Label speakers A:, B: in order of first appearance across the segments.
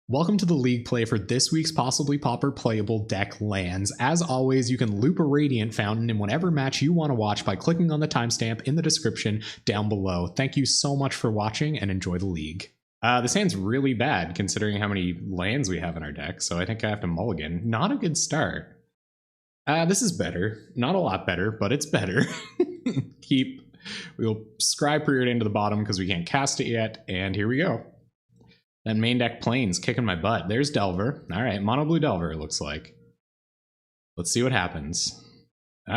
A: Welcome to the league play for this week's possibly Pauper playable deck lands. As always, you can loop a Radiant Fountain in whatever match you want to watch by clicking on the timestamp in the description down below. Thank you so much for watching and enjoy the league. This hand's really bad considering how many lands we have in our deck, so I think I have to mulligan. Not a good start. This is better. Not a lot better, but it's better. We'll scribe Preordain to the bottom because we can't cast it yet, and here we go. That main deck Plains kicking my butt. There's Delver. All right, mono blue Delver, it looks like. Let's see what happens.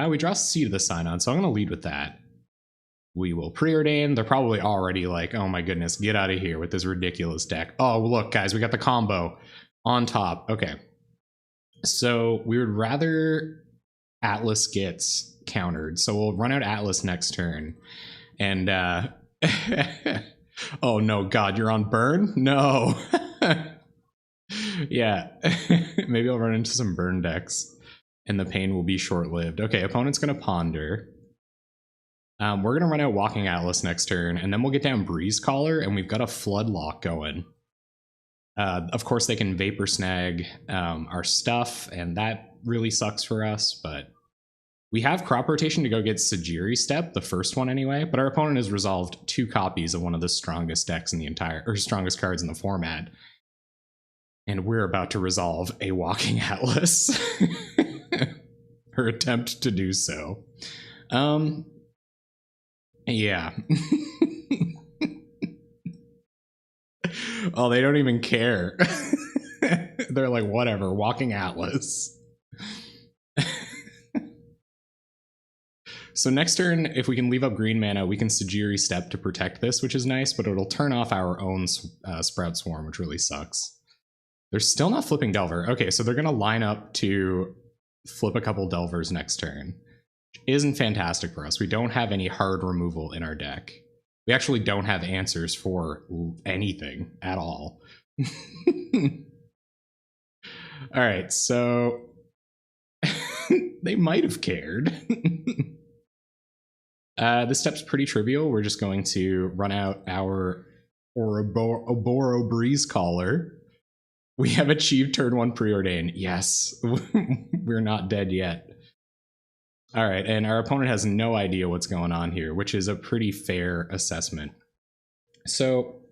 A: We draw Seed of the Sign-On, so I'm going to lead with that. We will Preordain. They're probably already like, oh my goodness, get out of here with this ridiculous deck. Oh, look, guys, we got the combo on top. Okay. So we would rather Atlas gets countered. So we'll run out Atlas next turn. And, oh no, God, you're on burn? No. Yeah, maybe I'll run into some burn decks and the pain will be short-lived. Okay, opponent's gonna ponder. We're gonna run out Walking Atlas next turn, and then we'll get down Breeze Caller, and we've got a Flood Lock going. Of course, they can Vapor Snag our stuff, and that really sucks for us, but we have Crop Rotation to go get Sajiri Step, the first one anyway, but our opponent has resolved 2 copies of one of the strongest decks in the entire, or strongest cards in the format. And we're about to resolve a Walking Atlas. Her attempt to do so. Yeah. Oh, they don't even care. They're like, whatever, Walking Atlas. So next turn, if we can leave up green mana, we can Sajiri Step to protect this, which is nice, but it'll turn off our own Sprout Swarm, which really sucks. They're still not flipping Delver. Okay, so they're going to line up to flip a couple Delvers next turn, which isn't fantastic for us. We don't have any hard removal in our deck. We actually don't have answers for anything at all. All right, so they might have cared. This step's pretty trivial. We're just going to run out our Oboro Breeze Caller. We have achieved turn 1 Preordain. Yes, we're not dead yet. All right, and our opponent has no idea what's going on here, which is a pretty fair assessment. So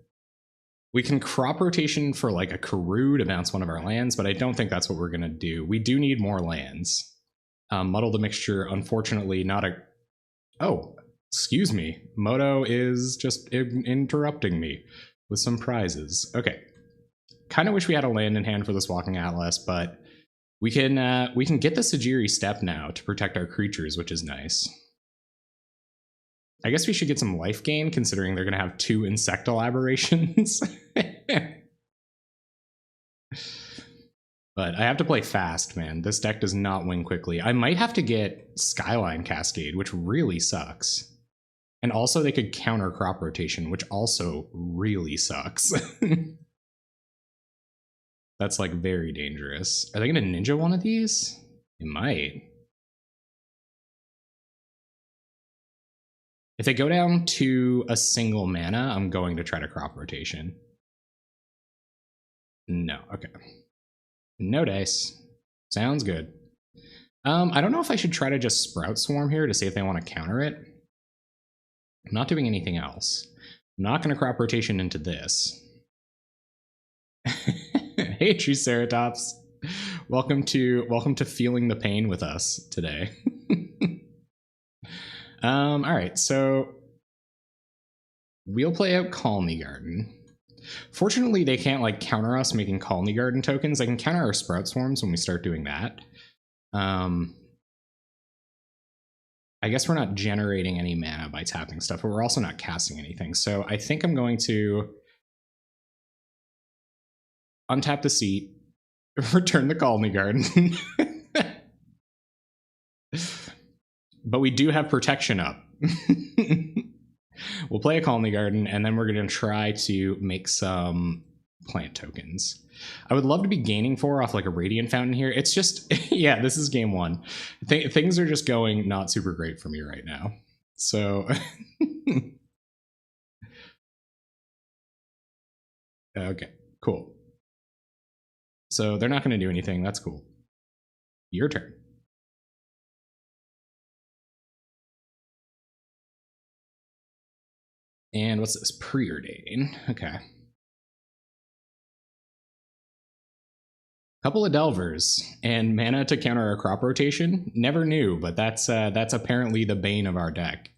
A: we can Crop Rotation for like a Karoo to bounce one of our lands, but I don't think that's what we're going to do. We do need more lands. Muddle the Mixture, unfortunately, not a... Oh, excuse me. Moto is just interrupting me with some prizes. Okay. Kind of wish we had a land in hand for this Walking Atlas, but we can get the Sajiri Step now to protect our creatures, which is nice. I guess we should get some life gain, considering they're going to have 2 Insectal Aberrations. But I have to play fast, man. This deck does not win quickly. I might have to get Skyline Cascade, which really sucks. And also they could counter Crop Rotation, which also really sucks. That's like very dangerous. Are they going to Ninja one of these? They might. If they go down to a single mana, I'm going to try to Crop Rotation. No, okay. No dice. Sounds good. I don't know if I should try to just Sprout Swarm here to see if they want to counter it. I'm not doing anything else. I'm not going to Crop Rotation into this. Hey, Triceratops. Welcome to feeling the pain with us today. All right, so we'll play out Colony Garden. Fortunately, they can't like counter us making Colony Garden tokens. They can counter our Sprout Swarms when we start doing that. I guess we're not generating any mana by tapping stuff, but we're also not casting anything. So I think I'm going to untap the seat, return the Colony Garden. But we do have protection up. We'll play a Colony Garden, and then we're going to try to make some plant tokens. I would love to be gaining 4 off like a Radiant Fountain here. It's just, yeah, this is game 1. Things are just going not super great for me right now. So, okay, cool. So they're not going to do anything. That's cool. Your turn. And what's this? Preordain. Okay. Couple of Delvers and mana to counter our crop rotation. Never knew, but that's apparently the bane of our deck.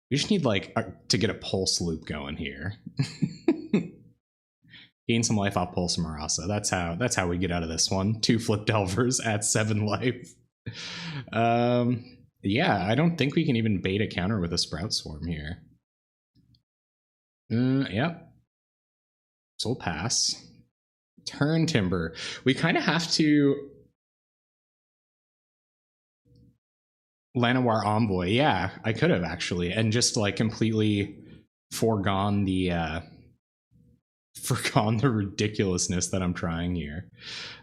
A: We just need like to get a pulse loop going here. Gain some life off Pulse Marasa. That's how we get out of this one. 2 flip Delvers at 7 life. Yeah, I don't think we can even bait a counter with a Sprout Swarm here. Yep. So we'll pass. Turn Timber. We kind of have to... Llanowar Envoy. Yeah, I could have actually. And just like completely foregone the ridiculousness that I'm trying here.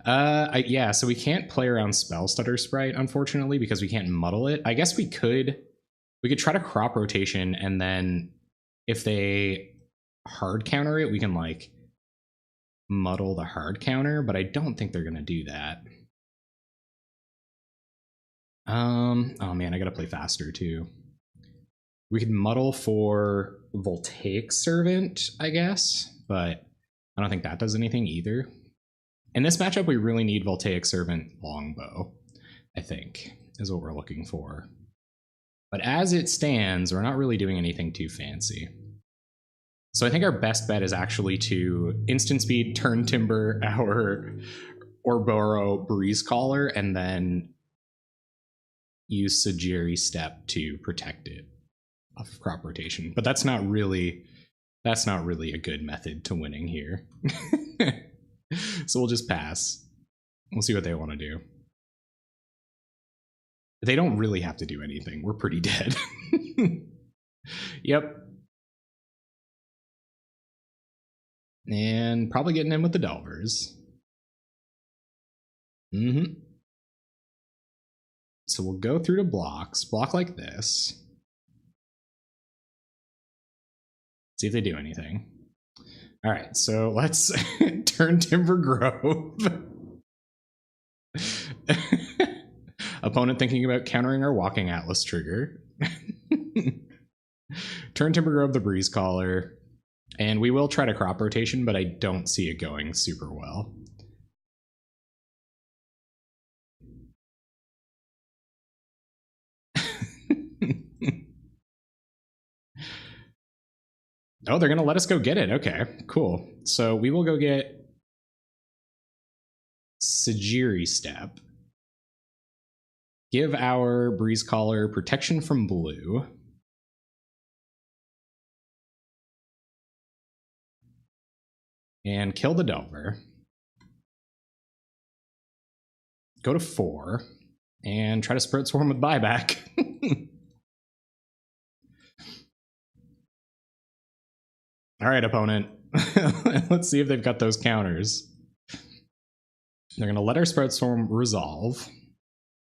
A: Yeah, so we can't play around Spell Stutter Sprite, unfortunately, because we can't muddle it. I guess we could try to crop rotation, and then if they hard counter it, we can like muddle the hard counter, but I don't think they're gonna do that. Oh man, I gotta play faster too. We could muddle for Voltaic Servant, I guess, but I don't think that does anything either. In this matchup, we really need Voltaic Servant Longbow, I think, is what we're looking for. But as it stands, we're not really doing anything too fancy. So I think our best bet is actually to instant speed, turn Timber our Ouroboros Breeze Caller, and then use Sagiri Step to protect it off of crop rotation. But that's not really a good method to winning here. So we'll just pass. We'll see what they want to do. They don't really have to do anything. We're pretty dead. Yep. And probably getting in with the Delvers. So we'll go through to blocks. Block like this. See if they do anything. All right, so let's turn Timber Grove. Opponent thinking about countering our Walking Atlas trigger. Turn Timber Grove the Breeze Caller. And we will try to crop rotation, but I don't see it going super well. Oh, they're going to let us go get it. Okay, cool. So we will go get Sagiri Step. Give our Breeze Caller protection from blue. And kill the Delver. Go to 4. And try to Sprout Swarm with buyback. All right, opponent. Let's see if they've got those counters. They're going to let our Sprout Swarm resolve.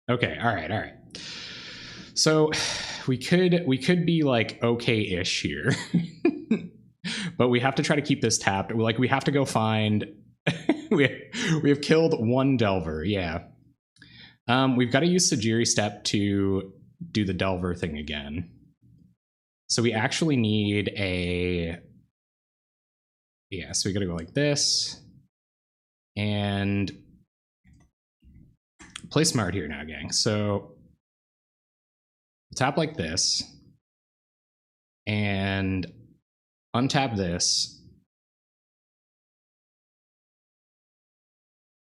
A: Okay, all right. So we could be like okay-ish here. But we have to try to keep this tapped. Like we have to go find we have killed 1 Delver, yeah. We've got to use Sagiri Step to do the Delver thing again. So we actually need a... Yeah, so we got to go like this. And play smart here now, gang. So tap like this. And untap this.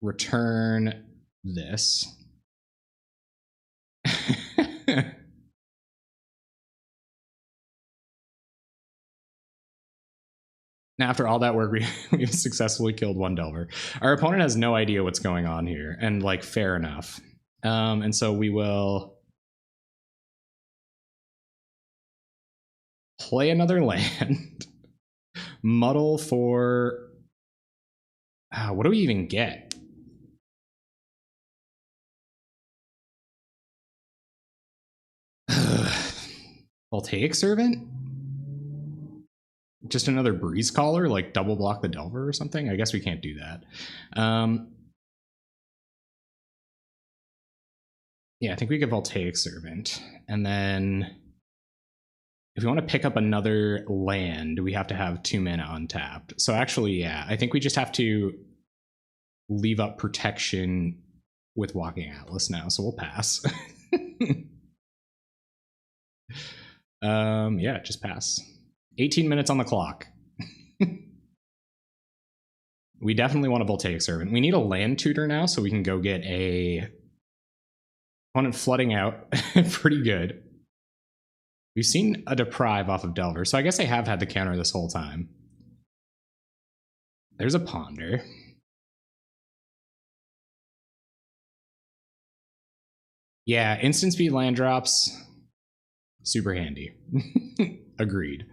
A: Return this. Now, after all that work, we've successfully killed 1 Delver. Our opponent has no idea what's going on here, and like fair enough. And so we will play another land, muddle for... what do we even get? Voltaic Servant? Just another breeze caller, like double block the Delver or something? I guess we can't do that. Yeah, I think we get Voltaic Servant. And then if we want to pick up another land, we have to have 2 mana untapped. So actually, yeah, I think we just have to leave up protection with Walking Atlas now, so we'll pass. Yeah, just pass. 18 minutes on the clock. We definitely want a Voltaic Servant. We need a land tutor now so we can go get a opponent flooding out. Pretty good. We've seen a Deprive off of Delver, so I guess I have had the counter this whole time. There's a Ponder. Yeah, instant speed land drops. Super handy. Agreed.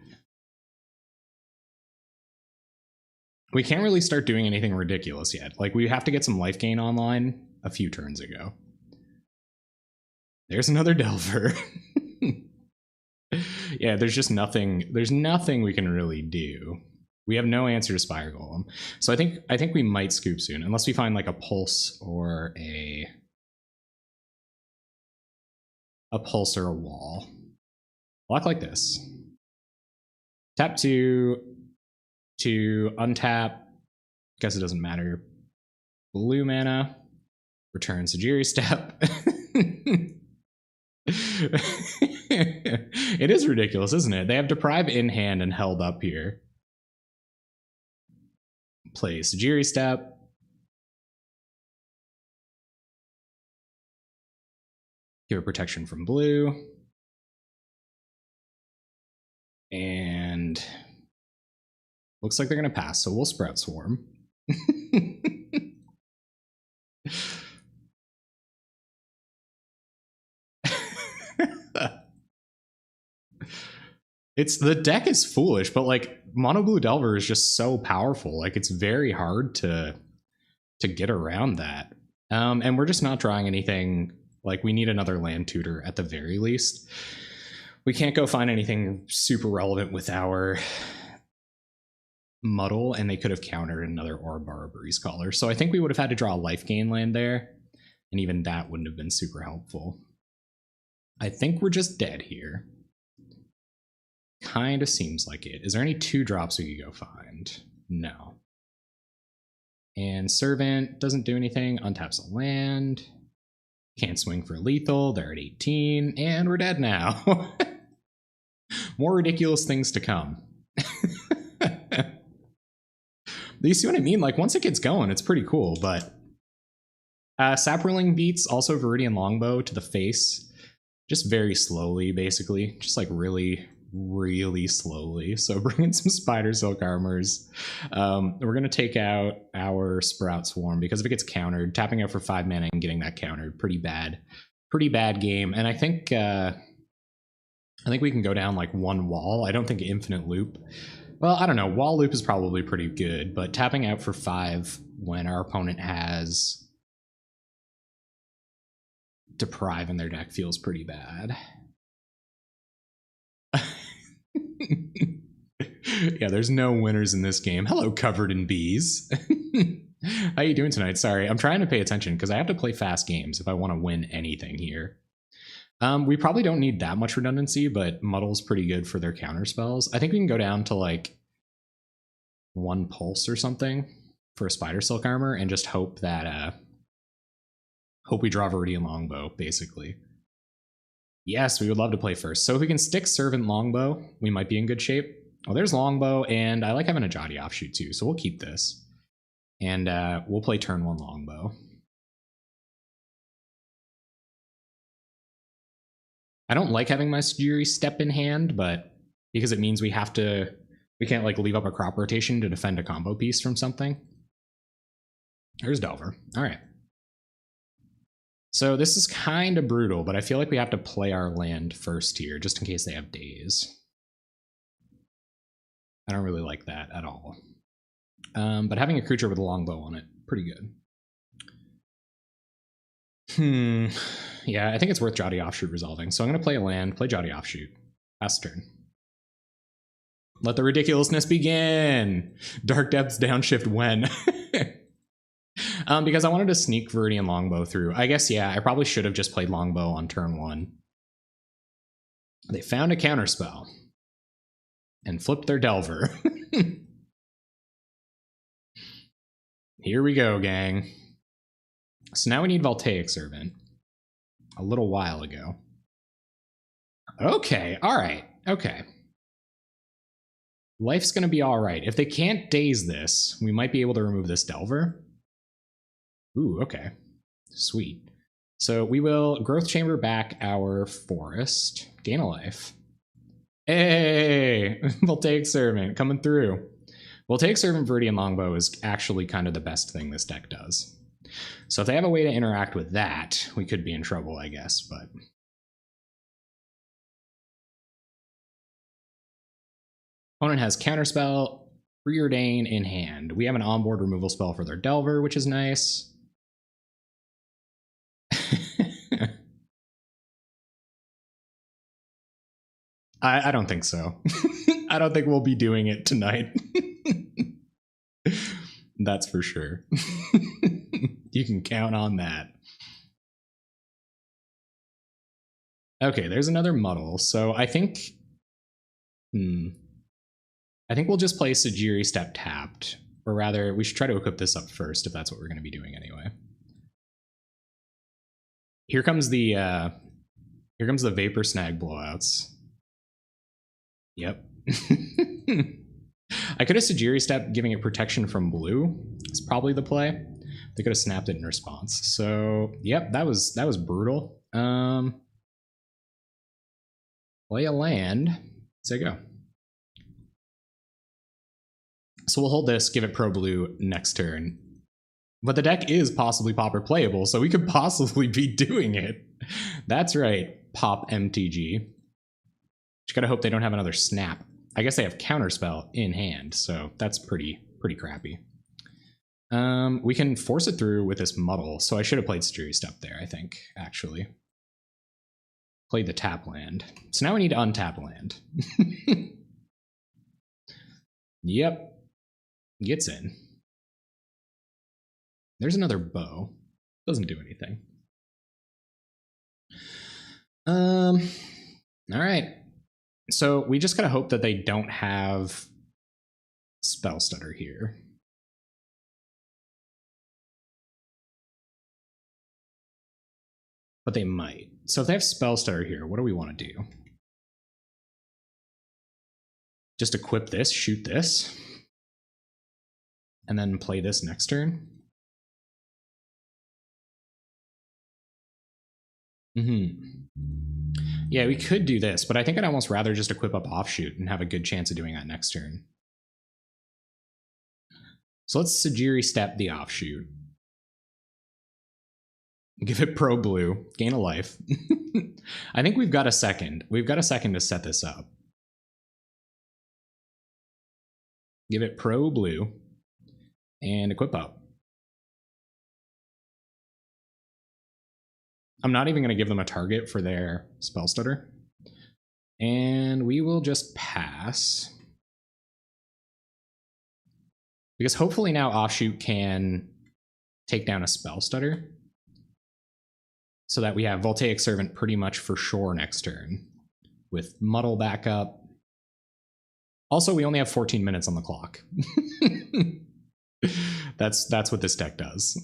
A: We can't really start doing anything ridiculous yet. Like, we have to get some life gain online a few turns ago. There's another Delver. Yeah, there's just nothing. There's nothing we can really do. We have no answer to Spire Golem. So I think we might scoop soon, unless we find like a Pulse or a Pulse or a Wall. Block like this. Tap 2 to untap. Guess it doesn't matter. Blue mana. Return Sajiri Step. It is ridiculous, isn't it? They have Deprive in hand and held up here. Play Sajiri Step. Give it protection from blue. And looks like they're going to pass, so we'll Sprout Swarm. The deck is foolish, but like Mono Blue Delver is just so powerful. Like, it's very hard to get around that. And we're just not drawing anything. Like, we need another land tutor at the very least. We can't go find anything super relevant with our Muddle, and they could have countered another Orbar or Breeze Caller. So I think we would have had to draw a life gain land there, and even that wouldn't have been super helpful. I think we're just dead here. Kind of seems like it. Is there any 2-drops we could go find? No. And Servant doesn't do anything. Untaps a land. Can't swing for lethal. They're at 18. And we're dead now. More ridiculous things to come. You see what I mean? Like, once it gets going, it's pretty cool, but Saproling beats also Viridian Longbow to the face. Just very slowly, basically. Just like really, really slowly. So bring in some Spider Silk Armors. We're going to take out our Sprout Swarm because if it gets countered, tapping out for 5 mana and getting that countered, pretty bad game. And I think we can go down like 1 wall. I don't think Infinite Loop. Well, I don't know. Wall Loop is probably pretty good, but tapping out for 5 when our opponent has Deprive in their deck feels pretty bad. Yeah, there's no winners in this game. Hello, Covered in Bees. How you doing tonight? Sorry, I'm trying to pay attention because I have to play fast games if I want to win anything here. We probably don't need that much redundancy, but Muddle's pretty good for their counter spells. I think we can go down to like 1 Pulse or something for a Spider Silk Armor and just hope that hope we draw Viridian Longbow, basically. Yes, we would love to play first. So if we can stick Servant Longbow, we might be in good shape. Oh, there's Longbow, and I like having a Jotty offshoot too, so we'll keep this. And we'll play turn 1 Longbow. I don't like having my Sajiri Step in hand, but because it means we can't like leave up a crop rotation to defend a combo piece from something. There's Delver. All right. So this is kind of brutal, but I feel like we have to play our land first here, just in case they have Daze. I don't really like that at all. But having a creature with a Longbow on it, pretty good. Yeah, I think it's worth Jotty Offshoot resolving. So I'm going to play a land, play Jotty Offshoot. Pass turn. Let the ridiculousness begin. Dark Depths downshift when? Because I wanted to sneak Viridian Longbow through. I guess, yeah, I probably should have just played Longbow on turn 1. They found a counterspell and flipped their Delver. Here we go, gang. So now we need Voltaic Servant. A little while ago. Okay, alright, okay. Life's gonna be alright. If they can't daze this, we might be able to remove this Delver. Ooh, okay. Sweet. So we will Growth Chamber back our Forest. Gain a life. Hey! Voltaic Servant coming through. Voltaic Servant Viridian Longbow is actually kind of the best thing this deck does. So if they have a way to interact with that, we could be in trouble, I guess, but... Opponent has Counterspell, Preordain in hand. We have an onboard removal spell for their Delver, which is nice. I don't think so. I don't think we'll be doing it tonight. That's for sure. You can count on that. Okay, there's another Muddle. So I think... I think we'll just play Sajiri Step tapped. Or rather, we should try to equip this up first, if that's what we're going to be doing anyway. Here comes the Vapor Snag blowouts. Yep. I could have Sajiri Step giving it protection from blue. It's probably the play. They could have snapped it in response. So, yep, that was brutal. Play a land. Say go. So we'll hold this, give it pro blue next turn. But the deck is possibly Pauper playable, so we could possibly be doing it. That's right, Pop MTG. Just gotta hope they don't have another snap. I guess they have Counterspell in hand, so that's pretty crappy. We can force it through with this Muddle, so I should have played Sajiri Step there, I think, actually. Played the tap land. So now we need to untap land. Yep. Gets in. There's another bow. Doesn't do anything. All right. So we just gotta hope that they don't have Spell Stutter here. But they might. So if they have Spell Stutter here, what do we want to do? Just equip this, shoot this, and then play this next turn? Yeah, we could do this, but I think I'd almost rather just equip up Offshoot and have a good chance of doing that next turn. So let's Sajiri Step the Offshoot. Give it pro blue, gain a life. I think we've got a second. We've got a second to set this up. Give it pro blue and equip up. I'm not even going to give them a target for their Spell Stutter. And we will just pass. Because hopefully now Offshoot can take down a Spell Stutter. So that we have Voltaic Servant pretty much for sure next turn. With Muddle back up. Also, we only have 14 minutes on the clock. That's what this deck does.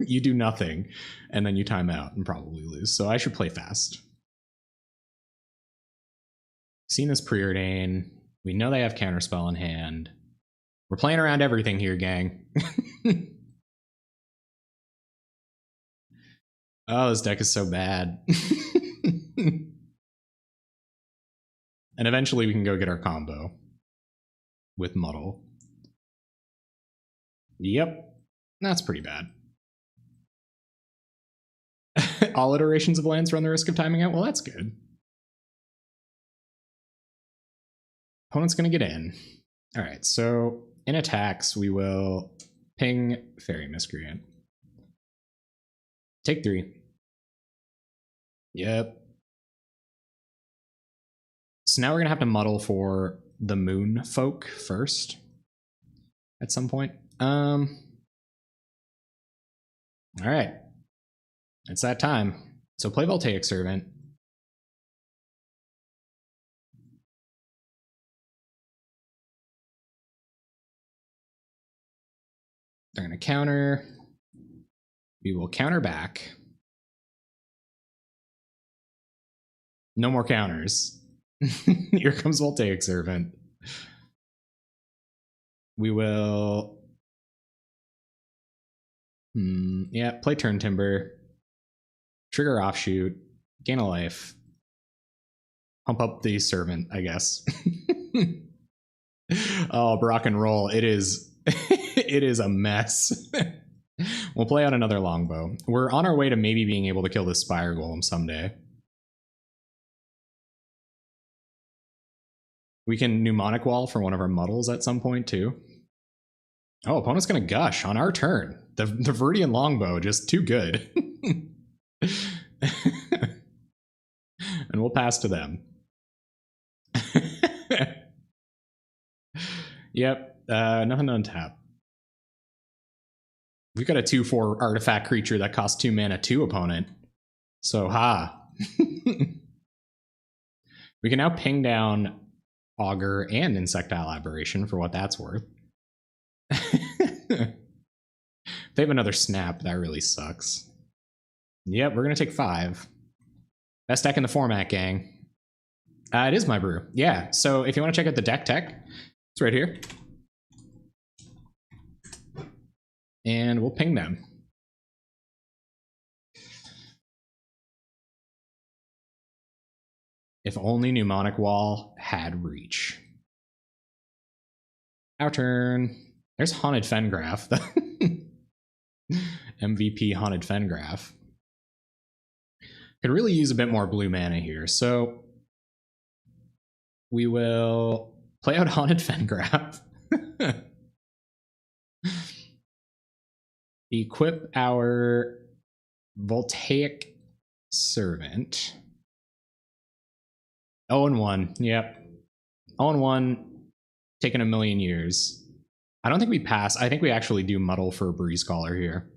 A: You do nothing, and then you time out and probably lose. So I should play fast. Seen this Preordain. We know they have Counterspell in hand. We're playing around everything here, gang. Oh, this deck is so bad. And eventually we can go get our combo with Muddle. Yep, that's pretty bad. All iterations of lands run the risk of timing out? Well, that's good. Opponent's gonna get in. All right, so in attacks, we will ping Fairy Miscreant. Take 3. Yep. So now we're gonna have to Muddle for the moon folk first at some point. All right. It's that time. So play Voltaic Servant. They're going to counter. We will counter back. No more counters. Here comes Voltaic Servant. We will... yeah, play Turn Timber. Trigger Offshoot. Gain a life. Pump up the Servant, I guess. Oh, rock and roll. It is... it is a mess. We'll play out another longbow. We're on our way to maybe being able to kill this Spire Golem someday. We can Mnemonic Wall for one of our muddles at some point, too. Oh, opponent's going to Gush on our turn. The Viridian Longbow, just too good. And we'll pass to them. Yep, nothing to untap. We've got a 2/4 artifact creature that costs 2 mana to opponent. So, ha. We can now ping down Augur and Insectile Aberration for what that's worth. If they have another snap, that really sucks. Yep, we're going to take 5. Best deck in the format, gang. It is my brew. Yeah, so if you want to check out the deck tech, it's right here. And we'll ping them. If only Mnemonic Wall had reach. Our turn. There's Haunted Fengraf. MVP Haunted Fengraf. Could really use a bit more blue mana here, so we will play out Haunted Fengraf. Equip our Voltaic Servant. 0-1, yep. 0-1, taking a million years. I don't think we pass. I think we actually do muddle for a Breeze Caller here.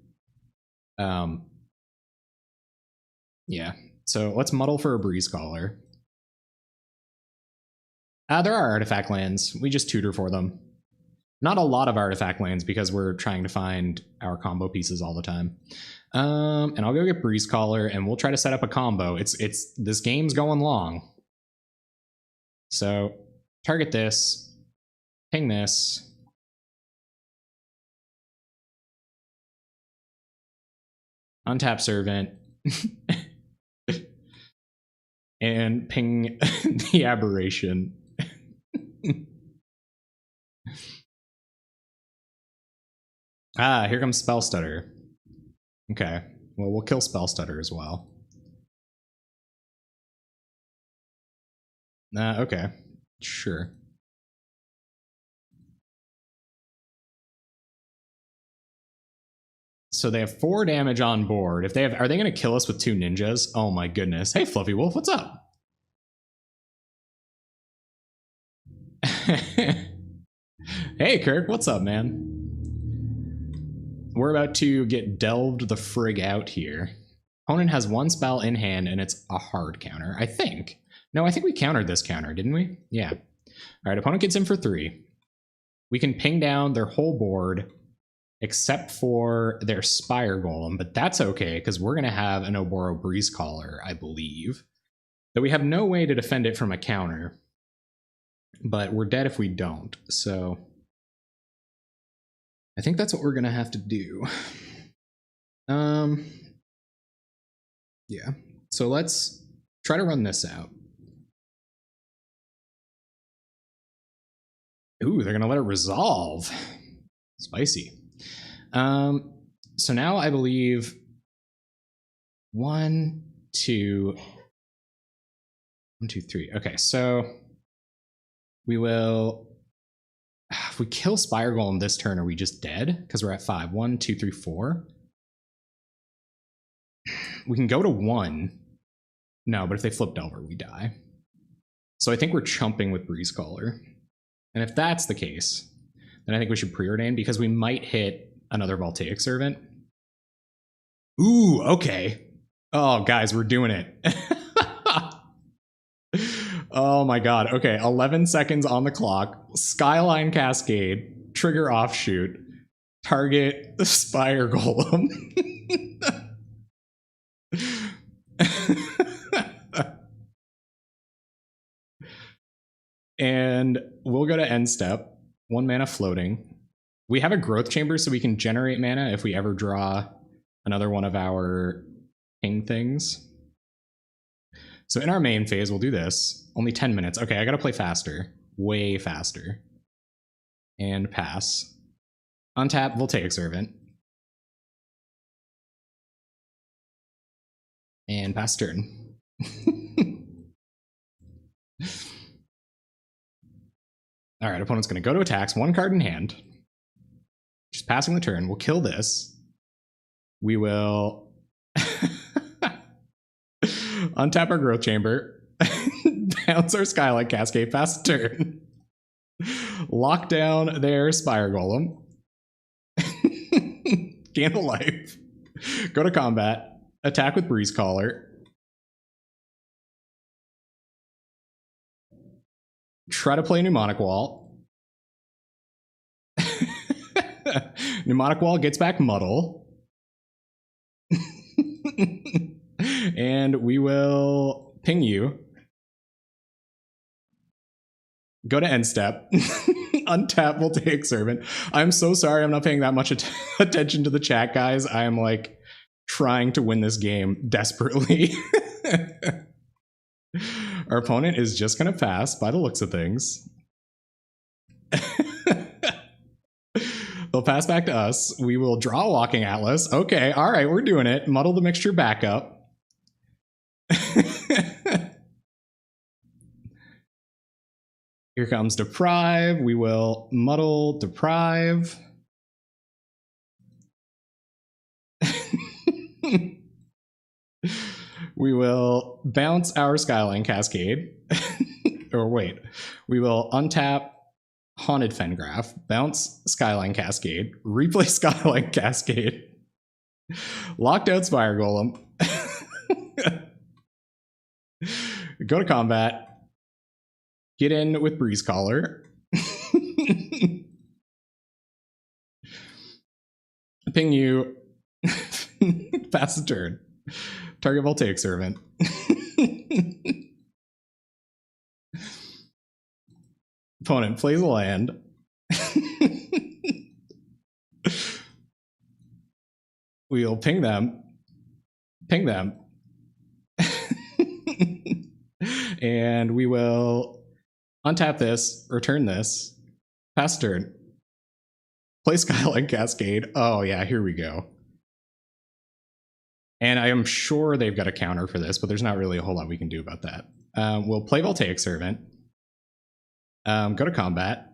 A: Yeah, so let's muddle for a Breeze Caller. There are artifact lands. We just tutor for them. Not a lot of artifact lands because we're trying to find our combo pieces all the time. And I'll go get Breeze Caller and we'll try to set up a combo. This game's going long. So target this, ping this. Untap Servant. And ping the Aberration. Here comes Spell Stutter. Okay, well, we'll kill Spell Stutter as well. Okay, sure. So they have 4 damage on board. If they have, are they going to kill us with 2 ninjas? Oh my goodness. Hey, Fluffy Wolf, what's up? Hey, Kirk, what's up, man? We're about to get delved the frig out here. Opponent has 1 spell in hand, and it's a hard counter, I think. No, I think we countered this counter, didn't we? Yeah. All right, opponent gets in for 3. We can ping down their whole board, except for their Spire Golem, but that's okay, because we're going to have an Oboro Breeze Caller, I believe. Though we have no way to defend it from a counter, but we're dead if we don't, so I think that's what we're going to have to do. Yeah, so let's try to run this out. Ooh, they're going to let it resolve. Spicy. So now I believe 1, 2, 1, 2, 3. Okay, so we will. If we kill Spire Golem this turn, are we just dead? Because we're at 5. 1, 2, 3, 4. We can go to 1. No, but if they flip Delver, we die. So I think we're chumping with Breeze Caller. And if that's the case, then I think we should preordain because we might hit another Voltaic Servant. Ooh, okay. Oh, guys, we're doing it. Oh my god. Okay, 11 seconds on the clock. Skyline Cascade, trigger offshoot, target the Spire Golem. And we'll go to end step. 1 mana floating. We have a growth chamber, so we can generate mana if we ever draw another one of our ping things. So in our main phase, we'll do this. Only 10 minutes. Okay, I gotta play faster. Way faster. And pass. Untap Voltaic Servant. And pass turn. Alright, opponent's gonna go to attacks, 1 card in hand. Just passing the turn. We'll kill this. We will untap our growth chamber, bounce our Skylight Cascade, pass the turn, lock down their Spire Golem, gain a life, go to combat, attack with Breeze Caller, try to play Mnemonic Wall. Mnemonic Wall gets back Muddle. And we will ping you. Go to end step. Untap Voltaic Servant. I'm so sorry I'm not paying that much attention to the chat, guys. I am like trying to win this game desperately. Our opponent is just going to pass by the looks of things. They'll pass back to us. We will draw Walking Atlas. Okay, all right, we're doing it. Muddle the Mixture back up. Here comes Deprive. We will Muddle Deprive. We will bounce our Skyline Cascade. Or wait, we will untap Haunted Fengraph, bounce Skyline Cascade, replay Skyline Cascade, locked out Spire Golem, go to combat, get in with Breeze Caller, ping you, pass the turn, target Voltaic Servant. Opponent plays a land. We'll ping them. Ping them. And we will untap this, return this, pass turn, play Skyline Cascade. Oh yeah, here we go. And I am sure they've got a counter for this, but there's not really a whole lot we can do about that. We'll play Voltaic Servant. Go to combat.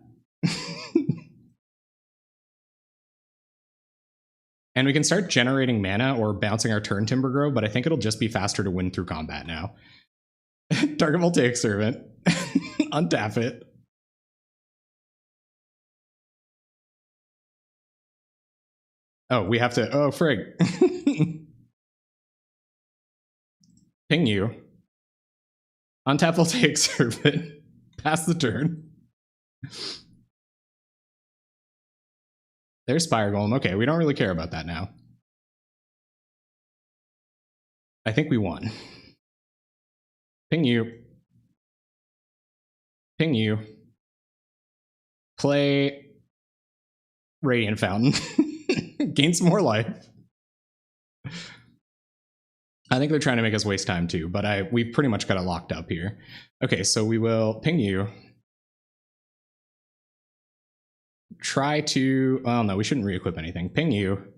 A: And we can start generating mana or bouncing our turn Timber Grove, but I think it'll just be faster to win through combat now. Target Voltaic Servant. Untap it. Oh, we have to... Oh, frig. Ping you. Untap Voltaic Servant. Pass the turn. There's Spire Golem. Okay, we don't really care about that now. I think we won. Ping you. Ping you. Play Radiant Fountain. Gain some more life. I think they're trying to make us waste time too, but we've pretty much got it locked up here. Okay, so we will ping you. Try to... Well, no, we shouldn't re-equip anything. Ping you.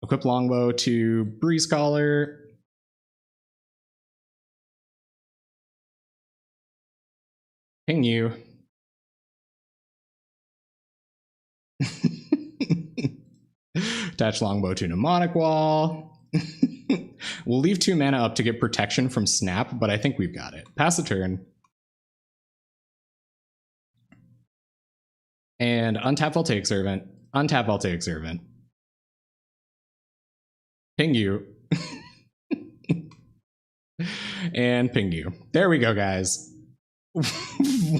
A: Equip Longbow to Breeze Caller. Ping you. Attach Longbow to Mnemonic Wall. We'll leave 2 mana up to get protection from Snap, but I think we've got it. Pass the turn. And untap Voltaic Servant. Untap Voltaic Servant. Ping you. And ping you. There we go, guys.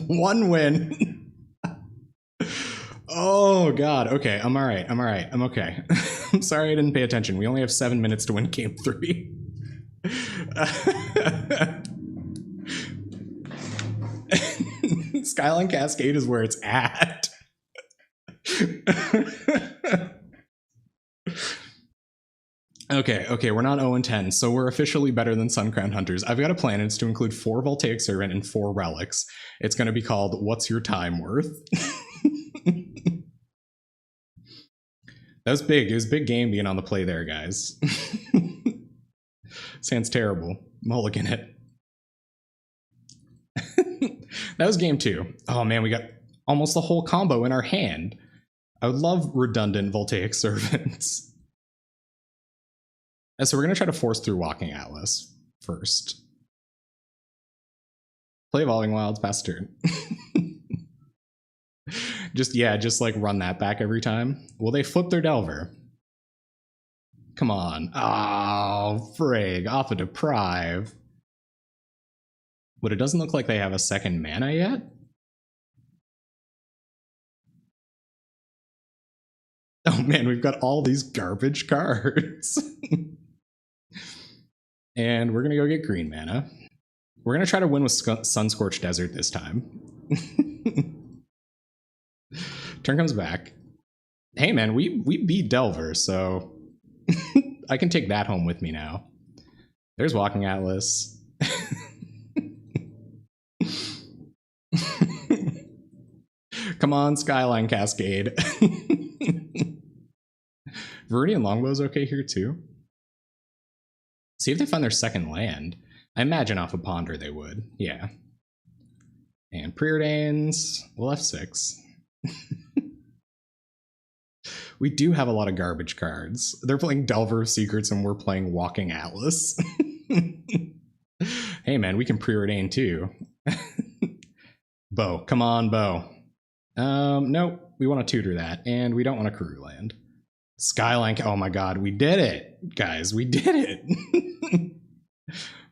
A: One win. Oh, God. Okay, I'm all right. I'm all right. I'm okay. I'm sorry I didn't pay attention. We only have 7 minutes to win game 3. Skyline Cascade is where it's at. Okay, we're not 0-10, so we're officially better than Suncrown Hunters. I've got a plan, and it's to include 4 Voltaic Servant and 4 Relics. It's going to be called What's Your Time Worth? That was big. It was a big game being on the play there, guys. Sounds terrible. Mulligan it. That was game 2. Oh man, we got almost the whole combo in our hand. I would love redundant Voltaic Servants. And so we're going to try to force through Walking Atlas first. Play Evolving Wilds, pass turn. just like run that back every time. Will they flip their Delver? Come on. Oh, frig. Off a Deprive. But it doesn't look like they have a second mana yet. Oh man, we've got all these garbage cards. And we're going to go get green mana. We're going to try to win with Sunscorched Desert this time. Turn comes back. Hey man, we beat Delver, so I can take that home with me now. There's Walking Atlas. Come on, Skyline Cascade. Viridian Longbow's okay here too. See if they find their second land. I imagine off a Ponder they would. Yeah. And Preordains. We'll F6. We do have a lot of garbage cards. They're playing Delver of Secrets and we're playing Walking Atlas. Hey man, we can Preordain too. Bow. Come on, Bow. Nope. We want to tutor that. And we don't want to Karoo land. Skyline. Oh my god, we did it, guys. We did it.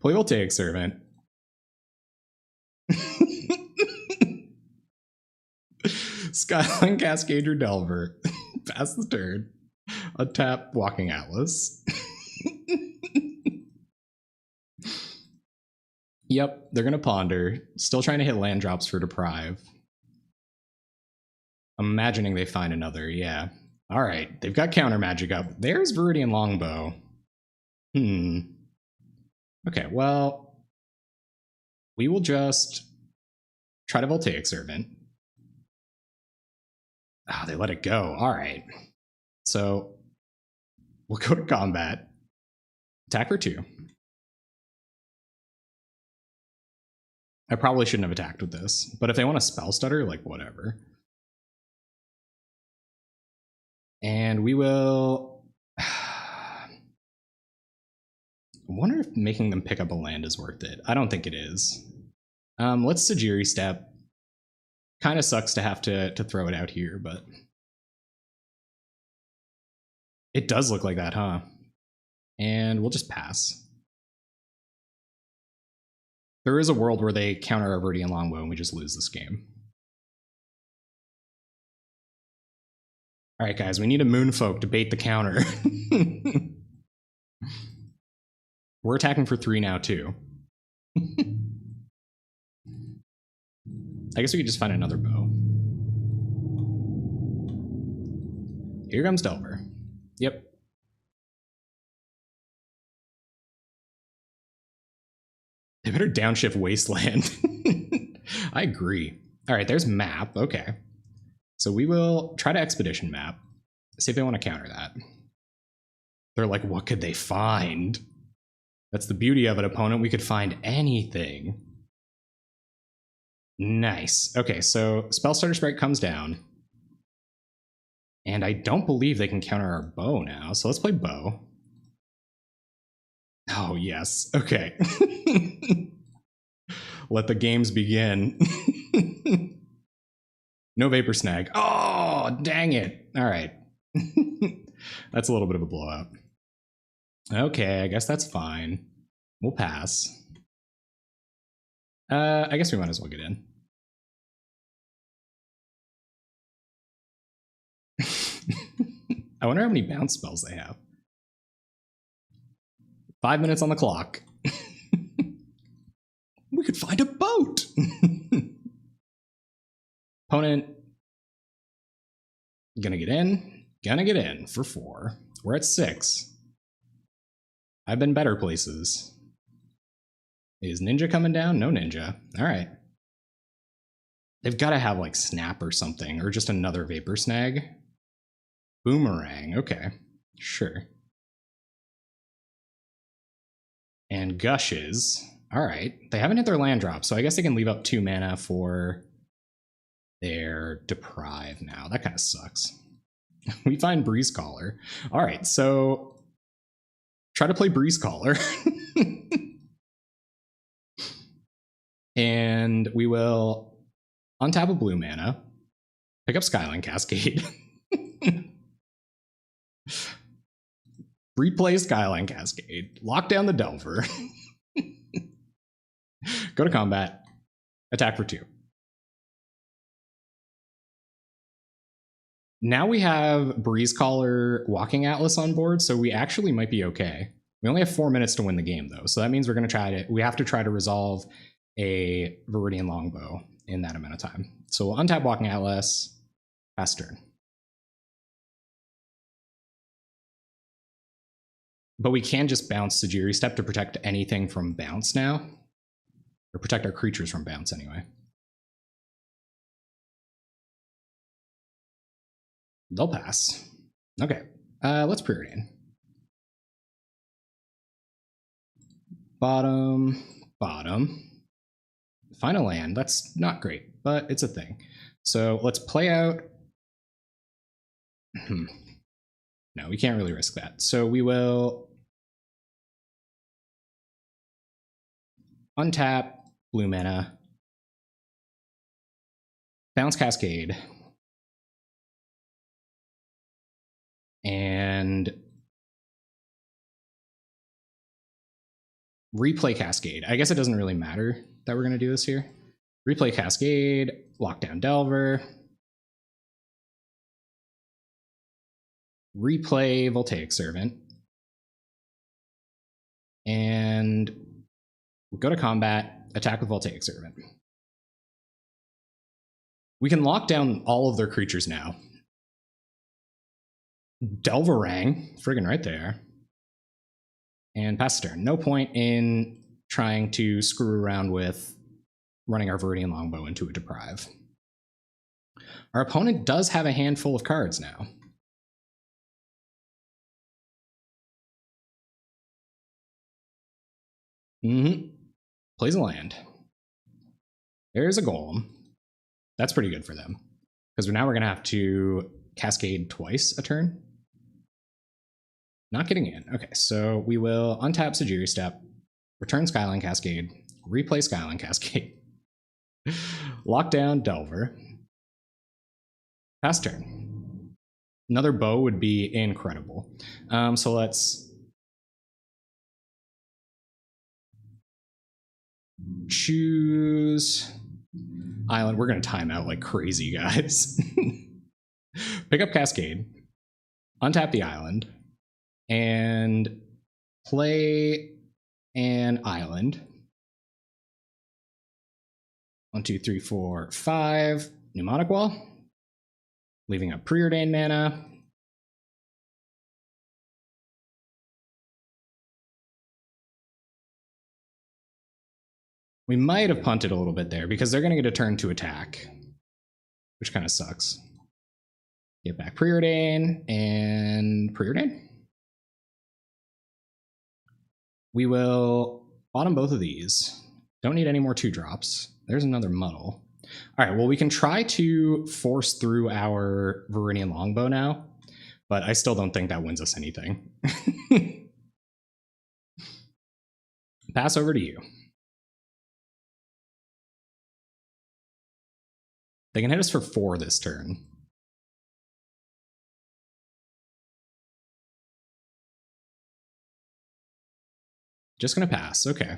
A: Play Voltaic Servant. Skyline Cascade or Delver. Pass the turn. Untap Walking Atlas. Yep, they're gonna Ponder. Still trying to hit land drops for Deprive. I'm imagining they find another, yeah. All right, they've got counter magic up. There's Viridian Longbow. Okay, well, we will just try to Voltaic Servant. Oh, they let it go. All right. So we'll go to combat. Attack for 2. I probably shouldn't have attacked with this, but if they want a Spell Stutter, like whatever. And we will... I wonder if making them pick up a land is worth it. I don't think it is. Let's Sajiri Step. Kind of sucks to have to throw it out here, but... It does look like that, huh? And we'll just pass. There is a world where they counter our Viridian Longbow and we just lose this game. Alright guys, we need a Moonfolk to bait the counter. We're attacking for 3 now too. I guess we could just find another bow. Here comes Delver. Yep. They better downshift Wasteland. I agree. All right, there's map. Okay. So we will try to Expedition map. See if they want to counter that. They're like, what could they find? That's the beauty of it, opponent. We could find anything. Nice. Okay, so Spellstarter Sprite comes down. And I don't believe they can counter our bow now, so let's play bow. Oh, yes. Okay. Let the games begin. No Vapor Snag. Oh, dang it. All right. That's a little bit of a blowout. Okay, I guess that's fine. We'll pass. I guess we might as well get in. I wonder how many bounce spells they have. 5 minutes on the clock. We could find a boat. Opponent. Gonna get in. Gonna get in for 4. We're at 6. I've been better places. Is Ninja coming down? No Ninja. All right. They've got to have like Snap or something, or just another Vapor Snag. Boomerang. Okay. Sure. And Gushes. All right. They haven't hit their land drop, so I guess they can leave up 2 mana for their Deprive now. That kind of sucks. We find Breeze Caller. All right, so try to play Breeze Caller. And we will untap a blue mana, pick up Skyline Cascade, replay Skyline Cascade, lock down the Delver, go to combat, attack for 2. Now we have Breeze Caller Walking Atlas on board, so we actually might be okay. We only have 4 minutes to win the game, though, so that means we're going to we have to try to resolve a Viridian Longbow in that amount of time. So we'll untap Walking Atlas, pass turn. But we can just bounce Sajiri Step to protect anything from bounce now, or protect our creatures from bounce anyway. They'll pass. Okay, let's preordain. Bottom, bottom. Final land, that's not great, but it's a thing. So let's play out. No, we can't really risk that. So we will untap blue mana, bounce Cascade, and replay Cascade. I guess it doesn't really matter that we're going to do this here. Replay Cascade, lock down Delver, replay Voltaic Servant, and go to combat, attack with Voltaic Servant. We can lock down all of their creatures now. Delverang, friggin' right there. And pass turn. No point in trying to screw around with running our Viridian Longbow into a Deprive. Our opponent does have a handful of cards now. Plays a land. There's a Golem. That's pretty good for them. Because now we're going to have to Cascade twice a turn. Not getting in. Okay, so we will untap Sajiri Step, return Skyline Cascade, replay Skyline Cascade, lock down Delver, pass turn. Another bow would be incredible. So let's choose Island. We're going to time out like crazy, guys. Pick up Cascade, untap the island, and play an island. 1, 2, 3, 4, 5. Mnemonic Wall. Leaving up preordained mana. We might have punted a little bit there because they're going to get a turn to attack, which kind of sucks. Get back preordain and preordain. We will bottom both of these. Don't need any more 2-drops. There's another Muddle. All right, well, we can try to force through our Viridian Longbow now, but I still don't think that wins us anything. Pass over to you. They can hit us for 4 this turn. Just gonna pass. Okay.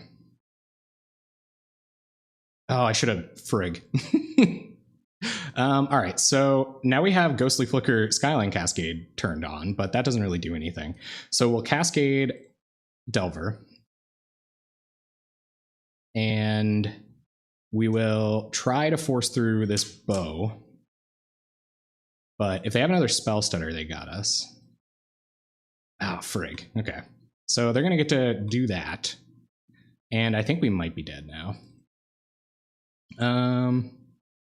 A: Oh, I should have. Frig. All right, so now we have Ghostly Flicker Skyline Cascade turned on, but that doesn't really do anything. So we'll Cascade Delver. And we will try to force through this bow. But if they have another spell stutter, they got us. Oh, frig. Okay. So they're going to get to do that. And I think we might be dead now.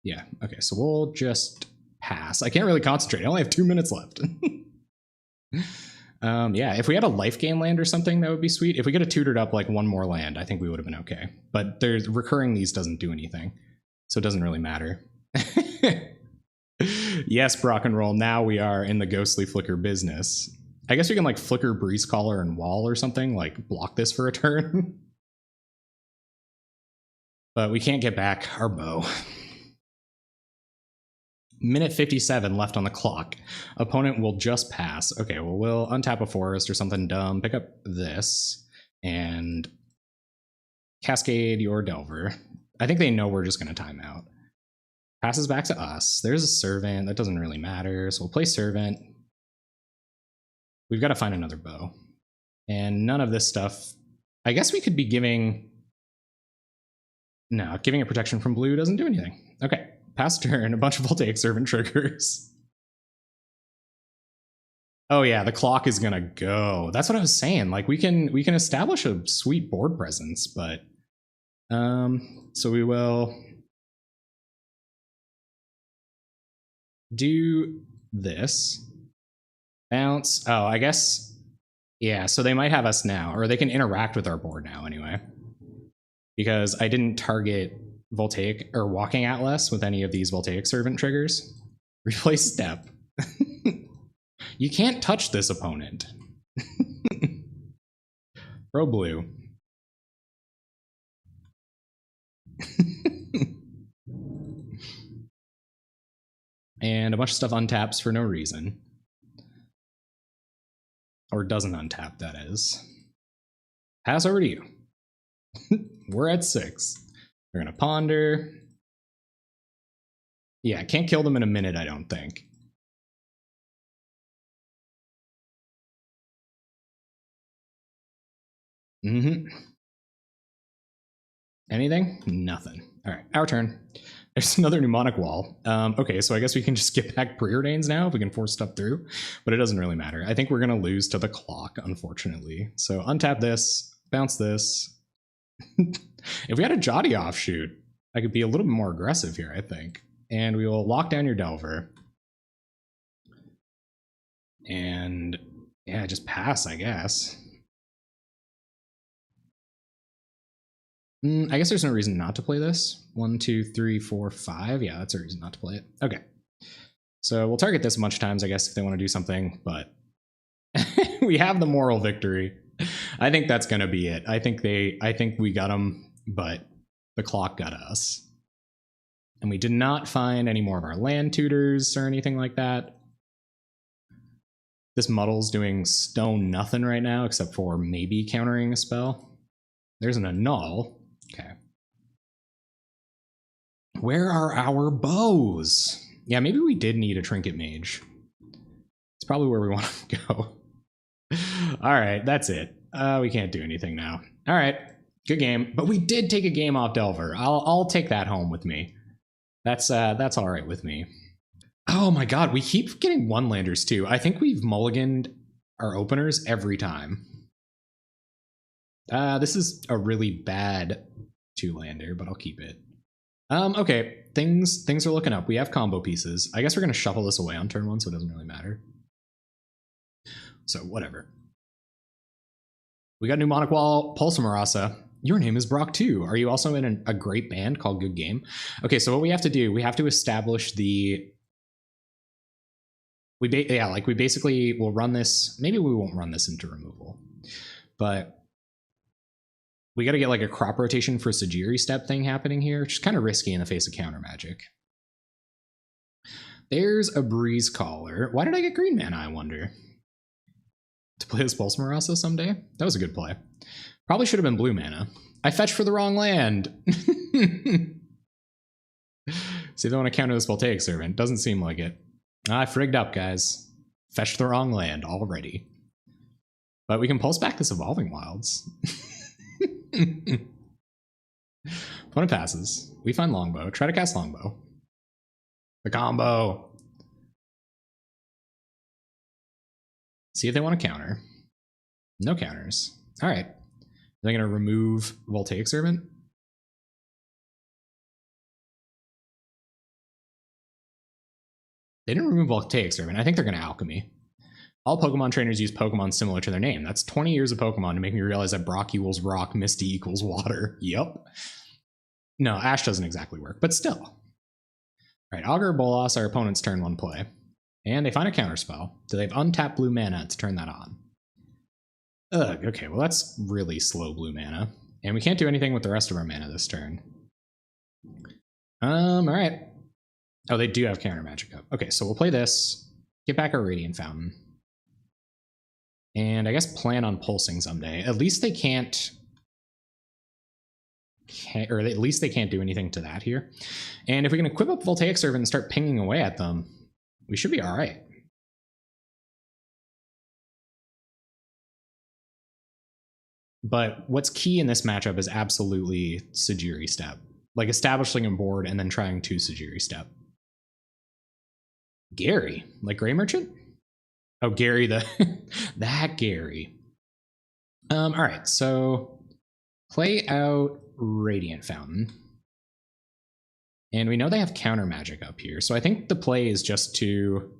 A: Yeah. Okay, so we'll just pass. I can't really concentrate. I only have 2 minutes left. Yeah, if we had a life gain land or something, that would be sweet. If we could have tutored up like 1 more land, I think we would have been okay. But there's recurring these doesn't do anything, so it doesn't really matter. Yes, Brock and Roll, now we are in the Ghostly Flicker business. I guess we can like Flicker Breeze Caller and Wall or something, like block this for a turn. But we can't get back our bow. Minute 57 left on the clock. Opponent will just pass. Okay, well, we'll untap a forest or something dumb, pick up this, and Cascade your Delver. I think they know we're just going to time out. Passes back to us. There's a Servant. That doesn't really matter, so we'll play Servant. We've got to find another bow. And none of this stuff... I guess we could be giving... No, giving a protection from blue doesn't do anything. Okay. Pass turn, a bunch of Voltaic Servant triggers. Oh yeah, the clock is gonna go. That's what I was saying. Like we can establish a sweet board presence, but so we will do this. Bounce. Oh, I guess yeah, so they might have us now, or they can interact with our board now anyway. Because I didn't target Voltaic or Walking Atlas with any of these Voltaic Servant triggers. Replace Step. You can't touch this opponent. Pro blue. And a bunch of stuff untaps for no reason. Or doesn't untap, that is. Pass over to you. We're at 6. We're gonna ponder. Yeah, can't kill them in a minute, I don't think. Anything? Nothing. All right, our turn. There's another mnemonic wall. Okay, so I guess we can just get back preordains now if we can force stuff through, but it doesn't really matter. I think we're gonna lose to the clock, unfortunately. So untap this, bounce this. If we had a Jotty offshoot, I could be a little bit more aggressive here, I think. And we will lock down your Delver. And yeah, just pass, I guess. I guess there's no reason not to play this. 1, 2, 3, 4, 5. Yeah, that's a reason not to play it. Okay. So we'll target this a bunch of times, I guess, if they want to do something, but we have the moral victory. I think that's going to be it. I think we got them, but the clock got us. And we did not find any more of our land tutors or anything like that. This Muddle's doing stone nothing right now, except for maybe countering a spell. There's an annul. Okay. Where are our bows? Yeah, maybe we did need a Trinket Mage. It's probably where we want to go. All right, that's it. We can't do anything now. All right, good game. But we did take a game off Delver. I'll take that home with me. That's all right with me. Oh my god, we keep getting one-landers too. I think we've mulliganed our openers every time. This is a really bad 2-lander, but I'll keep it. Okay, things are looking up. We have combo pieces. I guess we're gonna shuffle this away on turn 1, so it doesn't really matter. So whatever. We got Mnemonic Wall, Pulse Marasa. Your name is Brock too. Are you also in a great band called Good Game? Okay, so what we have to do, we have to establish the... we basically will run this. Maybe we won't run this into removal, but we got to get like a crop rotation for Sajiri step thing happening here, which is kind of risky in the face of counter magic. There's a Breeze Caller. Why did I get green mana, I wonder? To play as Pulse Marasa someday? That was a good play. Probably should have been blue mana. I fetched for the wrong land. See, they want to counter this Voltaic Servant. Doesn't seem like it. I frigged up, guys. Fetched the wrong land already. But we can pulse back this Evolving Wilds. Opponent passes. We find Longbow. Try to cast Longbow. The combo. See if they want to counter. No counters. All right. They're going to remove Voltaic Servant. They didn't remove Voltaic Servant. I think they're going to Alchemy. All Pokemon trainers use Pokemon similar to their name. That's 20 years of Pokemon to make me realize that Brock equals rock, Misty equals water. Yep. No, Ash doesn't exactly work, but still. All right, Augur Bolas, our opponent's turn 1 play. And they find a counterspell. Do they have untapped blue mana to turn that on? Ugh, okay, well that's really slow blue mana. And we can't do anything with the rest of our mana this turn. All right. Oh, they do have counter magic up. Okay, so we'll play this, get back our Radiant Fountain. And I guess plan on pulsing someday. At least they can't, or at least they can't do anything to that here. And if we can equip up Voltaic Servant and start pinging away at them, we should be all right. But what's key in this matchup is absolutely Sajiri Step. Like establishing a board and then trying to Sajiri Step. Gary, like Gray Merchant? Oh, Gary, that Gary. All right, so play out Radiant Fountain. And we know they have counter magic up here. So I think the play is just to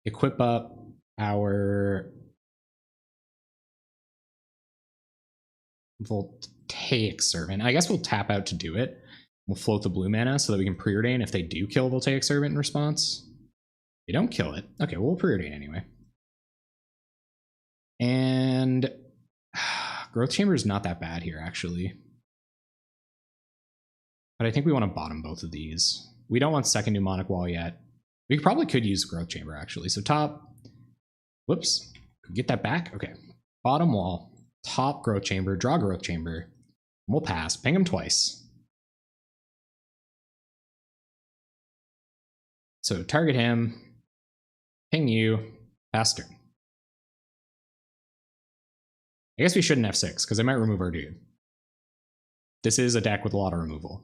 A: equip up our Voltaic Servant. I guess we'll tap out to do it. We'll float the blue mana so that we can preordain if they do kill Voltaic Servant in response. They don't kill it. Okay, well, we'll preordain anyway. And Growth Chamber is not that bad here, actually. But I think we want to bottom both of these. We don't want second Mnemonic Wall yet. We probably could use Growth Chamber, actually. So top, whoops, get that back. Okay, bottom wall, top Growth Chamber, draw Growth Chamber. We'll pass, ping him twice. So target him, ping you, pass turn. I guess we shouldn't F6, because they might remove our dude. This is a deck with a lot of removal,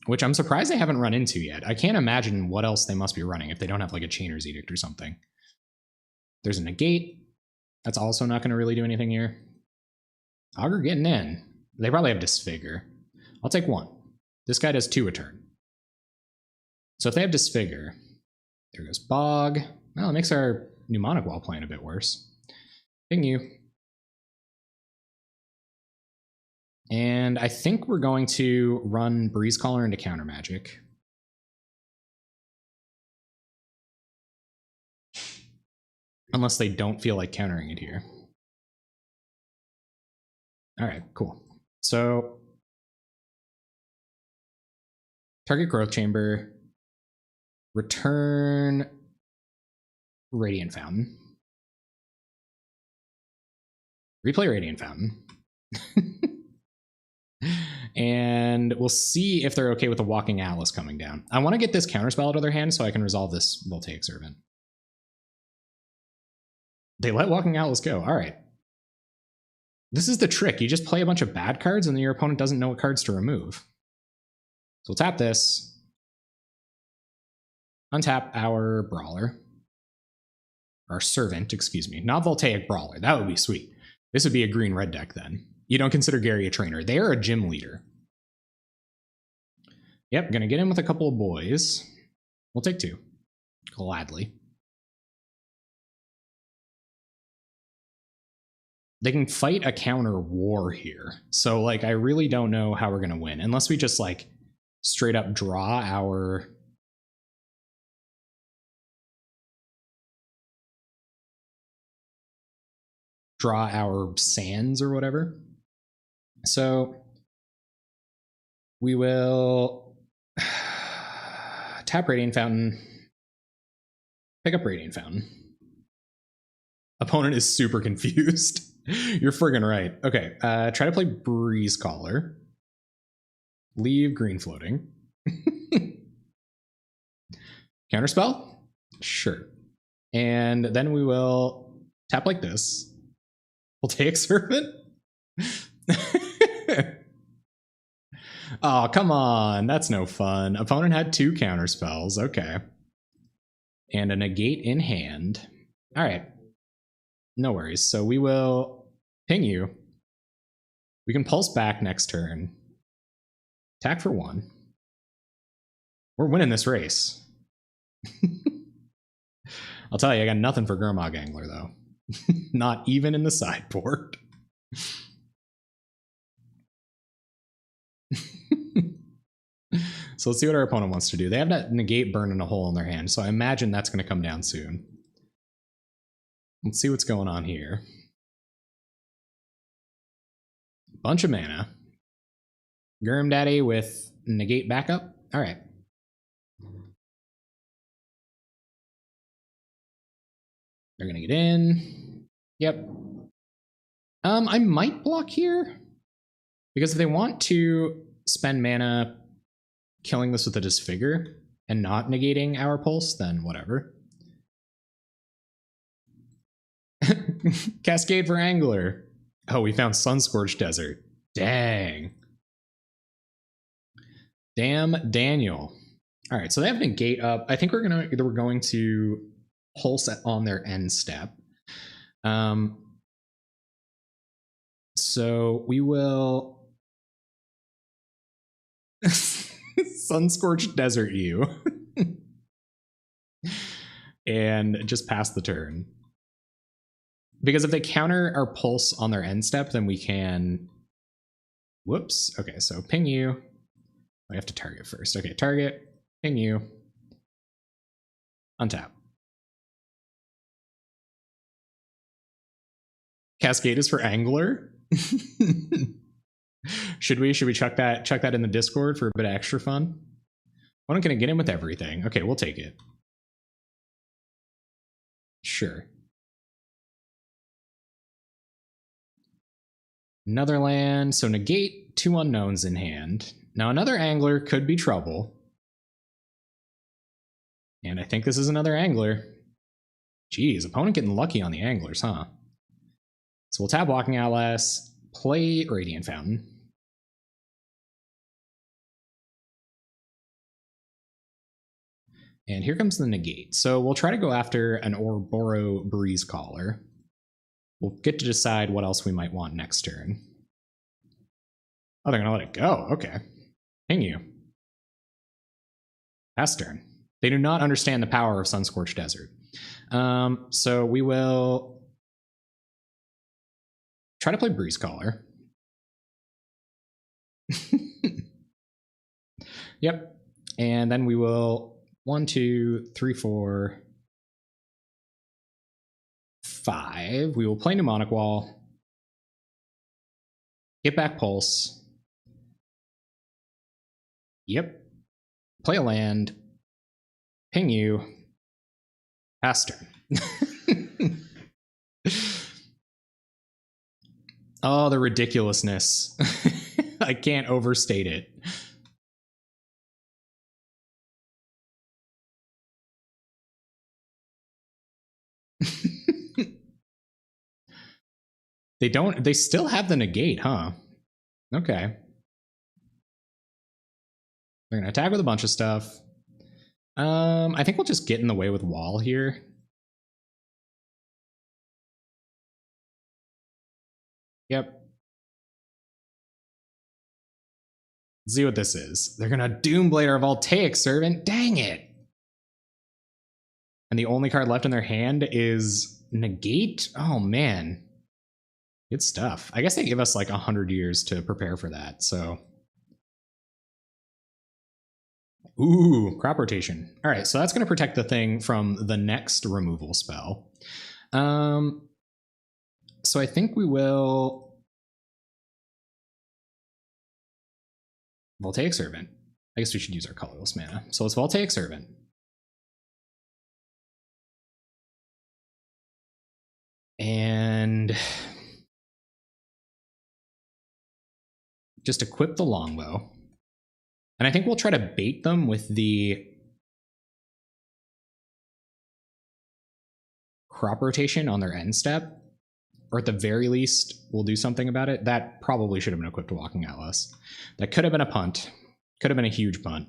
A: which I'm surprised they haven't run into yet. I can't imagine what else they must be running if they don't have like a Chainer's Edict or something. There's a Negate. That's also not going to really do anything here. Augur getting in. They probably have Disfigure. I'll take 1. This guy does 2 a turn. So if they have Disfigure, there goes Bog. Well, it makes our Mnemonic Wall playing a bit worse. Ping you. And I think we're going to run Breeze Caller into counter magic. Unless they don't feel like countering it here. All right, cool. So target Growth Chamber, return Radiant Fountain, replay Radiant Fountain. And we'll see if they're okay with the Walking Atlas coming down. I want to get this counterspell out of their hand so I can resolve this Voltaic Servant. They let Walking Atlas go. All right. This is the trick. You just play a bunch of bad cards and then your opponent doesn't know what cards to remove. So we'll tap this. Untap our Brawler. Our Servant, excuse me. Not Voltaic Brawler. That would be sweet. This would be a green-red deck then. You don't consider Gary a trainer. They are a gym leader. Yep, gonna get in with a couple of boys. We'll take 2. Gladly. They can fight a counter war here. So, like, I really don't know how we're gonna win. Unless we just, like, straight up draw our... sands or whatever. So we will tap Radiant Fountain, Pick up Radiant Fountain. Opponent is super confused. You're friggin' right. Okay, try to play Breeze Caller. Leave green floating. Counterspell? Sure. And then we will tap like this. We'll take Serpent. Oh, come on. That's no fun. Opponent had 2 counterspells. Okay. And a negate in hand. All right. No worries. So we will ping you. We can pulse back next turn. Attack for 1. We're winning this race. I'll tell you, I got nothing for Gurmag Angler, though. Not even in the sideboard. So let's see what our opponent wants to do. They have that negate burning a hole in their hand, so I imagine that's going to come down soon. Let's see what's going on here. Bunch of mana. Gurm Daddy with negate backup. All right. They're going to get in. Yep. I might block here. Because if they want to spend mana killing this with a Disfigure and not negating our pulse, then whatever. Cascade for Angler. Oh, we found Sunscorched Desert. Dang. Damn Daniel. All right, so they have negate up. I think we're going to pulse on their end step. So we will Sunscorched Desert you and just pass the turn. Because if they counter our pulse on their end step, then we can... Whoops. Okay, so ping you. We have to target first. Okay, target, ping you, untap. Cascade is for Angler. Should we chuck that in the Discord for a bit of extra fun? I'm not gonna get in with everything. Okay, we'll take it. Sure. Another land, so negate 2 unknowns in hand. Now another Angler could be trouble. And I think this is another Angler. Geez, opponent getting lucky on the Anglers, huh? So we'll tap Walking Outlast, play Radiant Fountain. And here comes the negate. So we'll try to go after an Ouroboros Breeze Caller. We'll get to decide what else we might want next turn. Oh, they're gonna let it go. Okay. Ping you. Pass turn. They do not understand the power of Sunscorched Desert. So we will try to play Breeze Caller. Yep. And then we will 1, 2, 3, 4, 5. We will play Mnemonic Wall. Get back Pulse. Yep. Play a land. Ping you. Pass turn. Oh, the ridiculousness. I can't overstate it. They still have the negate, huh? Okay. They're gonna attack with a bunch of stuff. I think we'll just get in the way with Wall here. Yep. See what this is. They're gonna Doomblade our Voltaic Servant. Dang it! And the only card left in their hand is Negate? Oh man. Good stuff. I guess they give us like 100 years to prepare for that, so. Ooh, Crop Rotation. All right, so that's going to protect the thing from the next removal spell. So I think we will Voltaic Servant. I guess we should use our colorless mana. So let's Voltaic Servant. And just equip the longbow. And I think we'll try to bait them with the crop rotation on their end step. Or at the very least, we'll do something about it. That probably should have been equipped to Walking Atlas. That could have been a punt. Could have been a huge punt.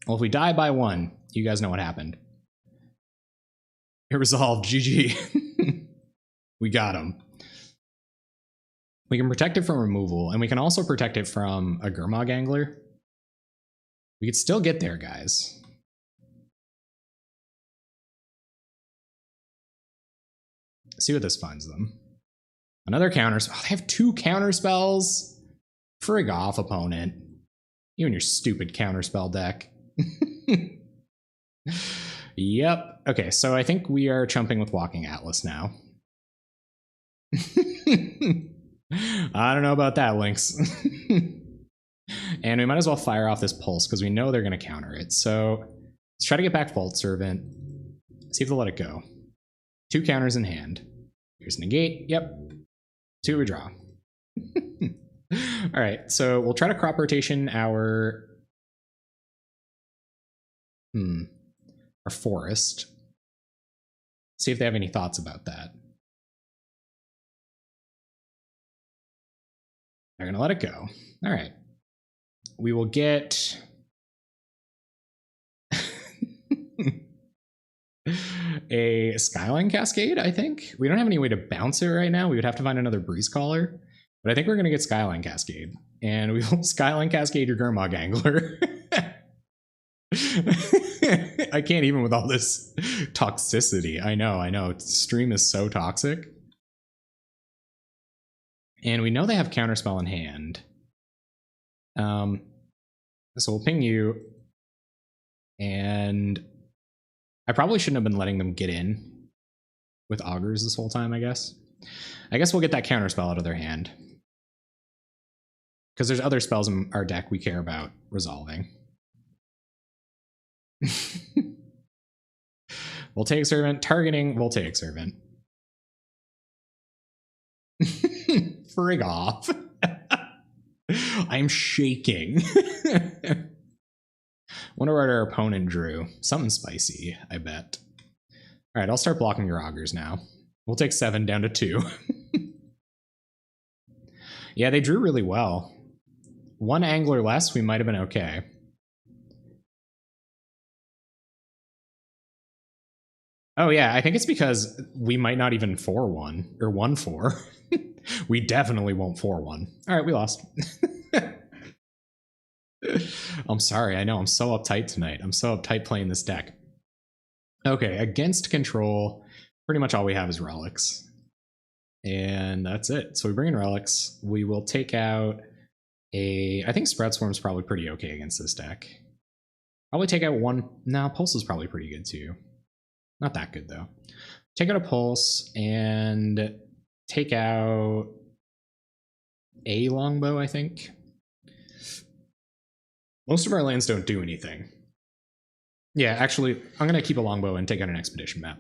A: Well, if we die by 1, you guys know what happened. It resolved. GG. We got him. We can protect it from removal, and we can also protect it from a Gurmag Angler. We could still get there, guys. See what this finds them. Another counter spell. Oh, they have 2 counter spells. Frig off, opponent. You and your stupid counter spell deck. Yep. Okay, so I think we are chumping with Walking Atlas now. I don't know about that, Lynx. And we might as well fire off this pulse because we know they're going to counter it. So let's try to get back Vault Servant. See if they'll let it go. 2 counters in hand. Here's negate. Yep. 2 redraw. All right, so we'll try to crop rotation our forest. See if they have any thoughts about that. They're gonna let it go. All right. We will get a Skyline Cascade, I think. We don't have any way to bounce it right now. We would have to find another Breeze Caller. But I think we're going to get Skyline Cascade. And we will Skyline Cascade your Gurmag Angler. I can't even with all this toxicity. I know. Stream is so toxic. And we know they have Counterspell in hand. So we'll ping you. And I probably shouldn't have been letting them get in with Augurs this whole time, I guess. I guess we'll get that Counterspell out of their hand. Because there's other spells in our deck we care about resolving. Voltaic Servant, targeting Voltaic Servant. Frig off. I'm shaking. Wonder what our opponent drew. Something spicy, I bet. All right, I'll start blocking your Augurs now. We'll take 7 down to 2. Yeah, they drew really well. 1 angler less, we might have been okay. Oh yeah, I think it's because we might not even 4-1 or 1-4. We definitely won't 4-1. All right, we lost. I'm sorry, I know, I'm so uptight tonight. I'm so uptight playing this deck. Okay, against control, pretty much all we have is relics. And that's it. So we bring in relics. We will take out a... I think Spread Swarm's probably pretty okay against this deck. Probably take out 1... No, Pulse is probably pretty good too. Not that good though. Take out a Pulse and take out a Longbow, I think. Most of our lands don't do anything. Yeah, actually, I'm going to keep a Longbow and take out an Expedition map.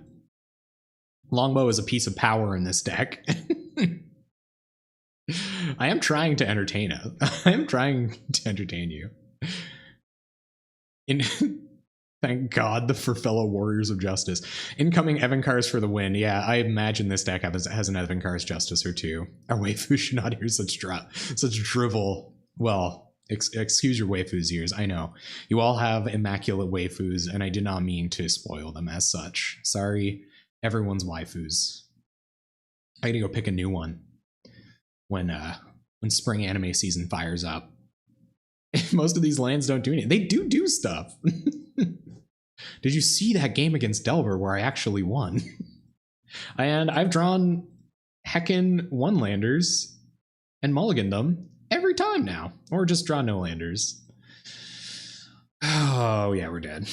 A: Longbow is a piece of power in this deck. I am trying to entertain it. I am trying to entertain you. Thank God for fellow Warriors of Justice. Incoming Evankars for the win. Yeah, I imagine this deck has an Evankars Justice or 2. Our waifus should not hear such drivel. Well, excuse your waifu's ears. I know. You all have immaculate waifus, and I did not mean to spoil them as such. Sorry, everyone's waifus. I gotta go pick a new one when spring anime season fires up. Most of these lands don't do anything. They do stuff. Did you see that game against Delver where I actually won? And I've drawn heckin' 1-landers and mulliganed them every time now. Or just draw no landers. Oh, yeah, we're dead.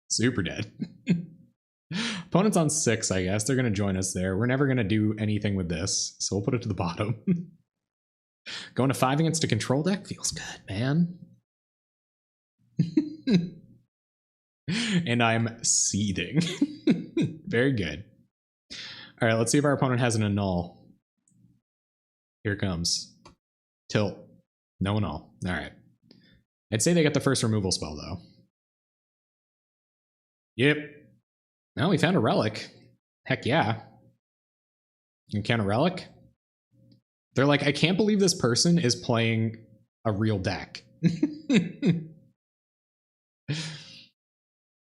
A: Super dead. Opponent's on 6, I guess. They're going to join us there. We're never going to do anything with this, so we'll put it to the bottom. Going to 5 against a control deck feels good, man. And I'm seething. Very good. All right, let's see if our opponent has an annul. Here it comes. Tilt. No annul. All right. I'd say they get the first removal spell, though. Yep. Now we found a relic. Heck yeah. You count a relic? They're like, I can't believe this person is playing a real deck.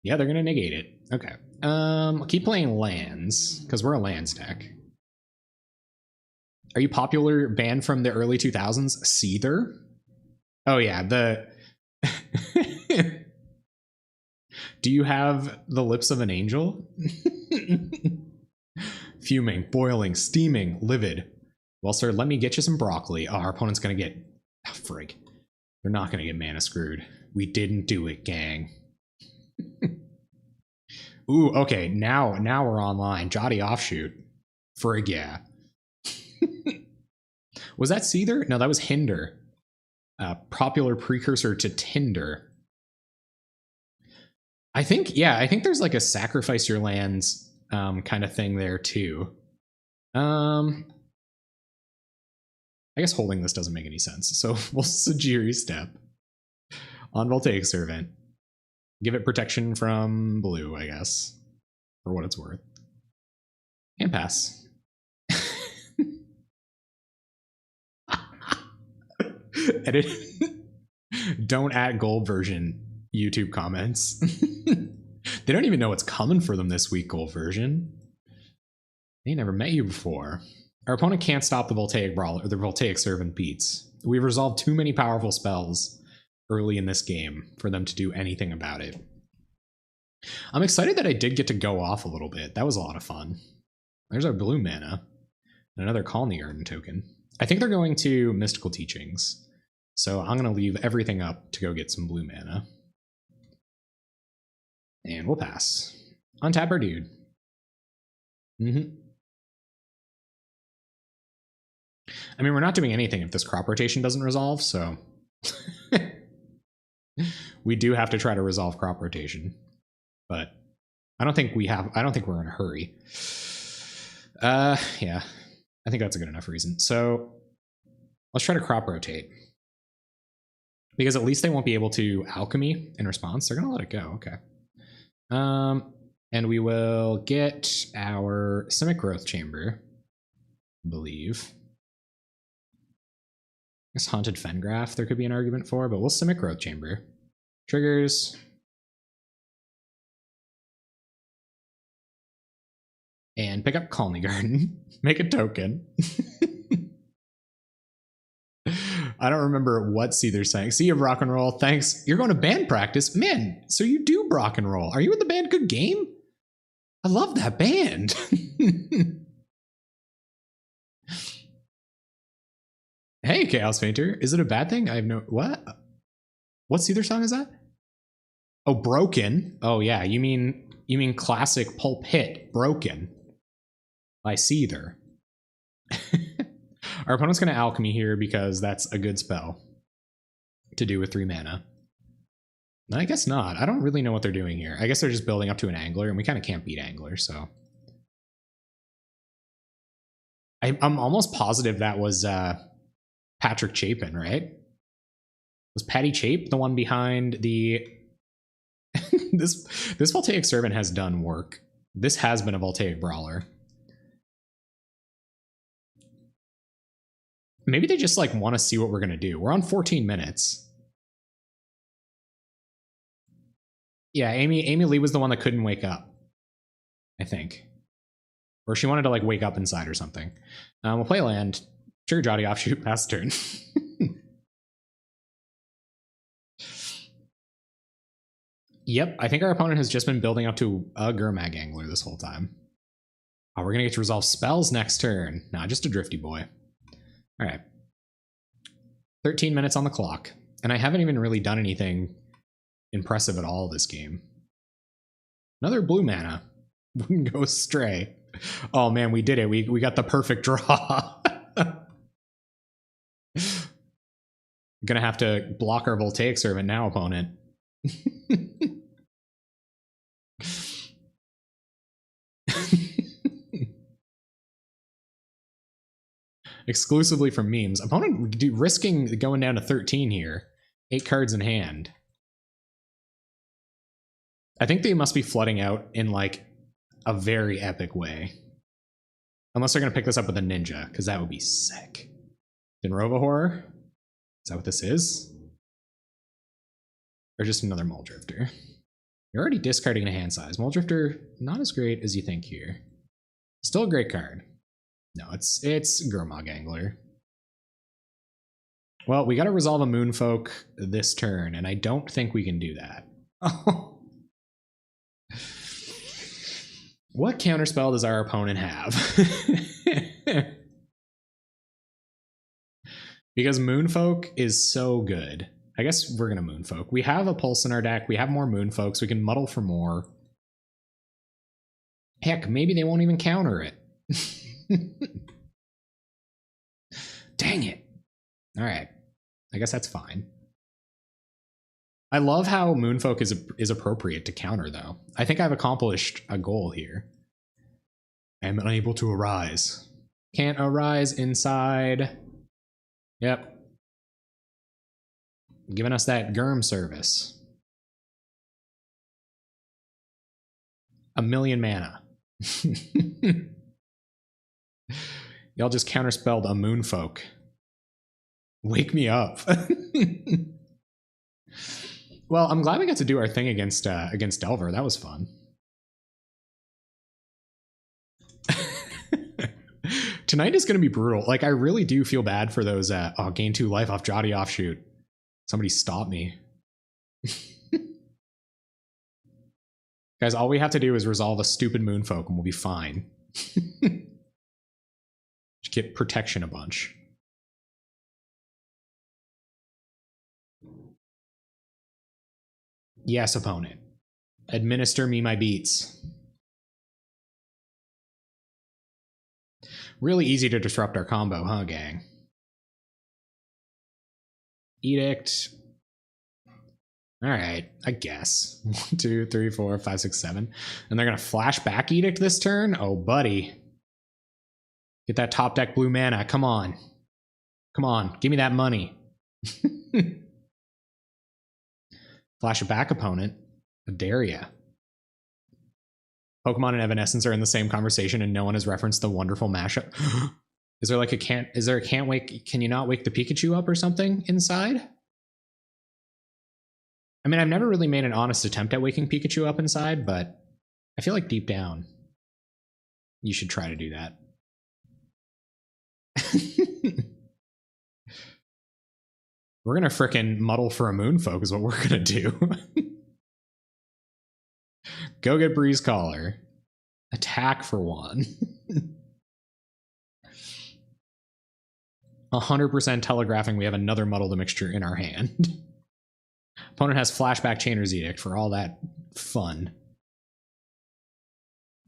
A: Yeah, they're going to negate it. Okay. Keep playing lands, because we're a lands deck. Are you popular band from the early 2000s? Seether? Oh, yeah. Do you have the lips of an angel? Fuming, boiling, steaming, livid. Well, sir, let me get you some broccoli. Oh, our opponent's going to get... Oh, frig. They're not going to get mana screwed. We didn't do it, gang. Ooh, okay. Now we're online. Jotty offshoot. Frig, yeah. Was that Seether? No, that was Hinder. Popular precursor to Tinder. I think there's like a sacrifice your lands kind of thing there too. I guess holding this doesn't make any sense. So we'll Sajiri step on Voltaic Servant. Give it protection from blue, I guess, for what it's worth. And pass. Edit. Don't add gold version YouTube comments. They don't even know what's coming for them this week, gold version. They never met you before. Our opponent can't stop the Voltaic Brawler, or the Voltaic Servant beats. We've resolved too many powerful spells early in this game for them to do anything about it. I'm excited that I did get to go off a little bit. That was a lot of fun. There's our blue mana. And another Colony Garden token. I think they're going to Mystical Teachings. So I'm going to leave everything up to go get some blue mana. And we'll pass. Untap our dude. I mean, we're not doing anything if this crop rotation doesn't resolve, so... We do have to try to resolve crop rotation. But I don't think we're in a hurry. Yeah. I think that's a good enough reason. So let's try to crop rotate. Because at least they won't be able to alchemy in response. They're going to let it go. Okay. And we will get our Simic Growth Chamber, I believe. I guess Haunted Fengraph there could be an argument for, but we'll Simic Growth Chamber. Triggers. And pick up Colony Garden. Make a token. I don't remember what Seether's saying. See you, Rock and Roll. Thanks. You're going to band practice? Man, so you do Rock and Roll. Are you in the band Good Game? I love that band. Hey, Chaos Painter. Is it a bad thing? I have no... What? What Seether song is that? Oh, Broken. Oh, yeah. You mean classic pulp hit, Broken, by Seether. Our opponent's going to alchemy here because that's a good spell to do with 3 mana. No, I guess not. I don't really know what they're doing here. I guess they're just building up to an Angler, and we kind of can't beat Angler, so... I'm almost positive that was Patrick Chapin, right? Was Patty Chape the one behind the... This Voltaic Servant has done work. This has been a Voltaic Brawler. Maybe they just like want to see what we're going to do. We're on 14 minutes. Yeah, Amy Lee was the one that couldn't wake up, I think. Or she wanted to like wake up inside or something. We'll play land. Trigger Jotty offshoot, pass turn. Yep, I think our opponent has just been building up to a Gurmag Angler this whole time. Oh, we're going to get to resolve spells next turn. Nah, just a Drifty Boy. All right. 13 minutes on the clock. And I haven't even really done anything impressive at all this game. Another blue mana. Wouldn't go astray. Oh man, we did it. We got the perfect draw. Gonna have to block our Voltaic Servant now, opponent. Exclusively from memes. Opponent risking going down to 13 here. 8 cards in hand. I think they must be flooding out in like a very epic way. Unless they're going to pick this up with a ninja, because that would be sick. Denrova Horror? Is that what this is? Or just another Mole Drifter? You're already discarding a hand size. Mole Drifter, not as great as you think here. Still a great card. No, it's Gurmag Angler. Well, we got to resolve a Moonfolk this turn, and I don't think we can do that. What counterspell does our opponent have? Because Moonfolk is so good. I guess we're going to Moonfolk. We have a Pulse in our deck. We have more Moonfolks. We can muddle for more. Heck, maybe they won't even counter it. Dang it. All right. I guess that's fine. I love how Moonfolk is appropriate to counter, though. I think I've accomplished a goal here. I am unable to arise. Can't arise inside. Yep. Giving us that Gurm service. 1,000,000 mana. Y'all just counterspelled a Moonfolk. Wake me up. Well, I'm glad we got to do our thing against Delver. That was fun. Tonight is going to be brutal. Like, I really do feel bad for those gain 2 life off Jotty offshoot. Somebody stop me. Guys, all we have to do is resolve a stupid Moonfolk and we'll be fine. Just get protection a bunch. Yes, opponent. Administer me my beats. Really easy to disrupt our combo, huh, gang? Edict. All right, I guess. 1, 2, 3, 4, 5, 6, 7. And they're going to flash back Edict this turn? Oh, buddy. Get that top deck blue mana. Come on. Come on. Give me that money. Flash a back opponent. Daria. Pokemon and Evanescence are in the same conversation and no one has referenced the wonderful mashup. Is there like a can't wake, can you not wake the Pikachu up or something inside? I mean, I've never really made an honest attempt at waking Pikachu up inside, but I feel like deep down, you should try to do that. We're gonna frickin' muddle for a Moonfolk is what we're gonna do. Go get Breeze Caller. Attack for 1. 100% telegraphing we have another Muddle the Mixture in our hand. Opponent has Flashback Chainer's Edict for all that fun.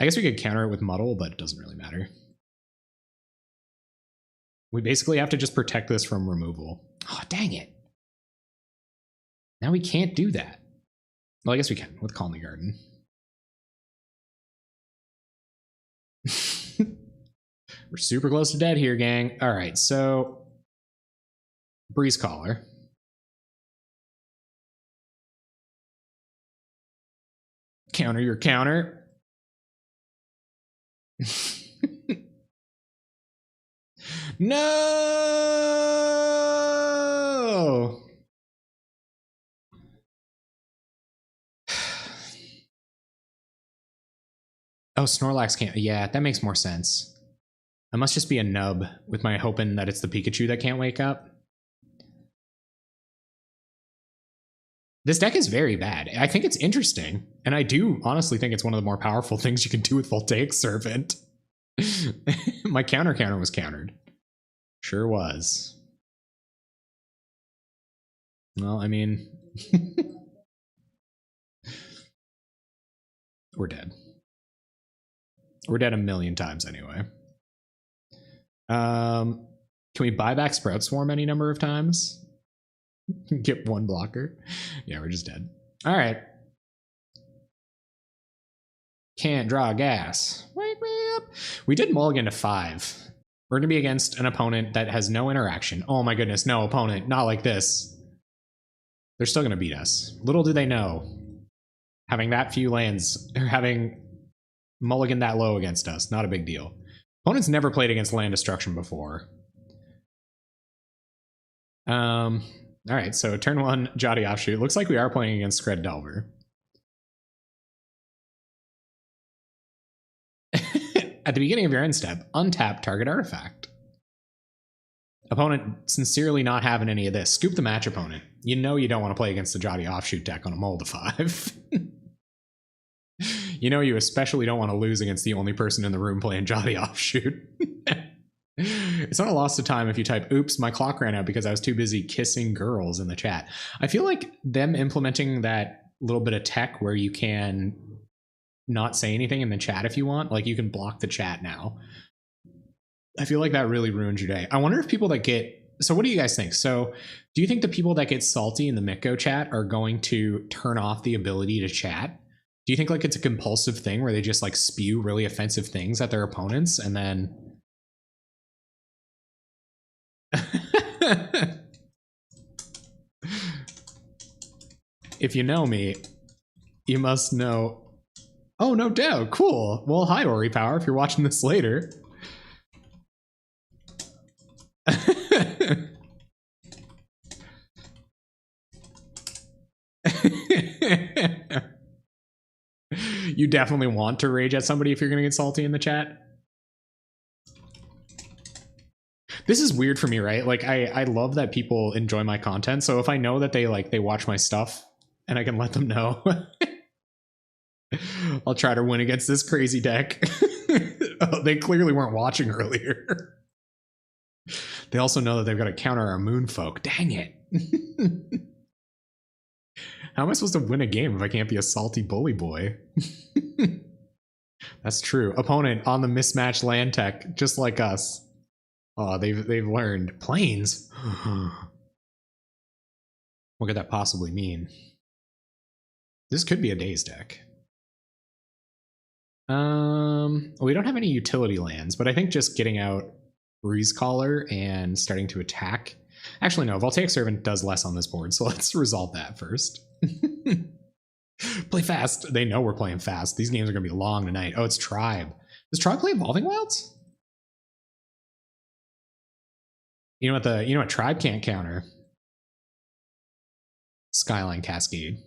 A: I guess we could counter it with Muddle, but it doesn't really matter. We basically have to just protect this from removal. Oh, dang it. Now we can't do that. Well, I guess we can with Calm the Garden. We're super close to dead here, gang. All right, so Breeze Caller. Counter your counter. No! Oh, Snorlax can't. Yeah, that makes more sense. I must just be a nub with my hoping that it's the Pikachu that can't wake up. This deck is very bad. I think it's interesting. And I do honestly think it's one of the more powerful things you can do with Voltaic Servant. My counter was countered. Sure was. Well, I mean... We're dead. We're dead 1,000,000 times anyway. Can we buy back Sprout Swarm any number of times? Get 1 blocker? Yeah, we're just dead. All right. Can't draw gas. Wake me up. We did mulligan to 5. We're going to be against an opponent that has no interaction. Oh my goodness, no opponent, not like this. They're still going to beat us. Little do they know, having that few lands, or having mulligan that low against us, not a big deal. Opponents never played against land destruction before. All right, so turn 1, Jotty Offshoot. Looks like we are playing against Scred Delver. At the beginning of your end step, untap target artifact. Opponent sincerely not having any of this. Scoop the match opponent. You know you don't want to play against the Jotty Offshoot deck on a Mold of 5. You know you especially don't want to lose against the only person in the room playing Jotty Offshoot. It's not a loss of time if you type, oops, my clock ran out because I was too busy kissing girls in the chat. I feel like them implementing that little bit of tech where you can not say anything in the chat if you want, like you can block the chat now. I feel like that really ruins your day. I wonder if people that get, so what do you guys think? So do you think the people that get salty in the Mitgo chat are going to turn off the ability to chat? Do you think like it's a compulsive thing where they just like spew really offensive things at their opponents and then if you know me, you must know. Oh, no doubt. Cool. Well, hi, Ori Power, if you're watching this later. You definitely want to rage at somebody if you're going to get salty in the chat. This is weird for me, right? Like, I love that people enjoy my content. So if I know that they watch my stuff and I can let them know, I'll try to win against this crazy deck. Oh, they clearly weren't watching earlier. They also know that they've got to counter our Moonfolk. Dang it. How am I supposed to win a game if I can't be a salty bully boy? That's true. Opponent on the mismatched land tech, just like us. Oh, they've learned. Planes? What could that possibly mean? This could be a Daze deck. We don't have any utility lands, but I think just getting out Breeze Caller and starting to attack. Actually, no, Voltaic Servant does less on this board, so let's resolve that first. Play fast. They know we're playing fast. These games are going to be long tonight. Oh, it's Tribe. Does Tribe play Evolving Wilds? You know what Tribe can't counter? Skyline Cascade.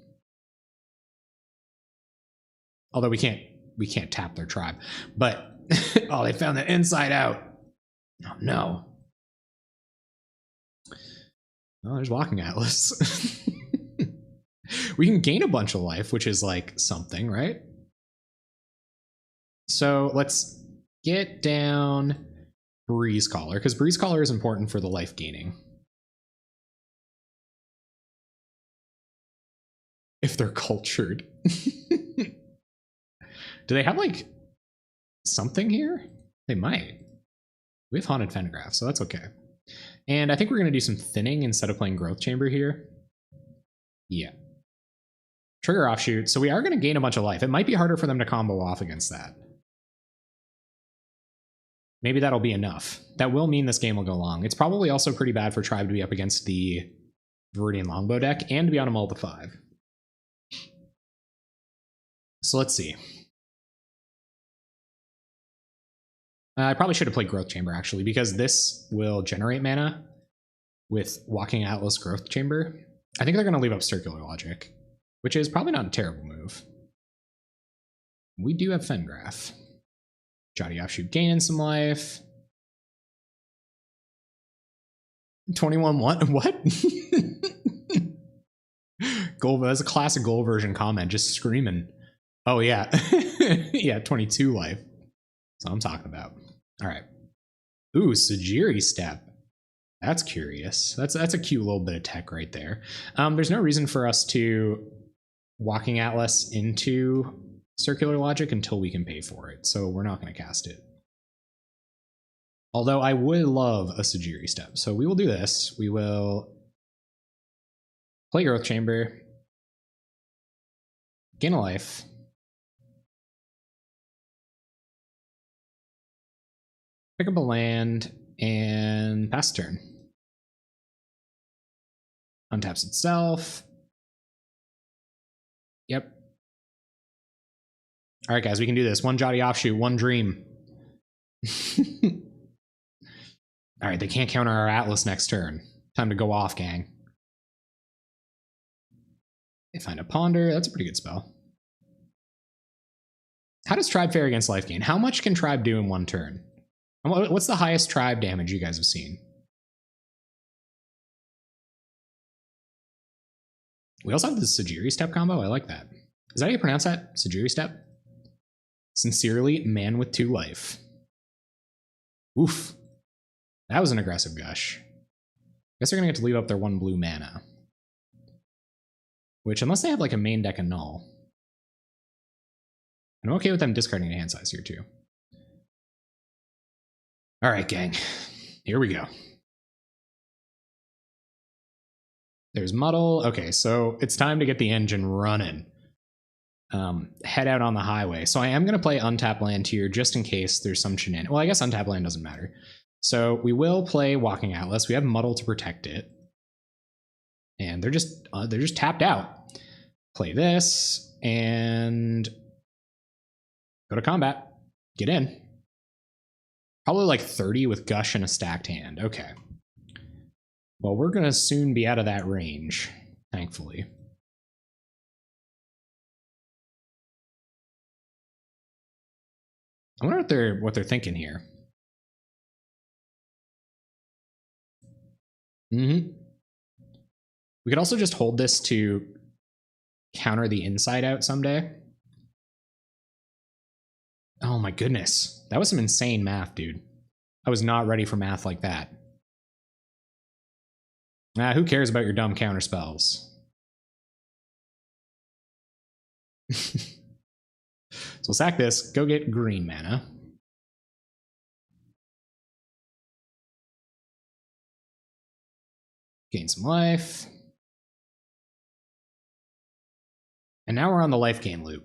A: Although we can't tap their Tribe. But oh, they found the Inside Out. Oh no. Oh, there's Walking Atlas. We can gain a bunch of life, which is like something, right? So let's get down Breeze Caller, because Breeze Caller is important for the life gaining. If they're cultured. Do they have like something here? They might. We have Haunted Fenograph, so that's okay. And I think we're going to do some thinning instead of playing Growth Chamber here. Yeah. Trigger Offshoot. So we are going to gain a bunch of life. It might be harder for them to combo off against that. Maybe that'll be enough. That will mean this game will go long. It's probably also pretty bad for Tribe to be up against the Viridian Longbow deck and to be on a Mold of 5. So let's see. I probably should have played Growth Chamber, actually, because this will generate mana with Walking Atlas Growth Chamber. I think they're going to leave up Circular Logic, which is probably not a terrible move. We do have Fengraph. Jotty Offshoot gaining some life. 21-1? What? Goal, that's a classic goal version comment, just screaming. Oh, yeah. Yeah, 22 life. That's what I'm talking about. All right. Ooh, Sajiri Step. That's curious. That's a cute little bit of tech right there. There's no reason for us to Walking Atlas into Circular Logic until we can pay for it, so we're not going to cast it. Although I would love a Sajiri Step, so we will do this. We will play Growth Chamber, gain a life, Pick up a land and pass turn. Untaps itself. Yep. All right, guys, we can do this. One Jotty offshoot, one dream. All right, they can't counter our Atlas next turn. Time to go off, gang. They find a Ponder. That's a pretty good spell. How does Tribe fare against life gain? How much can Tribe do in one turn? What's the highest Tribe damage you guys have seen? We also have the Sajiri Step combo. I like that. Is that how you pronounce that? Sajiri Step? Sincerely, man with 2 life. Oof. That was an aggressive gush. Guess they're going to get to leave up their 1 blue mana. Which, unless they have like a main deck and null. And I'm okay with them discarding a hand size here too. All right, gang. Here we go. There's Muddle. Okay, so it's time to get the engine running. Head out on the highway. So I am going to play Untap Land here just in case there's some shenanigans. Well, I guess Untap Land doesn't matter. So we will play Walking Atlas. We have Muddle to protect it. And they're just tapped out. Play this and go to combat. Get in. Probably like 30 with Gush and a stacked hand. Okay. Well, we're going to soon be out of that range, thankfully. I wonder what they're thinking here. We could also just hold this to counter the Inside Out someday. Oh my goodness. That was some insane math, dude. I was not ready for math like that. Who cares about your dumb counter spells? So sack this, go get green mana. Gain some life. And now we're on the life gain loop.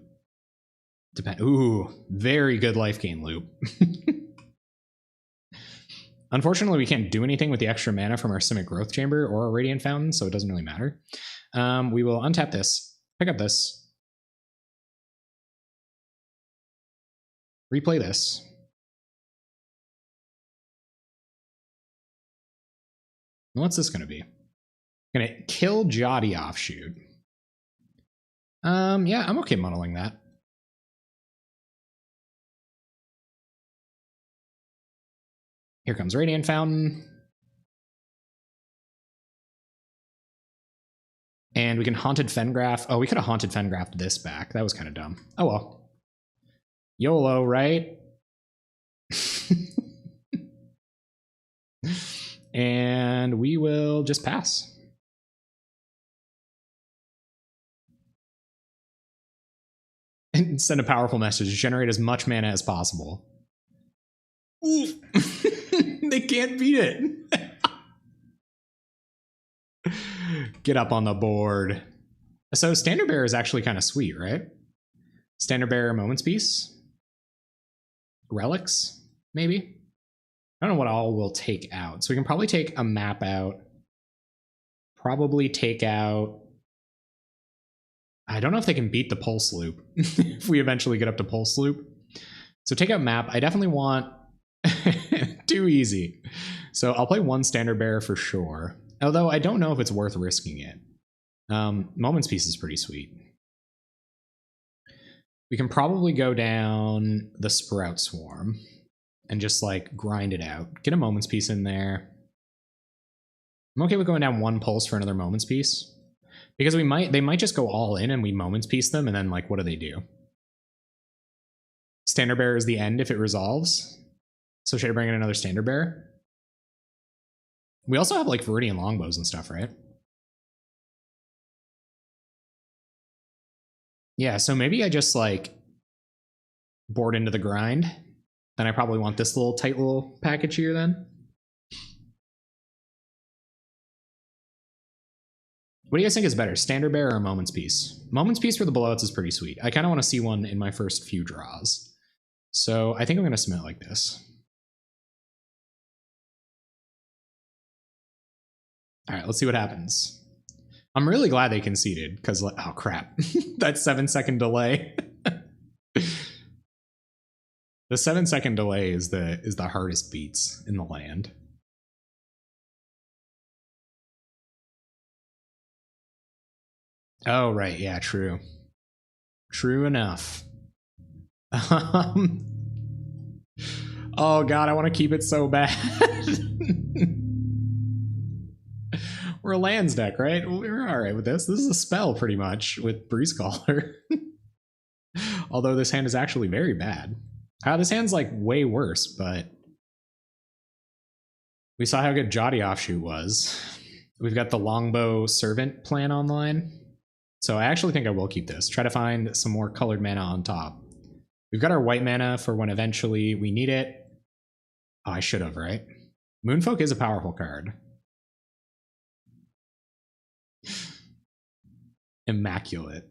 A: Ooh, very good life gain loop. Unfortunately, we can't do anything with the extra mana from our Simic Growth Chamber or our Radiant Fountain, so it doesn't really matter. We will untap this, pick up this, replay this. What's this going to be? Going to kill Jotty offshoot. Yeah, I'm okay muddling that. Here comes Radiant Fountain. And we can Haunted Fengraph. Oh, we could have Haunted Fengraphed this back. That was kind of dumb. Oh well. YOLO, right? And we will just pass. And send a powerful message. Generate as much mana as possible. They can't beat it. Get up on the board. So Standard Bearer is actually kind of sweet, right? Standard Bearer, Moment's Peace. Relics, maybe? I don't know what all we'll take out. So we can probably take a map out. Probably take out... I don't know if they can beat the Pulse Loop if we eventually get up to Pulse Loop. So take out map. I definitely want... Too easy. So I'll play one Standard Bearer for sure. Although I don't know if it's worth risking it. Moment's Peace is pretty sweet. We can probably go down the Sprout Swarm and just like grind it out. Get a Moment's Peace in there. I'm okay with going down one Pulse for another Moment's Peace. Because they might just go all in and we Moment's Peace them, and then like what do? Standard Bearer is the end if it resolves. So should I bring in another Standard Bearer? We also have like Viridian Longbows and stuff, right? Yeah, so maybe I just like board into the grind. Then I probably want this little tight little package here then. What do you guys think is better, Standard Bearer or Moment's Peace? Moment's Peace for the blowouts is pretty sweet. I kind of want to see one in my first few draws. So I think I'm going to submit like this. All right, let's see what happens. I'm really glad they conceded because, oh crap, that 7-second delay. The 7-second delay is the hardest beats in the land. Oh right, yeah, true. True enough. Oh god, I want to keep it so bad. We're a lands deck, right? We're all right with this. This is a spell pretty much with Breeze Caller. Although this hand is actually very bad. This hand's like way worse, but we saw how good Jotty Offshoot was. We've got the Longbow Servant plan online. So I actually think I will keep this. Try to find some more colored mana on top. We've got our white mana for when eventually we need it. Oh, I should have, right? Moonfolk is a powerful card. Immaculate.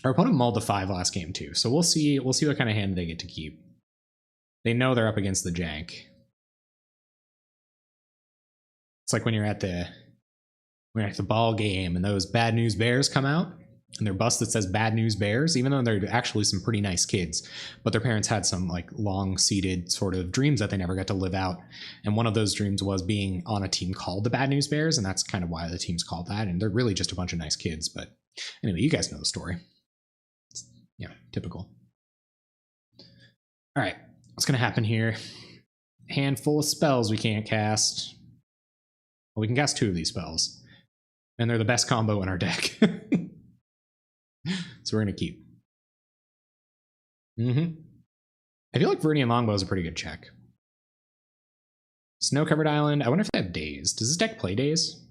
A: Our opponent mulled the 5 last game too, so we'll see what kind of hand they get to keep. They know they're up against the jank. It's like when you're at the ball game and those Bad News Bears come out and their bus that says Bad News Bears, even though they're actually some pretty nice kids, but their parents had some like long-seated sort of dreams that they never got to live out. And one of those dreams was being on a team called the Bad News Bears, and that's kind of why the team's called that. And they're really just a bunch of nice kids. But anyway, you guys know the story. Yeah, typical. All right, what's going to happen here? Handful of spells we can't cast. Well, we can cast 2 of these spells. And they're the best combo in our deck. So we're going to keep. I feel like Viridian Longbow is a pretty good check. Snow-covered island. I wonder if they have days. Does this deck play days?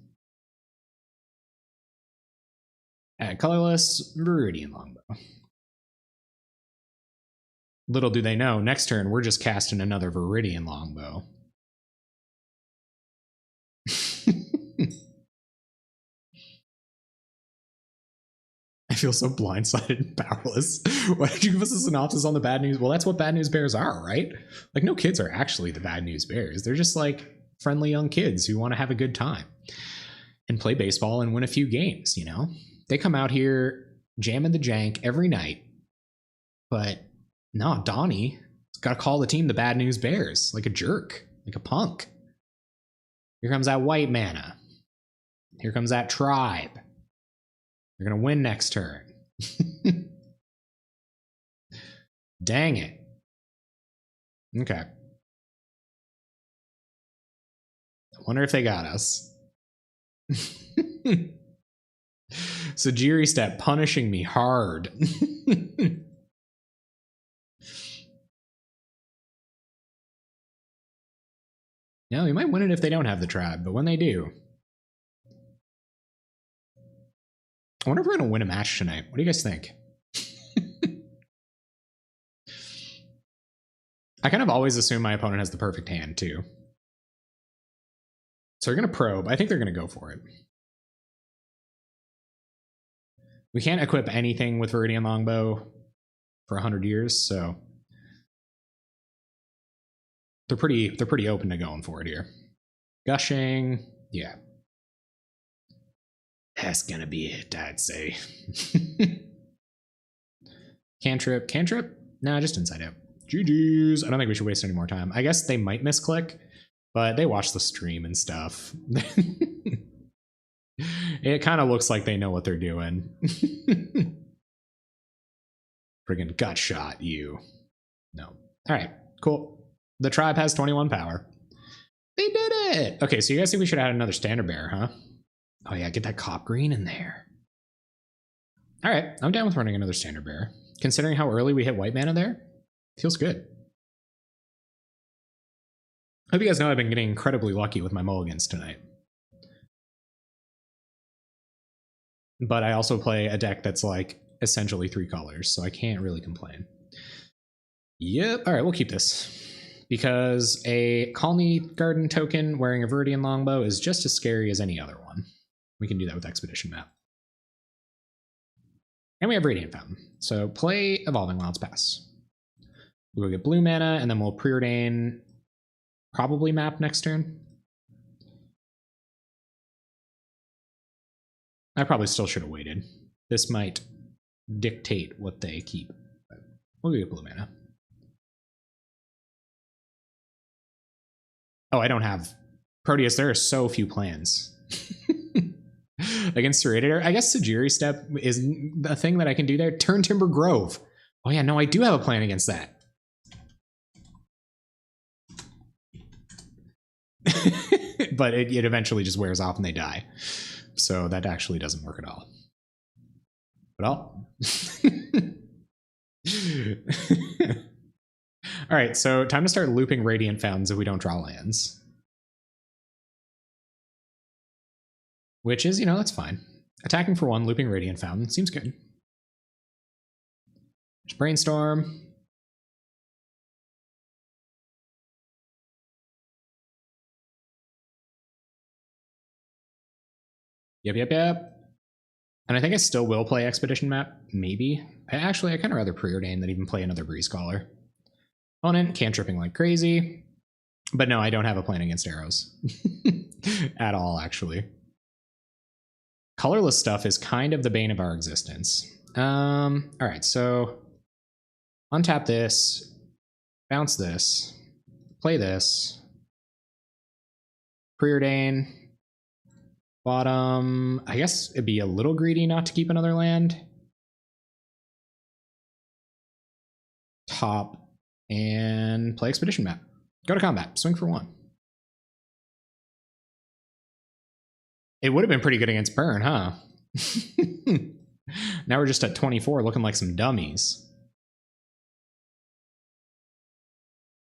A: Colorless, Viridian Longbow. Little do they know, next turn we're just casting another Viridian Longbow. I feel so blindsided and powerless. Why did you give us a synopsis on the Bad News? Well, that's what Bad News Bears are, right? Like, no kids are actually the Bad News Bears. They're just like friendly young kids who want to have a good time and play baseball and win a few games, you know? They come out here jamming the jank every night. But no, Donnie's got to call the team the Bad News Bears, like a jerk, like a punk. Here comes that white mana. Here comes that tribe. They're going to win next turn. Dang it. Okay. I wonder if they got us. Sajiri Step punishing me hard. No, we might win it if they don't have the tribe, but when they do. I wonder if we're going to win a match tonight. What do you guys think? I kind of always assume my opponent has the perfect hand, too. So they're going to probe. I think they're going to go for it. We can't equip anything with Viridian Longbow for 100 years, so they're pretty open to going for it here. Gushing, yeah. That's gonna be it, I'd say. Cantrip? Nah, just inside out. GG's. I don't think we should waste any more time. I guess they might misclick, but they watch the stream and stuff. It kind of looks like they know what they're doing. Friggin' gut shot, you. No. All right, cool. The tribe has 21 power. They did it! Okay, so you guys think we should add another standard bearer, huh? Oh yeah, get that cop green in there. All right, I'm down with running another standard bearer. Considering how early we hit white mana there, feels good. Hope you guys know I've been getting incredibly lucky with my mulligans tonight. But I also play a deck that's like essentially 3 colors, so I can't really complain. Yep, all right, we'll keep this. Because a Colony Garden token wearing a Viridian Longbow is just as scary as any other one. We can do that with Expedition Map. And we have Radiant Fountain. So play Evolving Wilds Pass. We'll go get blue mana, and then we'll preordain probably map next turn. I probably still should have waited. This might dictate what they keep. But we'll get blue mana. Oh, I don't have Proteus. There are so few plans. Against Serrated Air. I guess Sajiri Step is a thing that I can do there. Turn Timber Grove. Oh yeah, no, I do have a plan against that. But it eventually just wears off and they die. So that actually doesn't work at all. But all. All right, so time to start looping Radiant Fountains if we don't draw lands. Which is, that's fine. Attacking for 1, looping Radiant Fountain. Seems good. Just Brainstorm. Yep. And I think I still will play Expedition Map. Maybe. I kind of rather Preordain than even play another Breeze Caller. Opponent, cantripping like crazy. But no, I don't have a plan against arrows. At all, actually. Colorless stuff is kind of the bane of our existence. All right, so untap this, bounce this, play this, Preordain, bottom. I guess it'd be a little greedy not to keep another land. Top, and play Expedition Map. Go to combat, swing for 1. It would have been pretty good against Burn, huh? Now we're just at 24 looking like some dummies.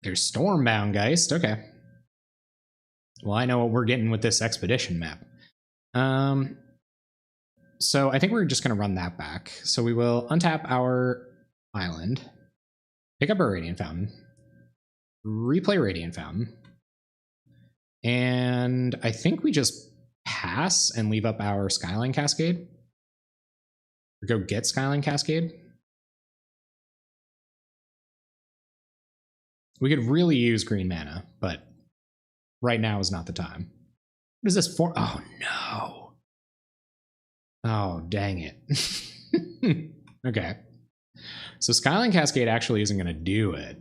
A: There's Stormbound Geist. Okay. Well, I know what we're getting with this Expedition Map. So I think we're just going to run that back. So we will untap our island, pick up our Radiant Fountain, replay Radiant Fountain, and I think we just pass and leave up our Skyline Cascade. Or go get Skyline Cascade. We could really use green mana, but right now is not the time. What is this for? Oh no. Oh, dang it. Okay. So Skyline Cascade actually isn't going to do it.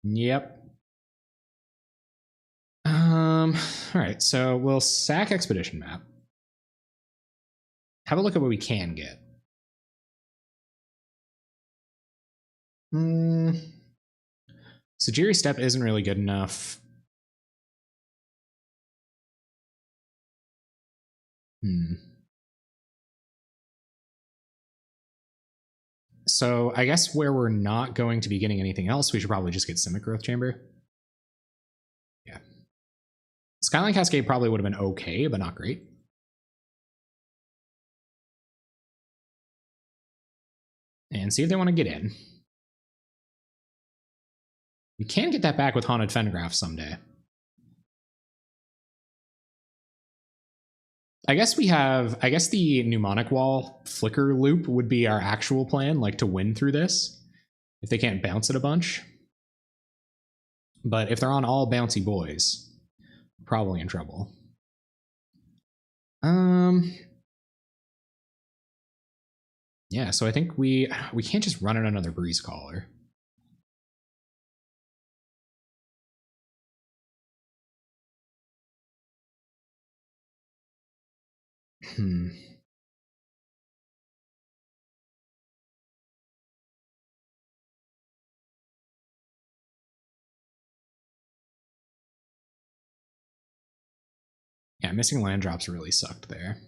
A: Yep. All right, so we'll sack Expedition Map. Have a look at what we can get. Sajiri Step isn't really good enough. So I guess where we're not going to be getting anything else, we should probably just get Simic Growth Chamber. Yeah. Skyline Cascade probably would have been okay, but not great. And see if they want to get in. We can get that back with Haunted Fengraph someday. I guess the Mnemonic Wall Flicker loop would be our actual plan, like to win through this. If they can't bounce it a bunch. But if they're on all bouncy boys, we're probably in trouble. Yeah, so I think we can't just run in another Breeze Caller. Yeah, missing land drops really sucked there.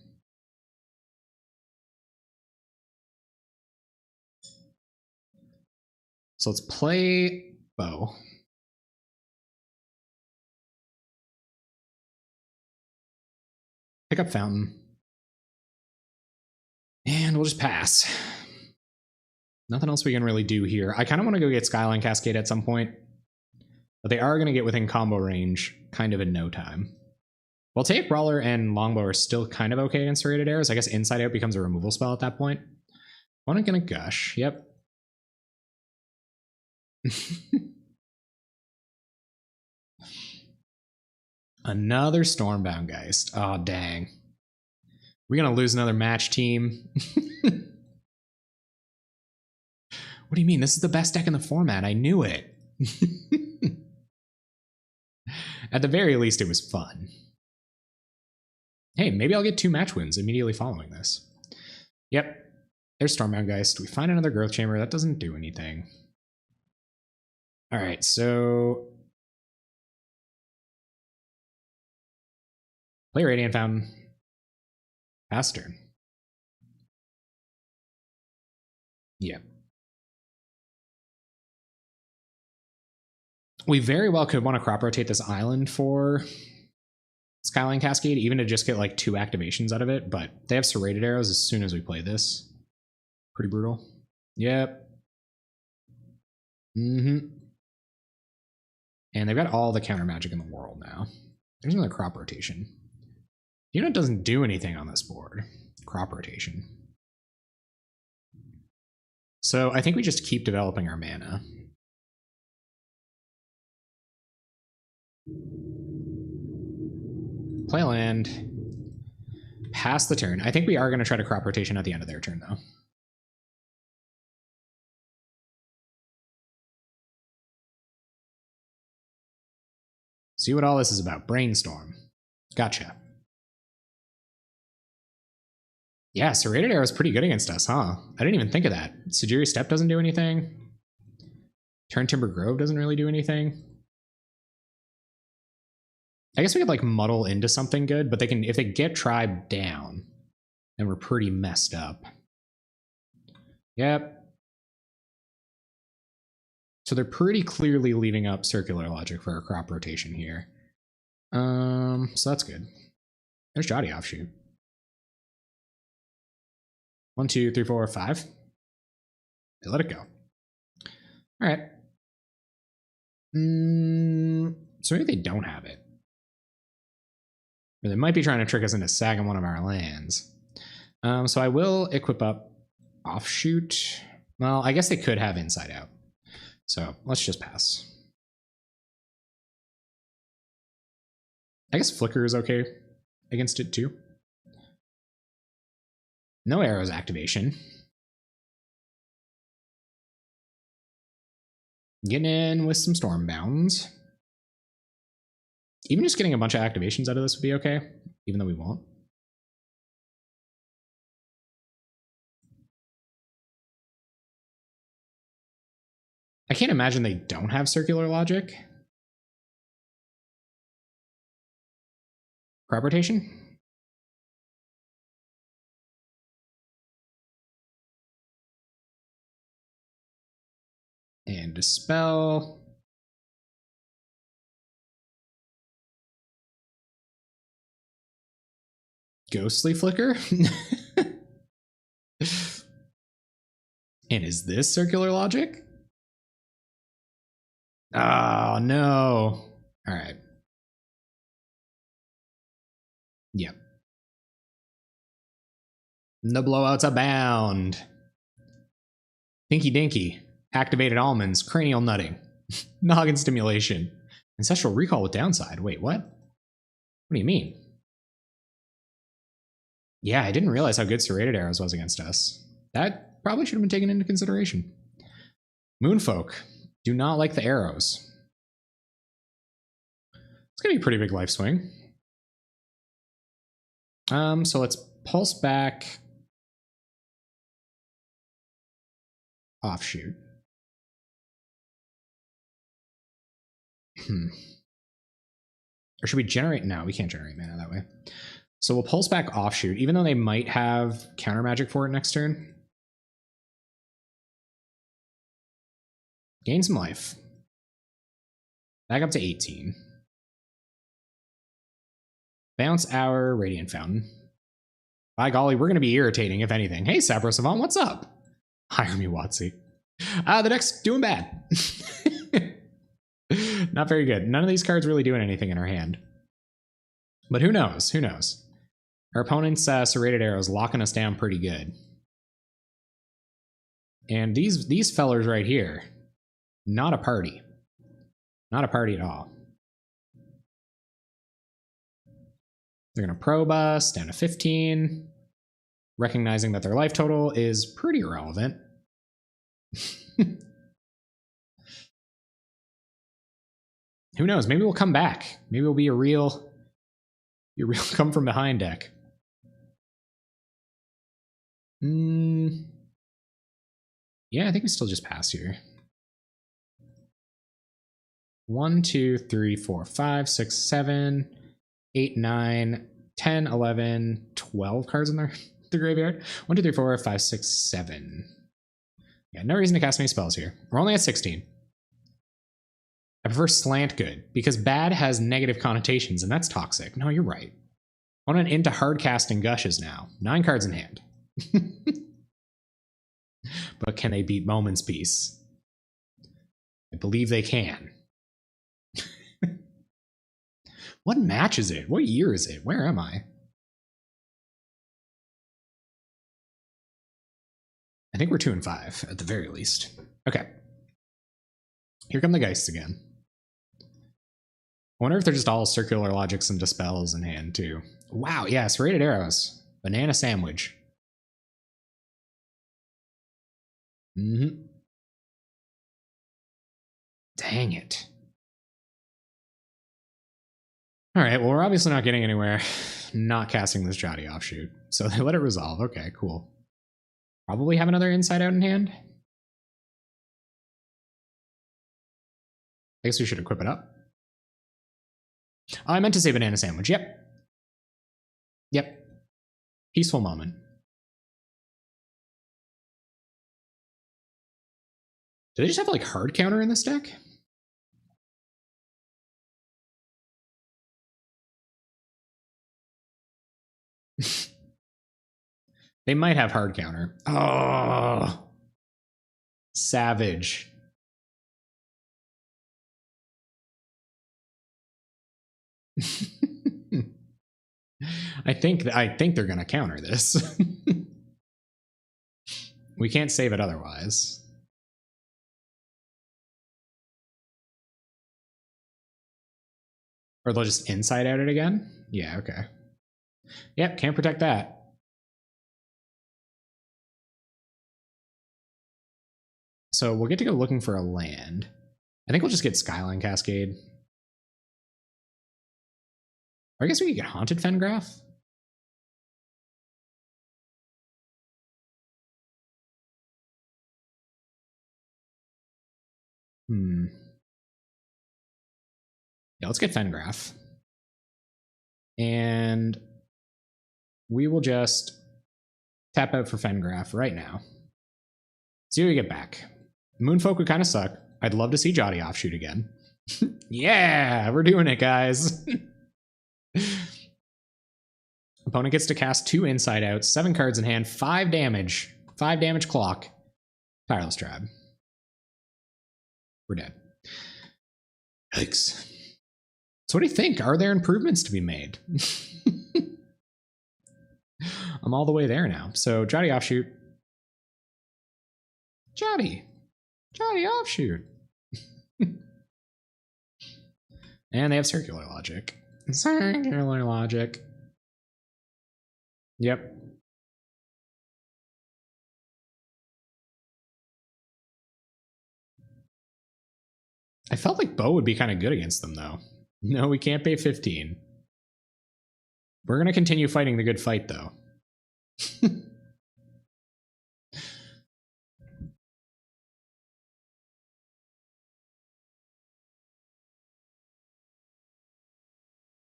A: So let's play Bow. Pick up Fountain. And we'll just pass. Nothing else we can really do here. I kind of want to go get Skyline Cascade at some point. But they are going to get within combo range kind of in no time. Well, Take Brawler and Longbow are still kind of okay against Serrated Arrows. I guess Inside Out becomes a removal spell at that point. Opponent gonna Gush. Yep. Another Stormbound Geist. Oh, dang. We're gonna lose another match, team. What do you mean? This is the best deck in the format. I knew it. At the very least, it was fun. Hey, maybe I'll get 2 match wins immediately following this. Yep. There's Stormbound Geist. We find another Growth Chamber. That doesn't do anything. All right, so play Radiant Fountain. Pass turn. Yeah. We very well could want to crop rotate this island for Skyline Cascade, even to just get like 2 activations out of it, but they have Serrated Arrows as soon as we play this. Pretty brutal. Yep. And they've got all the counter magic in the world now. There's another crop rotation. You know, it doesn't do anything on this board. Crop rotation. So I think we just keep developing our mana. Play land. Pass the turn. I think we are going to try to crop rotation at the end of their turn, though. See what all this is about. Brainstorm. Gotcha. Yeah, Serrated Arrow is pretty good against us, huh? I didn't even think of that. Sejiri Step doesn't do anything. Turn Timber Grove doesn't really do anything. I guess we could like muddle into something good, but they can, if they get Tribe down, then we're pretty messed up. Yep. So they're pretty clearly leaving up Circular Logic for our crop rotation here. So that's good. There's Jotty Offshoot. 1, 2, 3, 4, 5. They let it go. All right. So maybe they don't have it. Or they might be trying to trick us into sagging one of our lands. So I will equip up Offshoot. Well, I guess they could have Inside Out. So let's just pass. I guess Flicker is okay against it too. No Arrows activation. Getting in with some Stormbounds. Even just getting a bunch of activations out of this would be okay, even though we won't. I can't imagine they don't have Circular Logic. Crop rotation? And Dispel. Ghostly Flicker? And is this Circular Logic? Oh, no. All right. Yep. The blowouts abound. Dinky Dinky. Activated Almonds. Cranial Nutting. Noggin Stimulation. Ancestral Recall with Downside. Wait, what? What do you mean? Yeah, I didn't realize how good Serrated Arrows was against us. That probably should have been taken into consideration. Moonfolk. Do not like the arrows. It's going to be a pretty big life swing. So let's pulse back Offshoot. Or should we generate? No, we can't generate mana that way. So we'll pulse back Offshoot, even though they might have counter magic for it next turn. Gain some life. Back up to 18. Bounce our Radiant Fountain. By golly, we're going to be irritating, if anything. Hey, Sapro Savant, what's up? Hire me, Watsy. The deck's doing bad. Not very good. None of these cards really doing anything in our hand. But who knows? Who knows? Our opponent's Serrated Arrows locking us down pretty good. And these fellers right here, not a party. Not a party at all. They're going to probe us down to 15. recognizing that their life total is pretty irrelevant. Who knows? Maybe we'll come back. Maybe we'll be a real come from behind deck. Yeah, I think we still just pass here. 1, 2, 3, 4, 5, 6, 7, 8, 9, 10, 11, 12 cards in the graveyard. 1, 2, 3, 4, 5, 6, 7. Yeah, no reason to cast any spells here. We're only at 16. I prefer slant good, because bad has negative connotations, and that's toxic. No, you're right. On an into hard casting gushes now. 9 cards in hand. But can they beat Moment's Peace? I believe they can. What match is it? What year is it? Where am I? I think we're 2 and 5 at the very least. Okay. Here come the Geists again. I wonder if they're just all circular logics and dispels in hand too. Wow, yeah, serrated arrows. Banana sandwich. Dang it. All right, well, we're obviously not getting anywhere not casting this Jotty Offshoot. So they let it resolve. Okay, cool. Probably have another Inside Out in hand. I guess we should equip it up. Oh, I meant to say Banana Sandwich. Yep. Yep. Peaceful moment. Do they just have like hard counter in this deck? They might have hard counter. Oh, savage. I think they're gonna counter this. We can't save it otherwise. Or they'll just Inside Out it again? Yeah, okay. Yep, can't protect that. So we'll get to go looking for a land. I think we'll just get Skyline Cascade. Or I guess we could get Haunted Fengraph. Yeah, let's get Fengraph. And we will just tap out for Fengraph right now. See what we get back. Moonfolk would kind of suck. I'd love to see Jotty Offshoot again. Yeah, we're doing it, guys. Opponent gets to cast 2 Inside Outs, 7 cards in hand, 5 damage. 5 damage clock. Tireless Tribe. We're dead. Yikes. So what do you think? Are there improvements to be made? I'm all the way there now. So Jotty Offshoot. Jotty Offshoot. And they have Circular Logic. Circular Logic. Yep. I felt like Bo would be kind of good against them, though. No, we can't pay 15. We're going to continue fighting the good fight, though.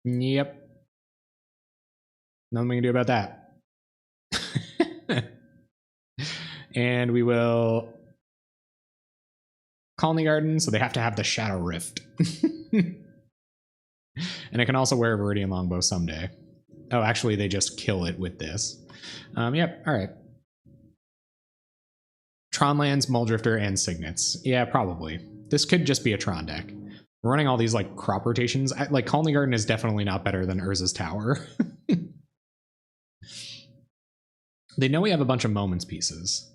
A: Yep. Nothing we can do about that. And we will Colony Garden, so they have to have the Shadow Rift. And I can also wear a Viridian Longbow someday. Oh, actually, they just kill it with this. Yep, all right. Tronlands, Muldrifter, and Signets. Yeah, probably. This could just be a Tron deck. We're running all these like crop rotations. Like Colony Garden is definitely not better than Urza's Tower. They know we have a bunch of Moments pieces.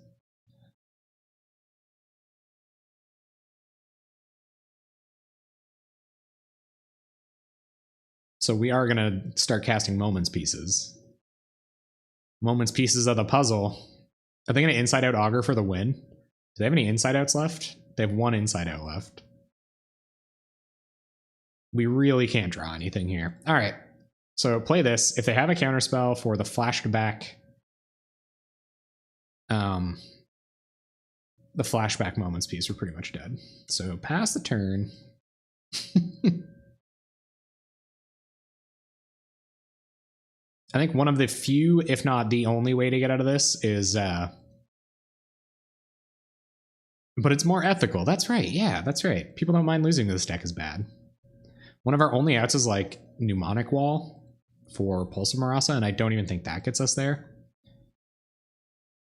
A: So we are going to start casting Moments pieces. Moments pieces of the puzzle. Are they going to inside out auger for the win? Do they have any inside outs left? They have one inside out left. We really can't draw anything here. All right. So play this. If they have a counterspell for the flashback, the flashback moments piece, we're pretty much dead. So pass the turn. I think one of the few, if not the only way to get out of this is, but it's more ethical. That's right. Yeah, that's right. People don't mind losing to this deck is bad. One of our only outs is like Mnemonic Wall for Pulse of Marasa, and I don't even think that gets us there.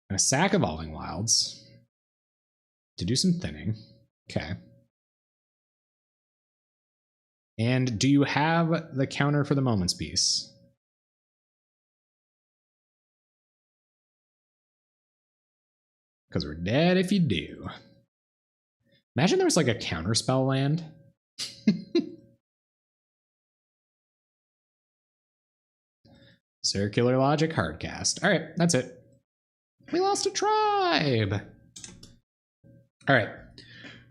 A: And a sack Evolving Wilds to do some thinning. Okay. And do you have the counter for the Moments piece? Because we're dead if you do. Imagine there was like a counterspell land. Circular Logic Hardcast. All right, that's it. We lost a tribe. All right.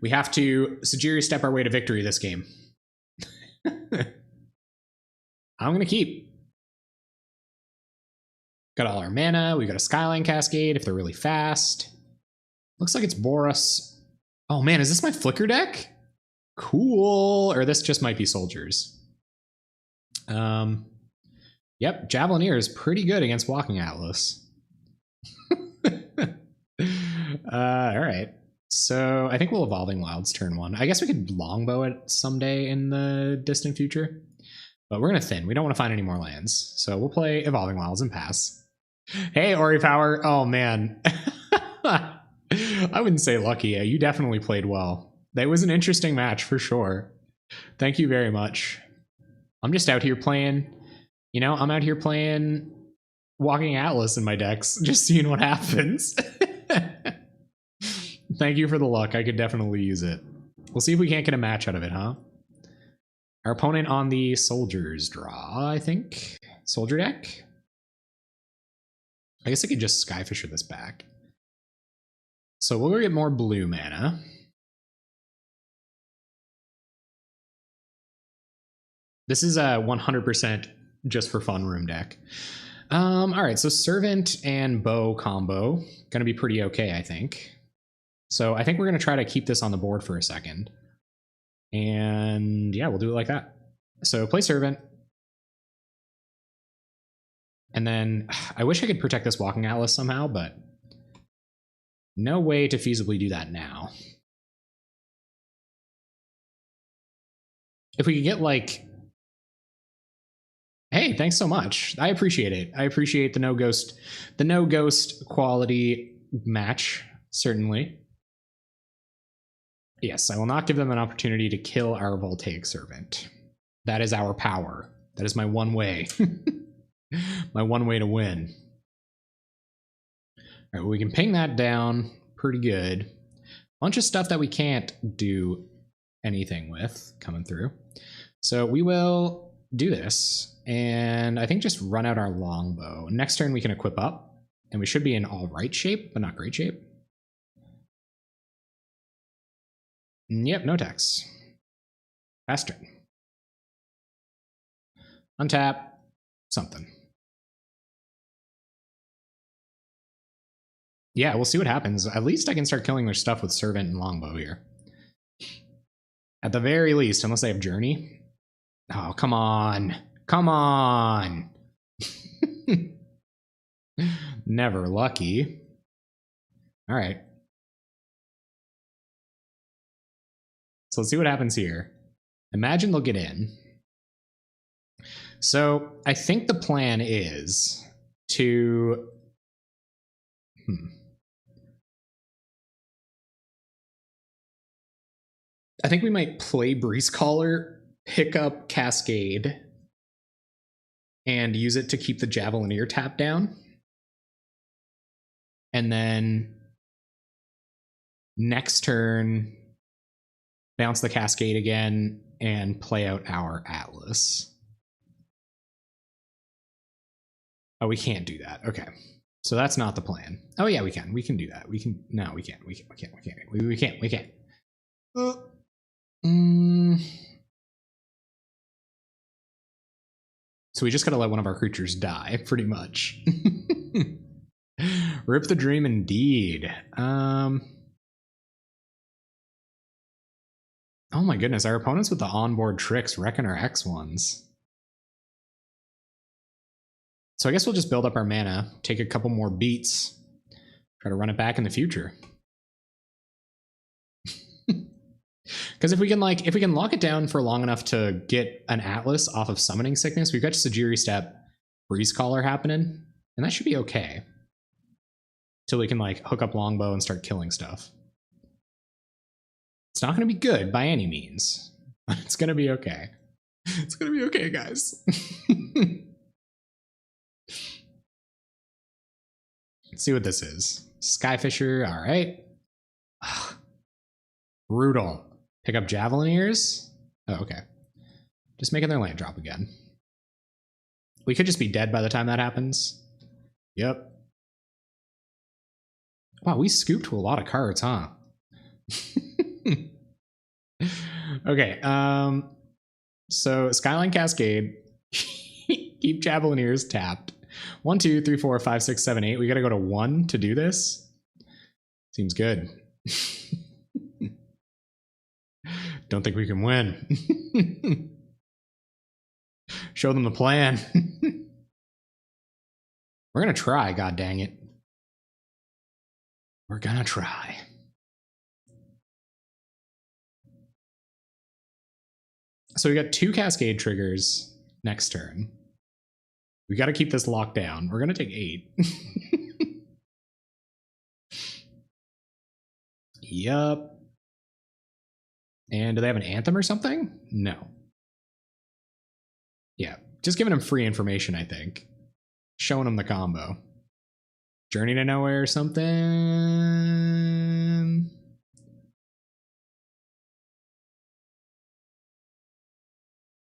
A: We have to Sajiri step our way to victory this game. I'm going to keep. Got all our mana. We got a Skyline Cascade if they're really fast. Looks like it's Boros. Oh man, is this my Flicker deck? Cool. Or this just might be Soldiers. Yep, Javelineer is pretty good against Walking Atlas. All right. So I think we'll Evolving Wilds turn one. I guess we could Longbow it someday in the distant future. But we're going to thin. We don't want to find any more lands. So we'll play Evolving Wilds and pass. Hey, Ori Power. Oh, man. I wouldn't say lucky. You definitely played well. That was an interesting match for sure. Thank you very much. I'm just out here playing, I'm out here playing Walking Atlas in my decks, just seeing what happens. Thank you for the luck. I could definitely use it. We'll see if we can't get a match out of it, huh? Our opponent on the Soldiers draw, I think. Soldier deck? I guess I could just Skyfisher this back. So we'll go get more blue mana. This is a 100% just for fun room deck. All right, so Servant and Bow combo. Gonna be pretty okay, I think. So I think we're gonna try to keep this on the board for a second. And yeah, we'll do it like that. So play Servant. And then I wish I could protect this Walking Atlas somehow, but no way to feasibly do that now. If we could get like, hey, thanks so much. I appreciate it. I appreciate the no ghost quality match, certainly. Yes, I will not give them an opportunity to kill our Voltaic Servant. That is our power. That is my one way. My one way to win. All right, well, we can ping that down pretty good. Bunch of stuff that we can't do anything with coming through. So we will do this, and I think just run out our Longbow. Next turn we can equip up, and we should be in all right shape, but not great shape. Yep, no tax. Fast turn. Untap. Something. Yeah, we'll see what happens. At least I can start killing their stuff with Servant and Longbow here. At the very least, unless they have Journey. Oh, come on. Come on. Never lucky. All right. So let's see what happens here. Imagine they'll get in. So I think the plan is to... I think we might play Breeze Caller, pick up Cascade, and use it to keep the Javelineer tap down. And then next turn, bounce the Cascade again and play out our Atlas. Oh, we can't do that. Okay. So that's not the plan. Oh yeah, we can. We can do that. We can. No, we can't. We can't. We can't. We can't. We can't. We can't. So we just gotta let one of our creatures die, pretty much. Rip the dream indeed. Oh my goodness, our opponents with the onboard tricks reckon our X1s. So I guess we'll just build up our mana, take a couple more beats, try to run it back in the future. Because if we can lock it down for long enough to get an Atlas off of Summoning Sickness, we've got Sajiri Step, Breeze Caller happening, and that should be okay. Till we can like hook up Longbow and start killing stuff. It's not going to be good by any means, but it's going to be okay. It's going to be okay, guys. Let's see what this is. Skyfisher, all right. Ugh. Brutal. Pick up Javelineers. Oh, okay. Just making their land drop again. We could just be dead by the time that happens. Yep. Wow, we scooped to a lot of cards, huh? Okay, so Skyline Cascade. Keep Javelineers tapped. 1, 2, 3, 4, 5, 6, 7, 8. We gotta go to 1 to do this. Seems good. Don't think we can win. Show them the plan. We're gonna try, god dang it. We're gonna try. So we got 2 Cascade triggers next turn. We got to keep this locked down. We're going to take 8. Yup. And do they have an Anthem or something? No. Yeah, just giving them free information, I think. Showing them the combo. Journey to Nowhere or something.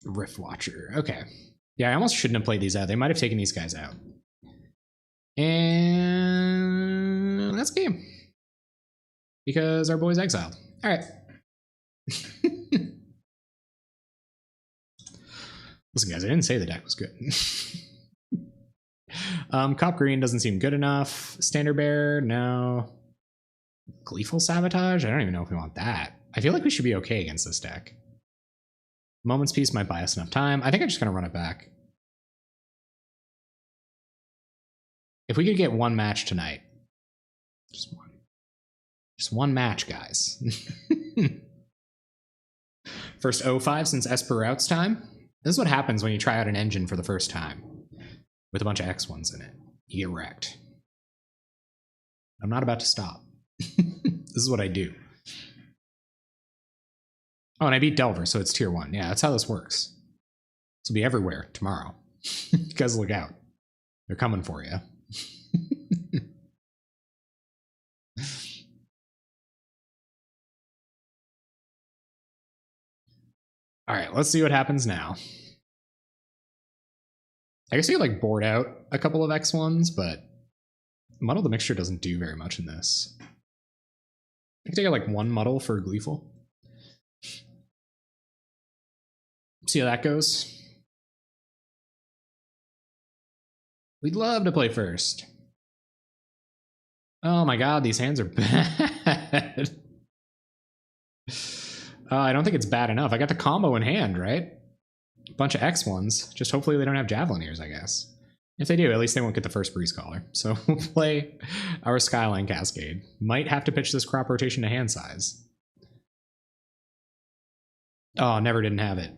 A: Rift Watcher. Okay. Yeah, I almost shouldn't have played these out. They might have taken these guys out. And that's game. Because our boy's exiled. All right. Listen, guys, I didn't say the deck was good. Cop Green doesn't seem good enough. Standard Bearer, no. Gleeful Sabotage? I don't even know if we want that. I feel like we should be okay against this deck. Moment's Peace might buy us enough time. I think I'm just going to run it back. If we could get one match tonight. Just one. Just one match, guys. First 05 since Esper Route's time. This is what happens when you try out an engine for the first time. With a bunch of X1s in it. You get wrecked. I'm not about to stop. This is what I do. Oh, and I beat Delver, so it's tier 1. Yeah, that's how this works. This will be everywhere tomorrow. You guys look out. They're coming for you. All right, let's see what happens now. I guess you could like board out a couple of X1s, but Muddle the Mixture doesn't do very much in this. I can take like 1 Muddle for Gleeful. See how that goes. We'd love to play first. Oh my god, these hands are bad. I don't think it's bad enough. I got the combo in hand, right? A bunch of X1s. Just hopefully they don't have Javelineers, I guess. If they do, at least they won't get the first Breeze Caller. So we'll play our Skyline Cascade. Might have to pitch this crop rotation to hand size. Oh, never didn't have it.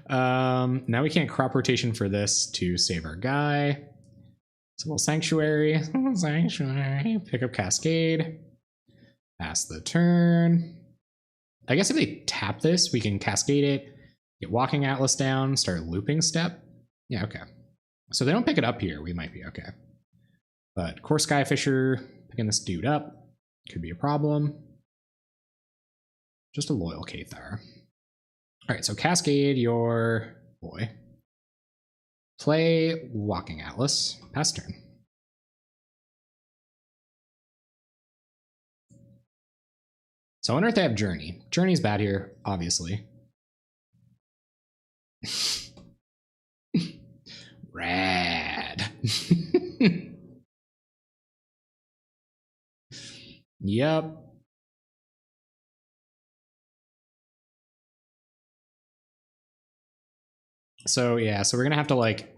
A: Now we can't crop rotation for this to save our guy. So we'll Sanctuary. Sanctuary. Pick up Cascade. Pass the turn. I guess if they tap this, we can Cascade it, get Walking Atlas down, start looping Step. Yeah, okay. So they don't pick it up here, we might be okay. But Core Skyfisher, picking this dude up, could be a problem. Just a loyal Cathar. All right, so Cascade your boy. Play Walking Atlas. Pass turn. So I wonder if they have Journey. Journey's bad here, obviously. Rad. Yep. So yeah, so we're gonna have to like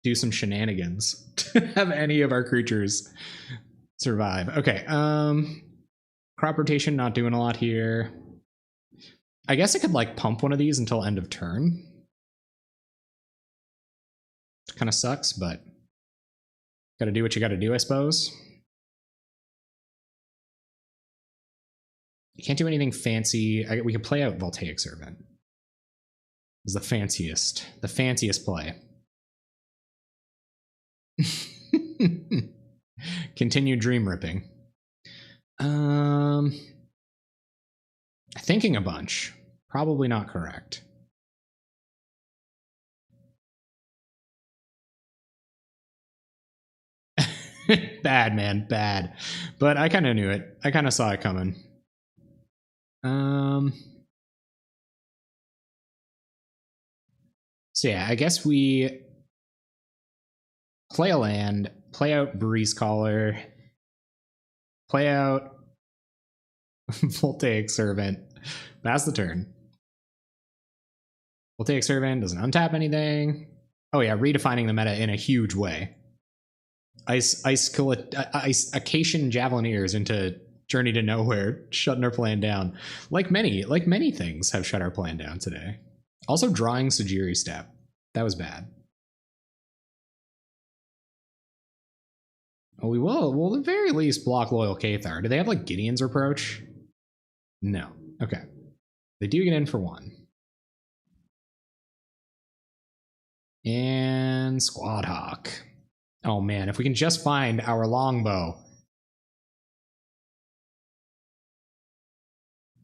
A: do some shenanigans to have any of our creatures survive. Okay, crop rotation not doing a lot here. I guess I could like pump one of these until end of turn. Kind of sucks, but gotta do what you gotta do, I suppose. You can't do anything fancy. We could play out Voltaic Servant. Is the fanciest play. Continue dream ripping. Thinking a bunch. Probably not correct. Bad, man, bad. But I kind of knew it. I kind of saw it coming. So yeah, I guess we play a land, play out Breeze Caller, play out Voltaic Servant, pass the turn. Voltaic Servant doesn't untap anything. Oh yeah, redefining the meta in a huge way. Acacian Javelineers into Journey to Nowhere, shutting our plan down. Like many things have shut our plan down today. Also drawing Sajiri Step. That was bad. Oh, we will at the very least block Loyal Cathar. Do they have like Gideon's Reproach? No. Okay. They do get in for one. And Squad Hawk. Oh man, if we can just find our longbow.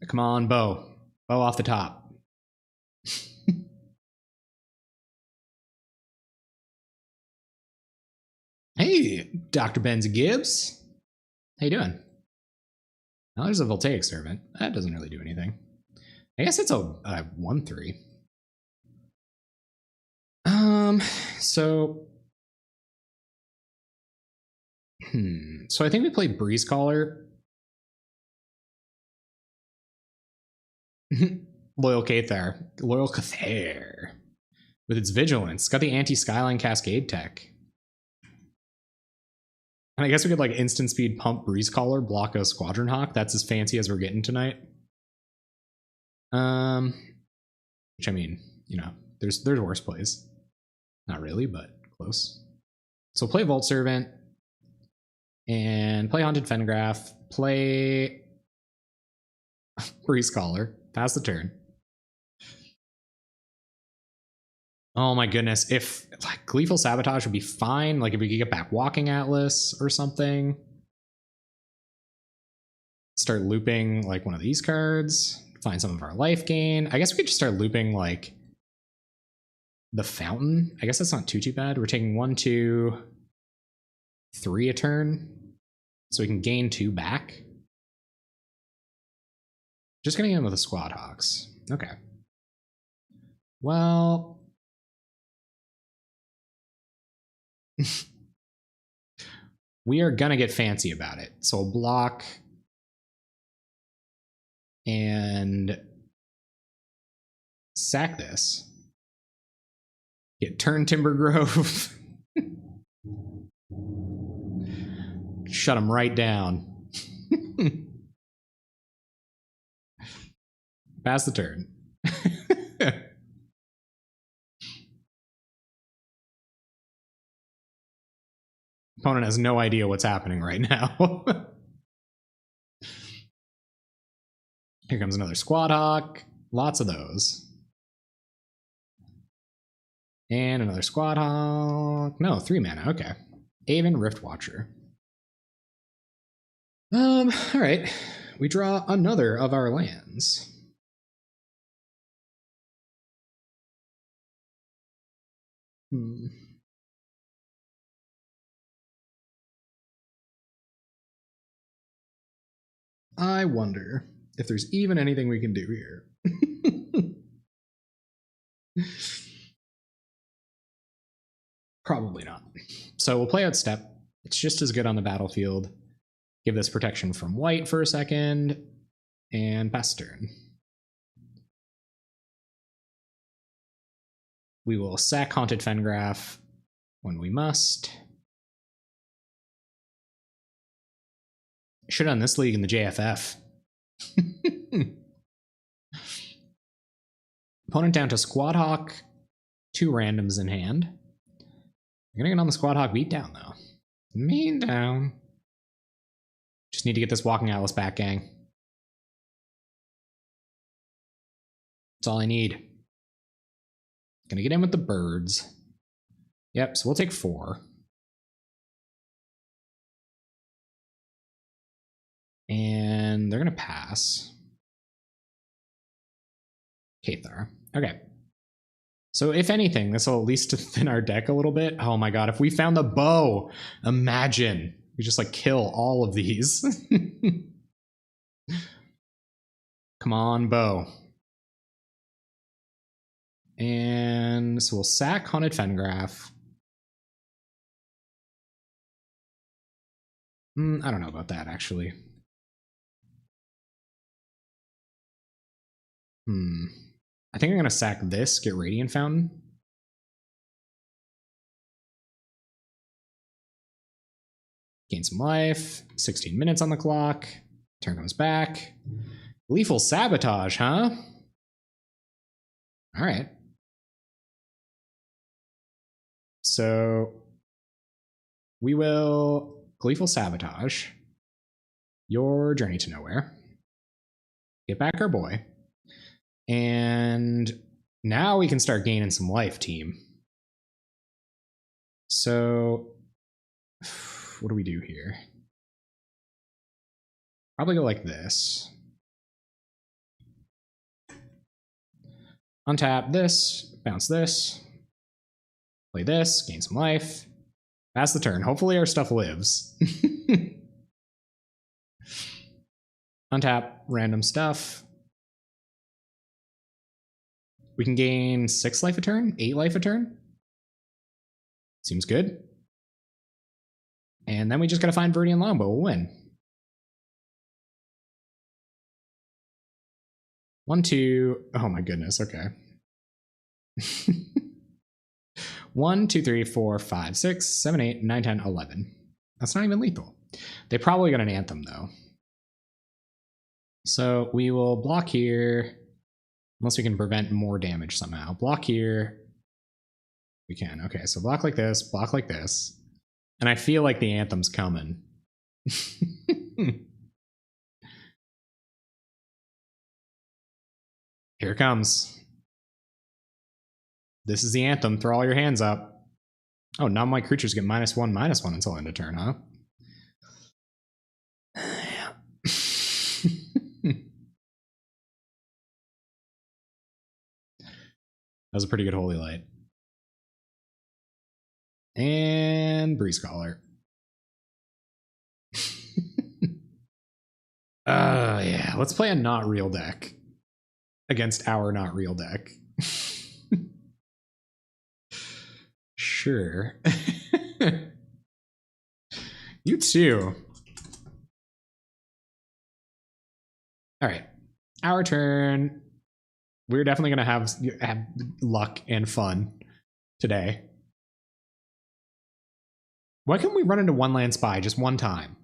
A: Come on, bow. Bow off the top. Hey, Dr. Benz Gibbs. How you doing? Now there's a Voltaic Servant. That doesn't really do anything. I guess it's a 1/3. So I think we played Breeze Caller. Loyal Cathar. With its vigilance. It's got the anti-Skyline Cascade tech. And I guess we could like instant speed pump Breeze Caller, block a Squadron Hawk. That's as fancy as we're getting tonight. Which I mean, you know, there's worse plays. Not really, but close. So play Volt Servant and play Haunted Fengraph, play Breeze Caller, pass the turn. Oh my goodness, if like Gleeful Sabotage would be fine, like if we could get back Walking Atlas or something. Start looping like one of these cards, find some of our life gain. I guess we could just start looping like the Fountain. I guess that's not too bad. We're taking 1, 2, 3 a turn, so we can gain 2 back. Just gonna get in with the Squad Hawks. Okay. Well, we are gonna get fancy about it. So we'll block and sack this. Get turn Timber Grove. Shut him right down. Pass the turn. Opponent has no idea what's happening right now. Here comes another Squad Hawk. Lots of those. And another Squad Hawk. No, 3 mana. Okay. Aven Rift Watcher. All right. We draw another of our lands. I wonder if there's even anything we can do here. Probably not. So we'll play out step. It's just as good on the battlefield. Give this protection from white for a second, and pass turn. We will sack Haunted Fengraf when we must. Should have done this league in the JFF. Opponent down to Squad Hawk, 2 randoms in hand. We're gonna get on the Squad Hawk beatdown though. Mean down. Just need to get this Walking Atlas back, gang. That's all I need. Gonna get in with the birds. Yep, so we'll take 4. And they're gonna pass. Cathar. Okay. So if anything, this will at least thin our deck a little bit. Oh my god, if we found the bow, imagine. We just like kill all of these. Come on, bow. And so we'll sack Haunted Fengraf. I don't know about that, actually. I think I'm going to sack this, get Radiant Fountain. Gain some life. 16 minutes on the clock. Turn comes back. Lethal Sabotage, huh? All right. So we will Gleeful Sabotage your Journey to Nowhere. Get back our boy. And now we can start gaining some life, team. So what do we do here? Probably go like this. Untap this, bounce this, play this, gain some life. Pass the turn. Hopefully our stuff lives. Untap random stuff. We can gain 6 life a turn, 8 life a turn. Seems good. And then we just gotta find Viridian Longbow. We'll win. 1, 2. Oh my goodness. Okay. 1, 2, 3, 4, 5, 6, 7, 8, 9, 10, 11. That's not even lethal. They probably got an Anthem though. So we will block here. Unless we can prevent more damage somehow. Block here. We can. Okay, so block like this, block like this. And I feel like the Anthem's coming. Here it comes. This is the Anthem. Throw all your hands up. Oh, non-white creatures get -1/-1 until end of turn, huh? That was a pretty good Holy Light. And Breeze Caller. Yeah, let's play a not real deck against our not real deck. Sure. You too. All right, our turn. We're definitely gonna have luck and fun today. Why can't we run into one land spy just one time?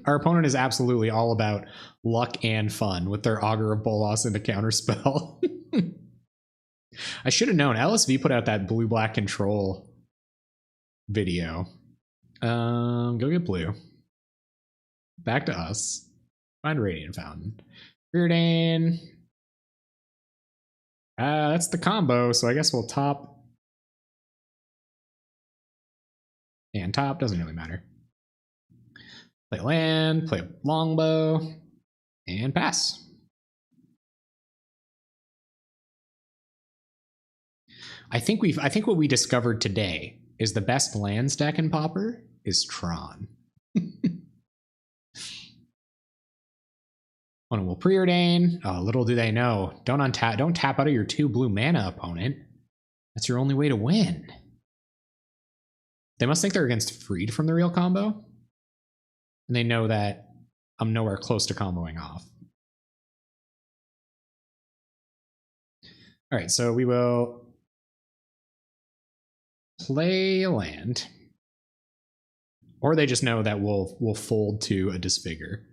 A: Our opponent is absolutely all about luck and fun with their Augur of Bolas into counterspell. I should have known. LSV put out that blue-black control video. Go get blue. Back to us. Find Radiant Fountain. Preordain. That's the combo, so I guess we'll top. And top, doesn't really matter. Play land, play a longbow, and pass. I think what we discovered today is the best lands deck in Pauper is Tron. Opponent will preordain. Oh, little do they know. Don't tap out of your 2 blue mana, opponent. That's your only way to win. They must think they're against Freed from the real combo. And they know that I'm nowhere close to comboing off. All right, so we will play a land. Or they just know that we'll fold to a Disfigure.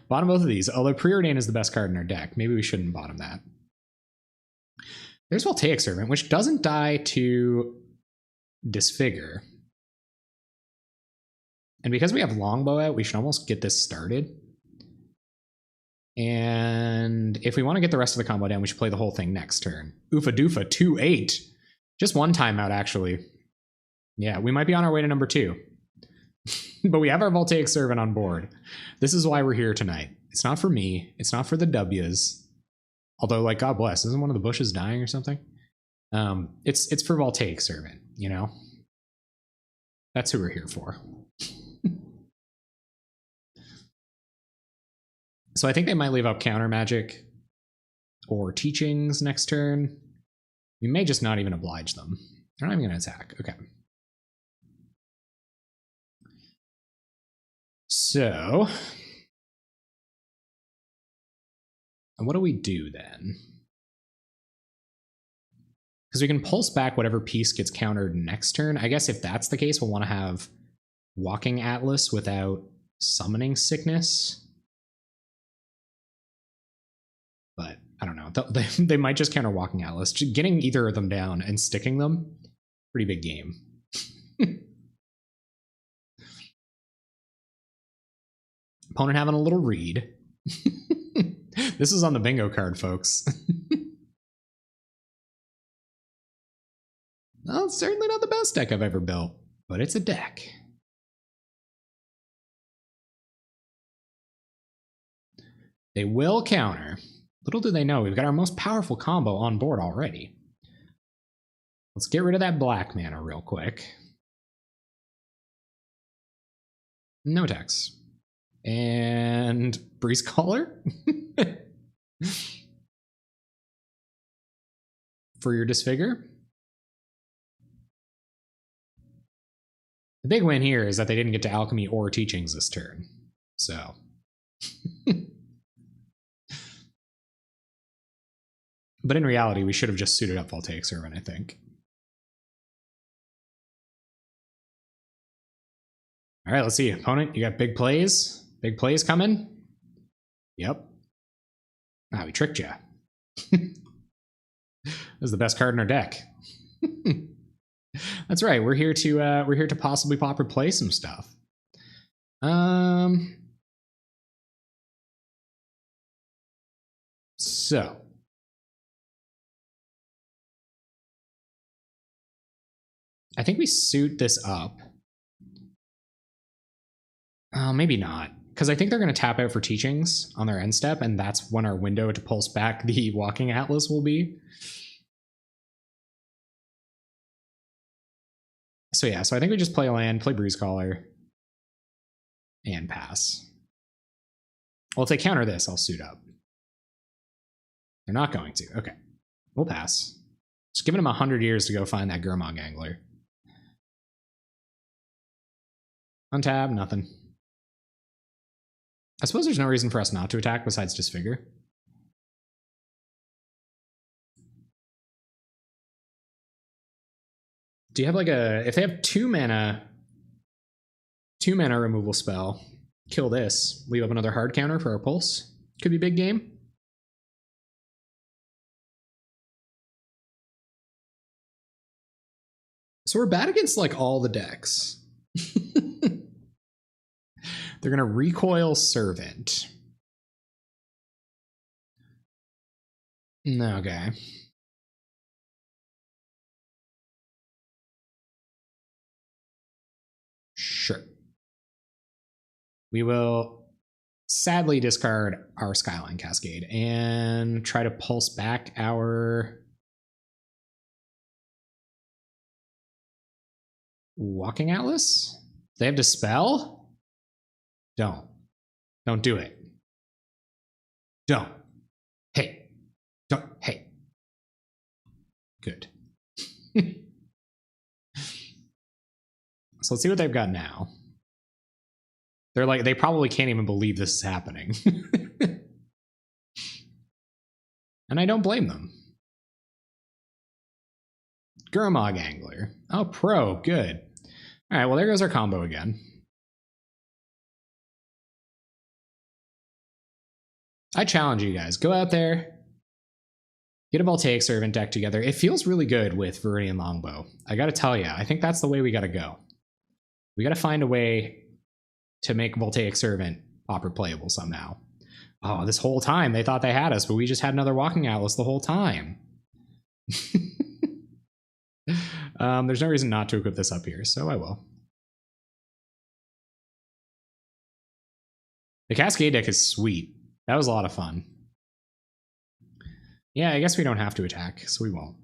A: Bottom both of these. Although Preordain is the best card in our deck. Maybe we shouldn't bottom that. There's Voltaic Servant, which doesn't die to Disfigure. And because we have Longbow out, we should almost get this started. And if we want to get the rest of the combo down, we should play the whole thing next turn. Oofa doofa, 2-8. Just one timeout, actually. Yeah, we might be on our way to number 2. But we have our Voltaic Servant on board. This is why we're here tonight. It's not for me. It's not for the W's. Although, like, God bless, isn't one of the bushes dying or something? It's for Voltaic Servant, you know? That's who we're here for. So I think they might leave up Counter Magic or Teachings next turn. We may just not even oblige them. They're not even going to attack. Okay. So, and what do we do then? Because we can pulse back whatever piece gets countered next turn. I guess if that's the case, we'll want to have Walking Atlas without Summoning Sickness. But I don't know. They might just counter Walking Atlas. Getting either of them down and sticking them, pretty big game. Opponent having a little read. This is on the bingo card, folks. Well, it's certainly not the best deck I've ever built, but it's a deck. They will counter. Little do they know, we've got our most powerful combo on board already. Let's get rid of that black mana real quick. No attacks. And Breeze Caller? For your Disfigure? The big win here is that they didn't get to Alchemy or Teachings this turn. So. But in reality, we should have just suited up Voltaic Servant, I think. All right, let's see. Opponent, you got big plays? Big plays coming? Yep. Ah, we tricked you. This is the best card in our deck. That's right. We're here to possibly Pauper play some stuff. So I think we suit this up. Maybe not, because I think they're going to tap out for Teachings on their end step, and that's when our window to pulse back the Walking Atlas will be. So yeah, so I think we just play a land, play Breeze Caller, and pass. Well, if they counter this, I'll suit up. They're not going to. Okay, we'll pass. Just giving them 100 years to go find that Gurmag Angler. Untap, nothing. I suppose there's no reason for us not to attack besides Disfigure. Do you have like a... If they have 2 mana removal spell, kill this, leave up another hard counter for our pulse. Could be big game. So we're bad against like all the decks. They're going to recoil Servant. Okay. Sure. We will sadly discard our Skyline Cascade and try to pulse back our Walking Atlas. They have Dispel? Don't do it. Don't. Hey. Don't. Hey. Good. So let's see what they've got now. They're like, they probably can't even believe this is happening. And I don't blame them. Gurmag Angler. Oh, pro. Good. All right, well, there goes our combo again. I challenge you guys. Go out there. Get a Voltaic Servant deck together. It feels really good with Viridian Longbow. I got to tell you, I think that's the way we got to go. We got to find a way to make Voltaic Servant Pauper playable somehow. Oh, this whole time they thought they had us, but we just had another Walking Atlas the whole time. There's no reason not to equip this up here, so I will. The Cascade deck is sweet. That was a lot of fun. Yeah, I guess we don't have to attack, so we won't.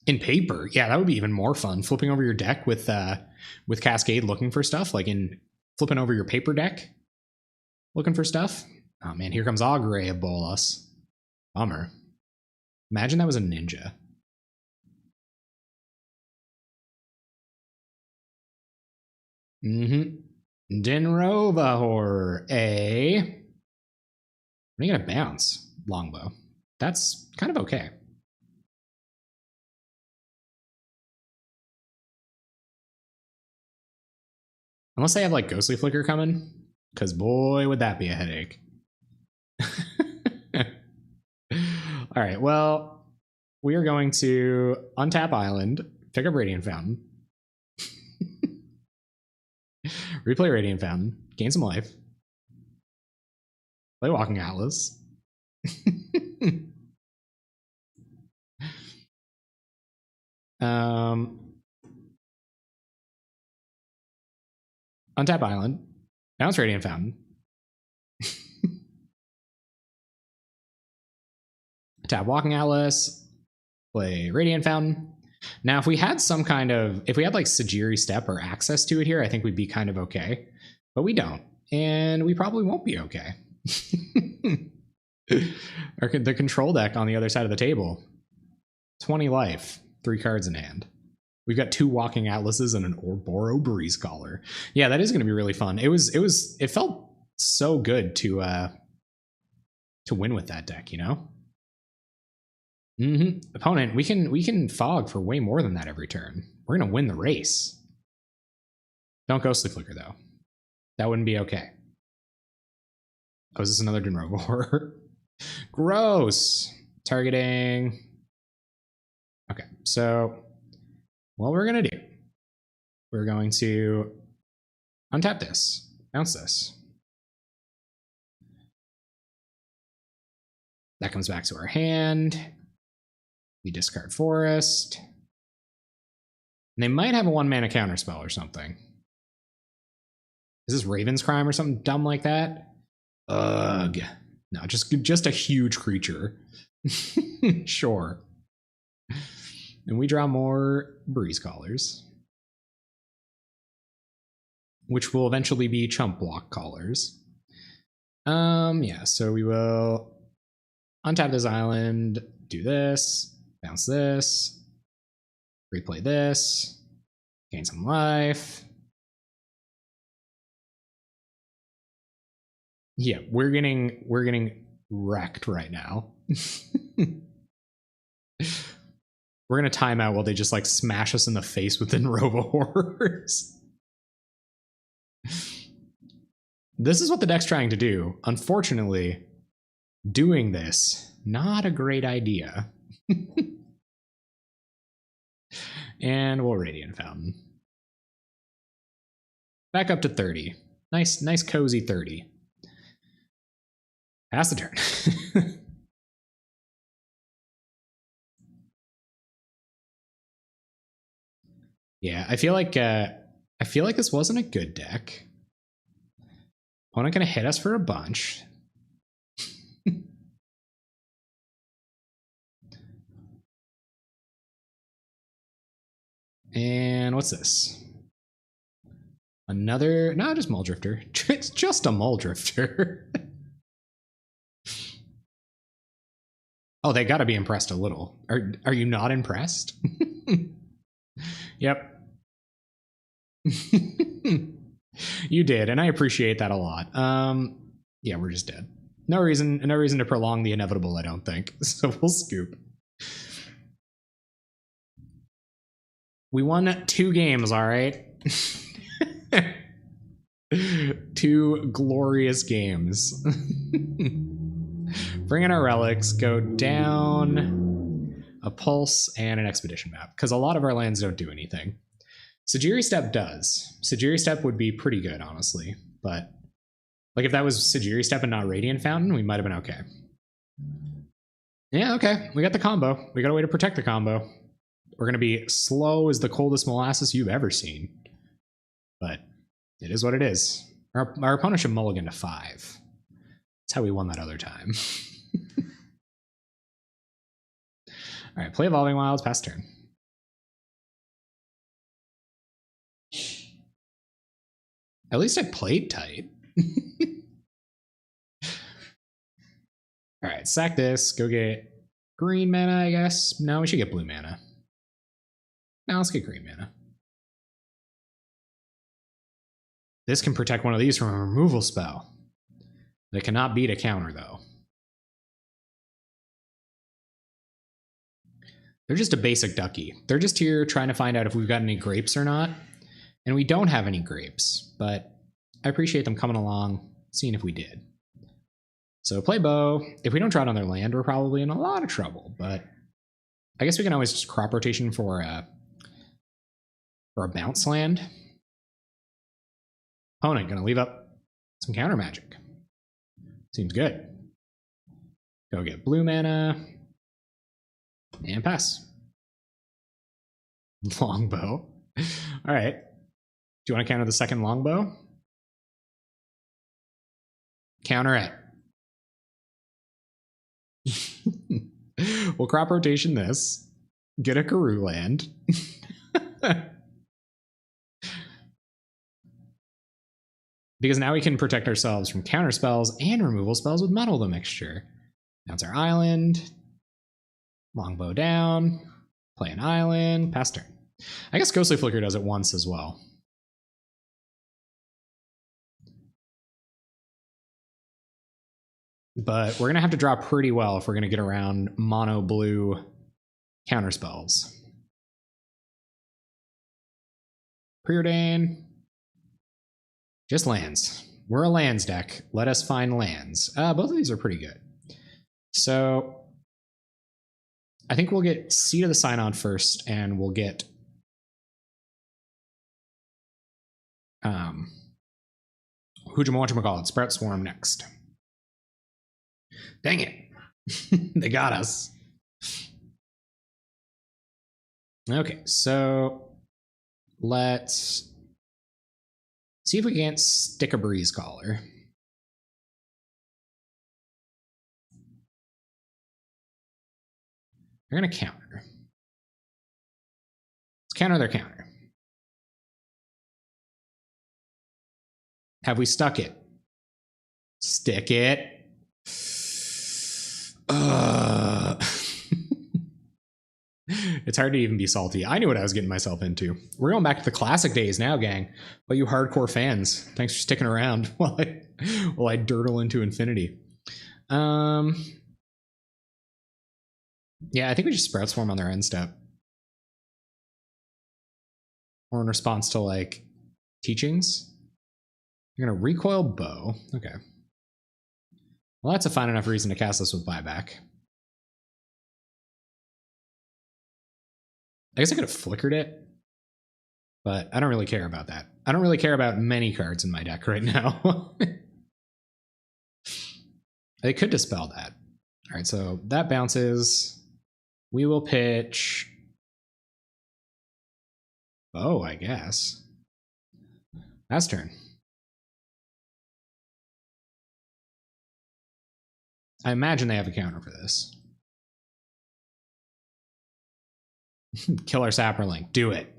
A: In paper, yeah, that would be even more fun. Flipping over your deck with Cascade looking for stuff, like in flipping over your paper deck, looking for stuff. Oh man, here comes Auguray of Bolas. Bummer. Imagine that was a ninja. Dinrovahor, eh? When are you gonna bounce, Longbow? That's kind of okay. Unless they have like Ghostly Flicker coming, because boy, would that be a headache. All right, well, we are going to untap Island, pick up Radiant Fountain, replay Radiant Fountain, gain some life, play Walking Atlas. Untap Island, bounce Radiant Fountain, tap Walking Atlas, play Radiant Fountain. Now, if we had some kind of, if we had like Sajiri Step or access to it here, I think we'd be kind of okay. But we don't, and we probably won't be okay. The control deck on the other side of the table, 20 life, 3 cards in hand. We've got 2 Walking Atlases and an Ouroboros Breeze Caller. Yeah, that is going to be really fun. It felt so good to win with that deck, you know? Opponent, we can fog for way more than that every turn. We're going to win the race. Don't Ghostly Flicker, though. That wouldn't be okay. Oh, is this another Dinrovahor? Gross. Targeting. Okay, so what we're going to do, we're going to untap this, bounce this. That comes back to our hand. We discard Forest. And they might have a 1-mana counterspell or something. Is this Raven's Crime or something dumb like that? Ugh. No, just a huge creature. Sure. And we draw more Breeze Callers, which will eventually be Chump Block Callers. Yeah, so we will untap this island, do this, bounce this, replay this, gain some life. Yeah, we're getting wrecked right now. We're gonna time out while they just like smash us in the face with Dinrovahors. This is what the deck's trying to do. Unfortunately, doing this, not a great idea. And we'll Radiant Fountain. Back up to 30. Nice cozy 30. Pass the turn. Yeah, I feel like this wasn't a good deck. Opponent gonna hit us for a bunch. And what's this? Another, no, just Muldrifter. It's just a Muldrifter. Oh, they gotta be impressed a little. Are you not impressed? Yep. You did, and I appreciate that a lot. Yeah, we're just dead. No reason to prolong the inevitable, I don't think. So we'll scoop. We won 2 games, all right? 2 glorious games. Bring in our relics, go down a pulse and an expedition map, because a lot of our lands don't do anything. Sajiri Step does. Sajiri Step would be pretty good, honestly. But like if that was Sajiri Step and not Radiant Fountain, we might have been okay. Yeah, okay. We got the combo. We got a way to protect the combo. We're going to be slow as the coldest molasses you've ever seen. But it is what it is. Our opponent should mulligan to 5. That's how we won that other time. All right, play Evolving Wilds, pass turn. At least I played tight. All right, sack this. Go get green mana, I guess. No, we should get blue mana. Now let's get green mana. This can protect one of these from a removal spell. They cannot beat a counter, though. They're just a basic ducky. They're just here trying to find out if we've got any grapes or not. And we don't have any grapes, but I appreciate them coming along, seeing if we did. So play bow. If we don't draw it on their land, we're probably in a lot of trouble, but I guess we can always just crop rotation for a bounce land. Opponent gonna leave up some counter magic. Seems good. Go get blue mana. And pass. Longbow. All right. Do you want to counter the second longbow? Counter it. We'll crop rotation this. Get a Karoo land. Because now we can protect ourselves from counter spells and removal spells with Muddle the Mixture. Bounce our island. Longbow down. Play an island. Pass turn. I guess Ghostly Flicker does it once as well. But we're going to have to draw pretty well if we're going to get around mono blue counter spells. Preordain. Just lands. We're a lands deck. Let us find lands. Both of these are pretty good. So I think we'll get Seed of the Synod first, and we'll get whatchamacallit, Sprout Swarm next. Dang it. They got us. Okay, so let's see if we can't stick a Breeze Caller. They're going to counter. Let's counter their counter. Have we stuck it? Stick it. It's hard to even be salty. I knew what I was getting myself into. We're going back to the classic days now, gang. But you hardcore fans, thanks for sticking around while I dirtle into infinity. Yeah, I think we just Sprout Swarm on their end step. Or in response to, like, teachings. You're going to recoil bow. Okay. Well, that's a fine enough reason to cast this with buyback. I guess I could have flickered it, but I don't really care about that. I don't really care about many cards in my deck right now. They could dispel that. All right, so that bounces. We will pitch bow, I guess. Last turn. I imagine they have a counter for this. Kill our Sapperling. Do it.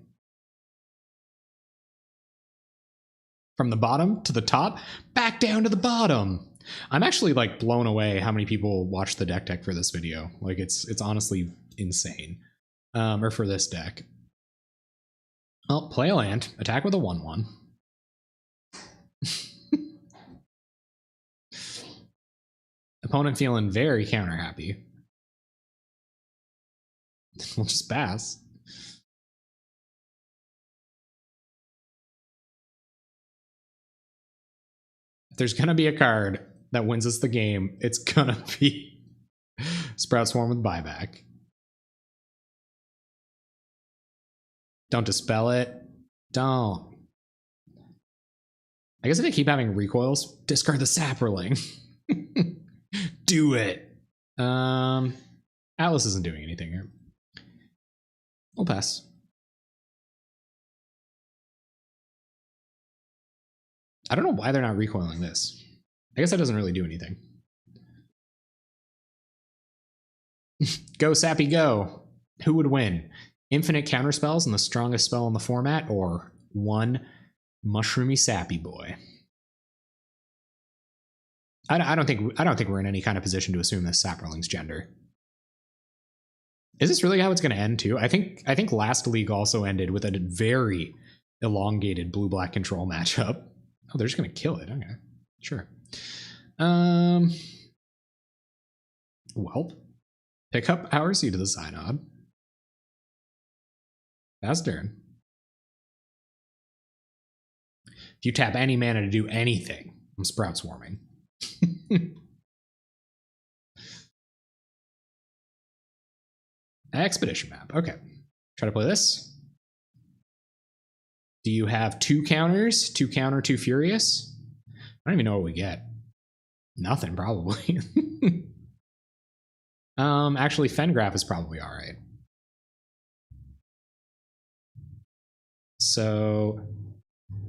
A: From the bottom to the top, back down to the bottom. I'm actually like blown away how many people watch the deck for this video. Like it's honestly insane. Or for this deck. Oh, play a land, attack with a 1/1. Opponent feeling very counter happy. We'll just pass. If there's gonna be a card that wins us the game, it's gonna be Sprout Swarm with buyback. Don't dispel it. Don't. I guess if they keep having recoils, discard the Sapperling. Do it. Atlas isn't doing anything here. We'll pass. I don't know why they're not recoiling this. I guess that doesn't really do anything. Go, Sappy, go. Who would win? Infinite counterspells and the strongest spell in the format, or one mushroomy Sappy boy? I don't think we're in any kind of position to assume this Sapperling's gender. Is this really how it's going to end too? I think last league also ended with a very elongated blue-black control matchup. Oh, they're just going to kill it. Okay, sure. Well, pick up our Seed of the Synod. That's turn. If you tap any mana to do anything, I'm Sprout Swarming. Expedition map. Okay. Try to play this. Do you have 2 counters? 2 counter, 2 furious? I don't even know what we get. Nothing, probably. Actually, Fengraph is probably all right. So,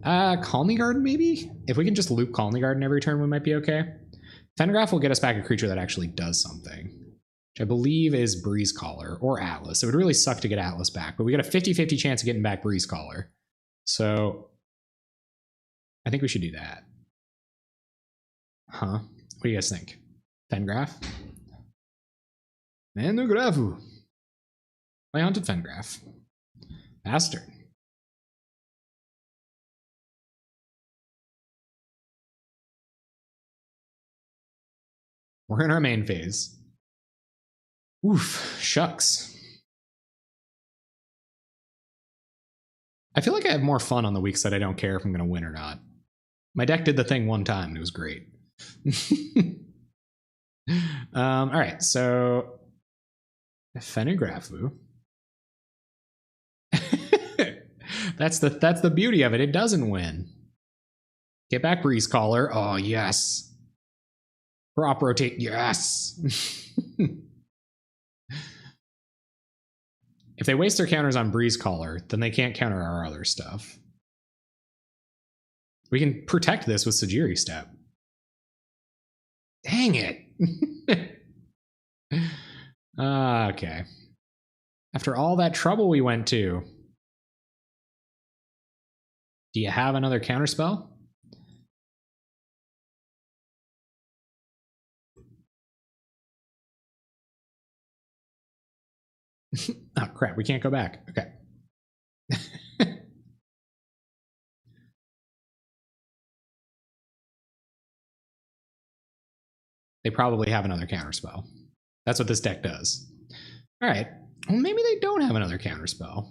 A: Colony Garden, maybe? If we can just loop Colony Garden every turn, we might be okay. Fengraph will get us back a creature that actually does something, which I believe is Breeze Caller or Atlas. It would really suck to get Atlas back, but we got a 50-50 chance of getting back Breeze Caller. So I think we should do that. Huh? What do you guys think? Fengraph? Fengrafu. Play Haunted Fengraph. Bastard. We're in our main phase. Oof, shucks. I feel like I have more fun on the weeks that I don't care if I'm going to win or not. My deck did the thing one time and it was great. All right, so Fengrafu. That's the beauty of it. It doesn't win. Get back Breeze Caller. Oh yes. Prop rotate. Yes. If they waste their counters on Breeze Caller, then they can't counter our other stuff. We can protect this with Sajiri Step. Dang it. Okay. After all that trouble we went to, do you have another counterspell? Oh crap, we can't go back. Okay. They probably have another counterspell. That's what this deck does. All right. Well, maybe they don't have another counterspell.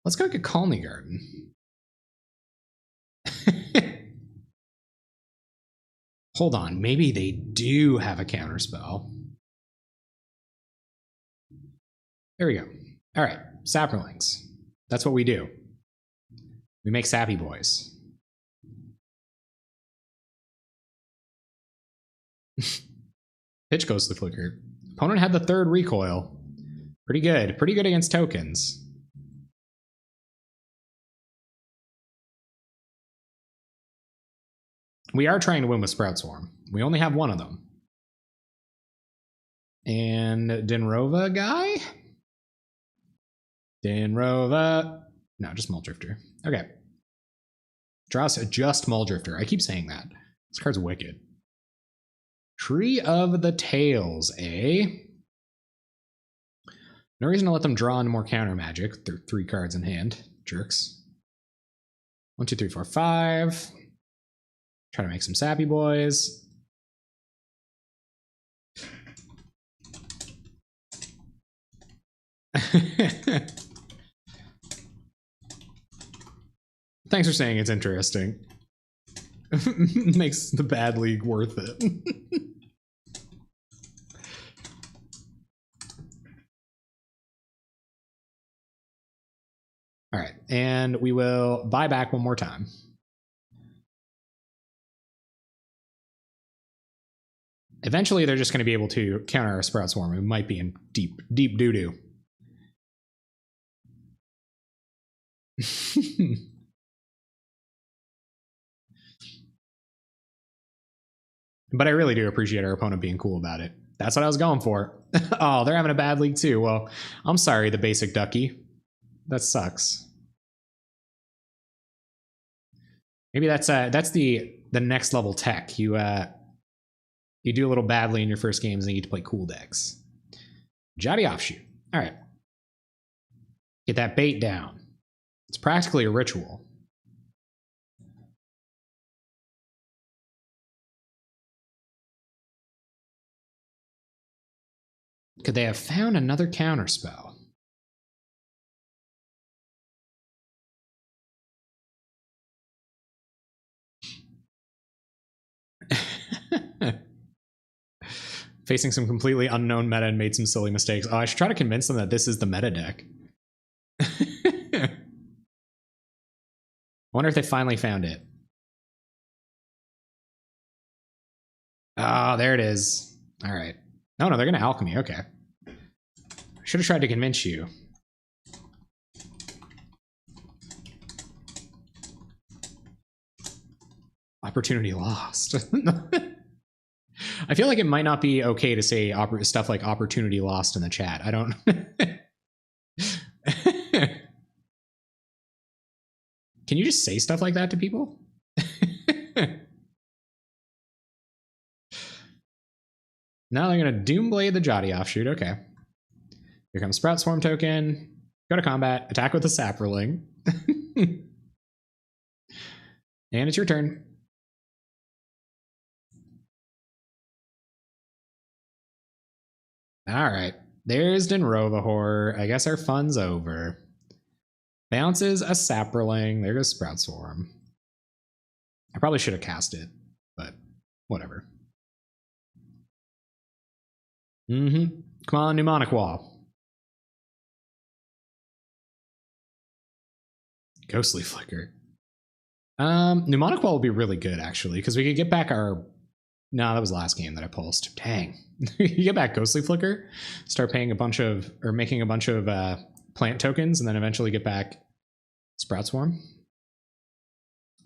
A: Let's go get Colony Garden. Hold on. Maybe they do have a counterspell. There we go. All right. Sapperlings. That's what we do. We make sappy boys. Pitch goes to the flicker. Opponent had the 3rd recoil. Pretty good. Pretty good against tokens. We are trying to win with Sprout Swarm. We only have 1 of them. And Dinrova guy? Dinrova. No, just Muldrifter. Okay. Draw us just Muldrifter. I keep saying that. This card's wicked. Tree of the Tails, eh? No reason to let them draw into more counter magic. They're 3 cards in hand. Jerks. 1, 2, 3, 4, 5. Try to make some sappy boys. Thanks for saying it's interesting. Makes the bad league worth it. All right, and we will buy back one more time. Eventually, they're just going to be able to counter our Sprout Swarm. We might be in deep doo-doo. But I really do appreciate our opponent being cool about it. That's what I was going for. Oh, they're having a bad league too. Well, I'm sorry, the basic ducky. That sucks. Maybe that's the next level tech. You do a little badly in your first games and you get to play cool decks. Jotty Offshoot. All right. Get that bait down. It's practically a ritual. Could they have found another counterspell? Facing some completely unknown meta and made some silly mistakes. Oh, I should try to convince them that this is the meta deck. I wonder if they finally found it. Oh, there it is. All right. No, they're going to alchemy. Okay. Should have tried to convince you. Opportunity lost. I feel like it might not be okay to say stuff like opportunity lost in the chat. I don't... Can you just say stuff like that to people? Now they're going to Doomblade the Jotty Offshoot. Okay. Here comes Sprout Swarm token. Go to combat. Attack with the Saproling. And it's your turn. All right. There's Dinrova Horror. I guess our fun's over. Bounces a Saproling. There goes Sprout Swarm. I probably should have cast it, but whatever. Come on, Mnemonic Wall. Ghostly Flicker. Mnemonic Wall will be really good, actually, because we could get back our... No, that was the last game that I pulsed. Dang. You get back Ghostly Flicker, start paying a bunch of... or making a bunch of plant tokens, and then eventually get back Sprout Swarm.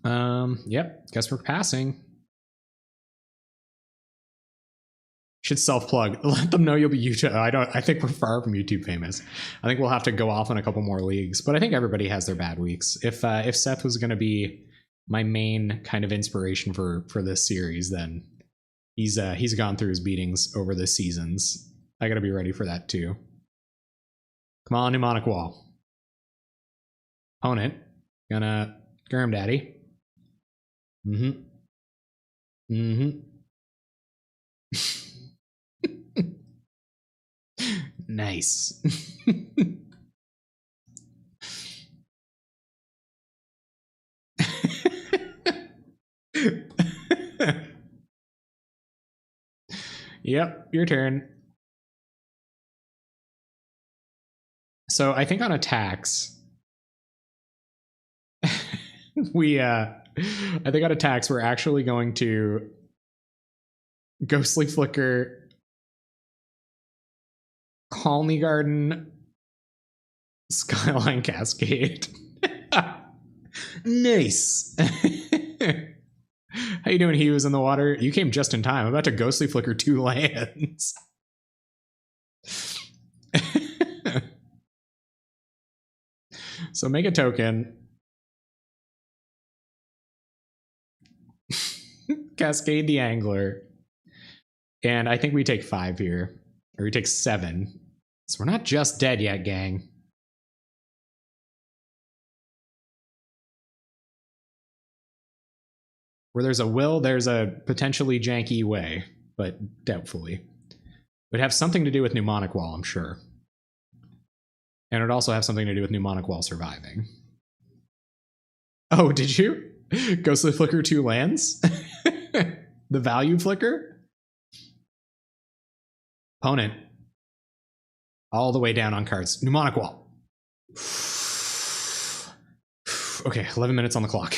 A: Yep, guess we're passing. Should self-plug. Let them know you'll be YouTube. I think we're far from YouTube famous. I think we'll have to go off on a couple more leagues, but I think everybody has their bad weeks. If Seth was going to be my main kind of inspiration for this series, then he's gone through his beatings over the seasons. I got to be ready for that too. Come on, Mnemonic Wall. Opponent gonna Gurm Daddy. Nice. Yep, your turn. So I think on attacks, I think on attacks we're actually going to Ghostly Flicker, Colony Garden, Skyline Cascade. Nice. How you doing? He was in the water. You came just in time. I'm about to Ghostly Flicker 2 lands. So make a token. Cascade the Angler. And I think we take 5 here. Or we take 7. So we're not just dead yet, gang. Where there's a will, there's a potentially janky way, but doubtfully. It would have something to do with Mnemonic Wall, I'm sure. And it would also have something to do with Mnemonic Wall surviving. Oh, did you? Ghostly Flicker 2 lands? The value flicker? Opponent. All the way down on cards. Mnemonic Wall. Okay, 11 minutes on the clock.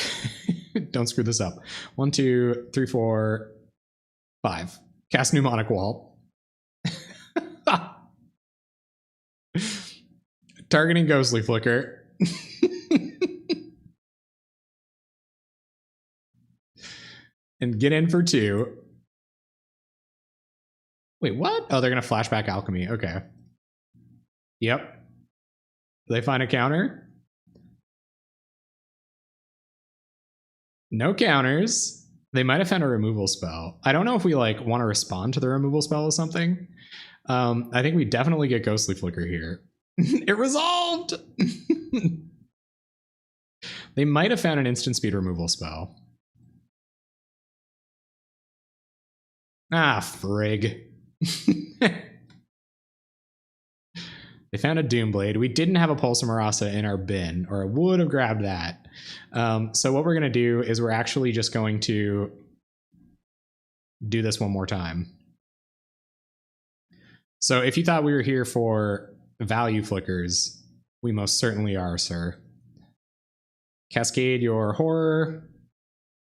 A: Don't screw this up. 1, 2, 3, 4, 5. Cast Mnemonic Wall. Targeting Ghostly Flicker. And get in for 2. Wait, what? Oh, they're going to flashback Alchemy. Okay. Yep. Do they find a counter? No counters. They might have found a removal spell. I don't know if we like want to respond to the removal spell or something. I think we definitely get Ghostly Flicker here. It resolved! They might have found an instant speed removal spell. Ah, frig. They found a Doomblade. We didn't have a Pulsar Marasa in our bin, or I would have grabbed that. So what we're going to do is we're actually just going to do this one more time. So if you thought we were here for value flickers, we most certainly are, sir. Cascade your horror.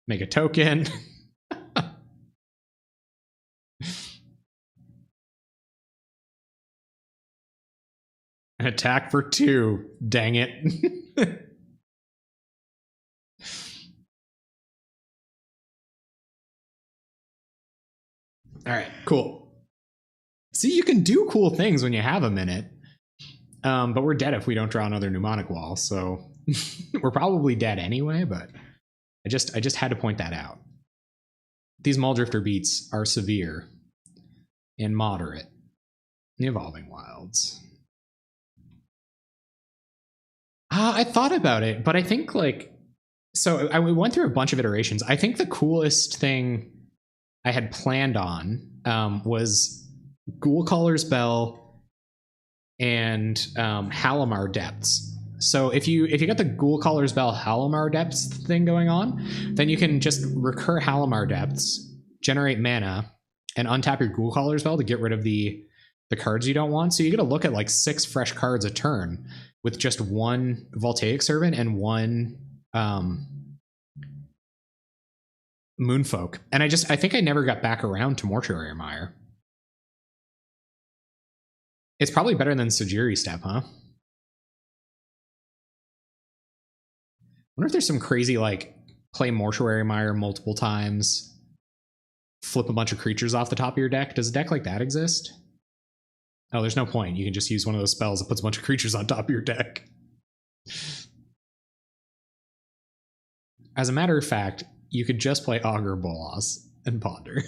A: Make a token. An attack for 2. Dang it. All right, cool. See, you can do cool things when you have a minute. But we're dead if we don't draw another Mnemonic Wall, so we're probably dead anyway, but I just had to point that out. These Muldrifter beats are severe and moderate in the Evolving Wilds. I thought about it, but I think like, so we went through a bunch of iterations. I think the coolest thing I had planned on was Ghoul-Caller's Bell and Halimar Depths. So if you got the Ghoul-Caller's Bell Halimar Depths thing going on, then you can just recur Halimar Depths, generate mana, and untap your Ghoul-Caller's Bell to get rid of the cards you don't want. So you get to look at like 6 fresh cards a turn with just 1 Voltaic Servant and 1 Moonfolk. And I think I never got back around to Mortuary Mire. It's probably better than Sajiri Step, huh? I wonder if there's some crazy, like, play Mortuary Mire multiple times, flip a bunch of creatures off the top of your deck. Does a deck like that exist? Oh, there's no point. You can just use one of those spells that puts a bunch of creatures on top of your deck. As a matter of fact, you could just play Augur Bolas and Ponder.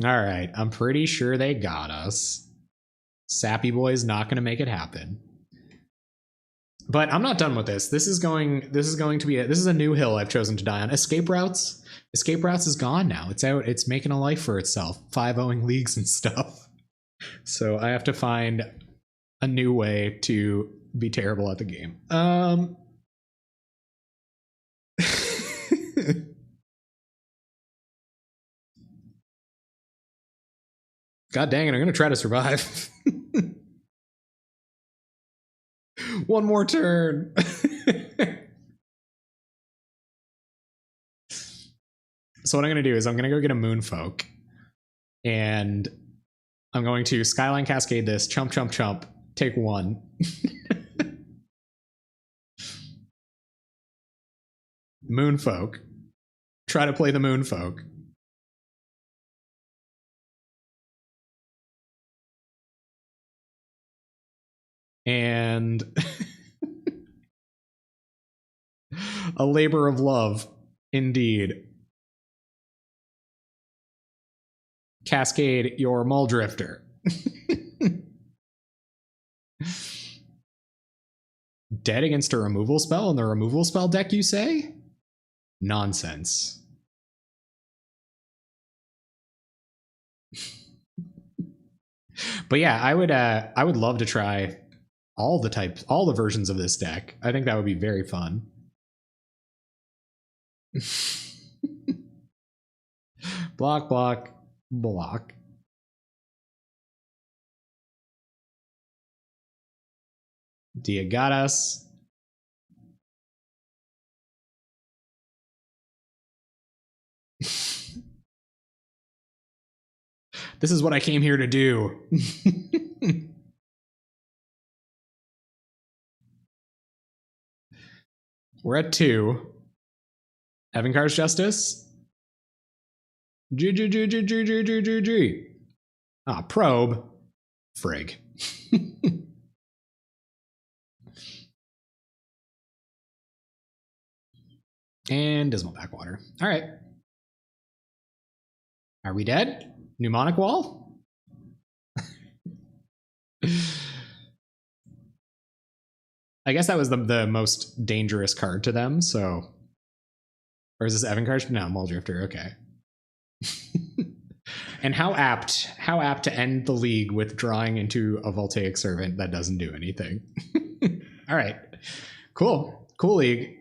A: All right, I'm pretty sure they got us. Sappy Boy's not going to make it happen. But I'm not done with this. This is going to be this is a new hill I've chosen to die on. Escape Routes. Escape Routes is gone now. It's out. It's making a life for itself. 5-0ing leagues and stuff. So I have to find a new way to be terrible at the game. God dang it, I'm going to try to survive. One more turn. So what I'm going to do is I'm going to go get a Moonfolk. And I'm going to Skyline Cascade this, chump, chump, chump, take 1. Moonfolk. Try to play the Moonfolk. And a labor of love, indeed. Cascade your Muldrifter. Dead against a removal spell in the removal spell deck, you say? Nonsense. But yeah, I would love to try all the types, all the versions of this deck. I think that would be very fun. Block, block, block. Dia got us. This is what I came here to do. We're at 2. Evankar's Justice. G. Ah, probe. Frig. And Dismal Backwater. All right. Are we dead? Mnemonic Wall? I guess that was the most dangerous card to them, so... Or is this Evankar's? No, Muldrifter, okay. And how apt to end the league with drawing into a Voltaic Servant that doesn't do anything. All right. Cool league.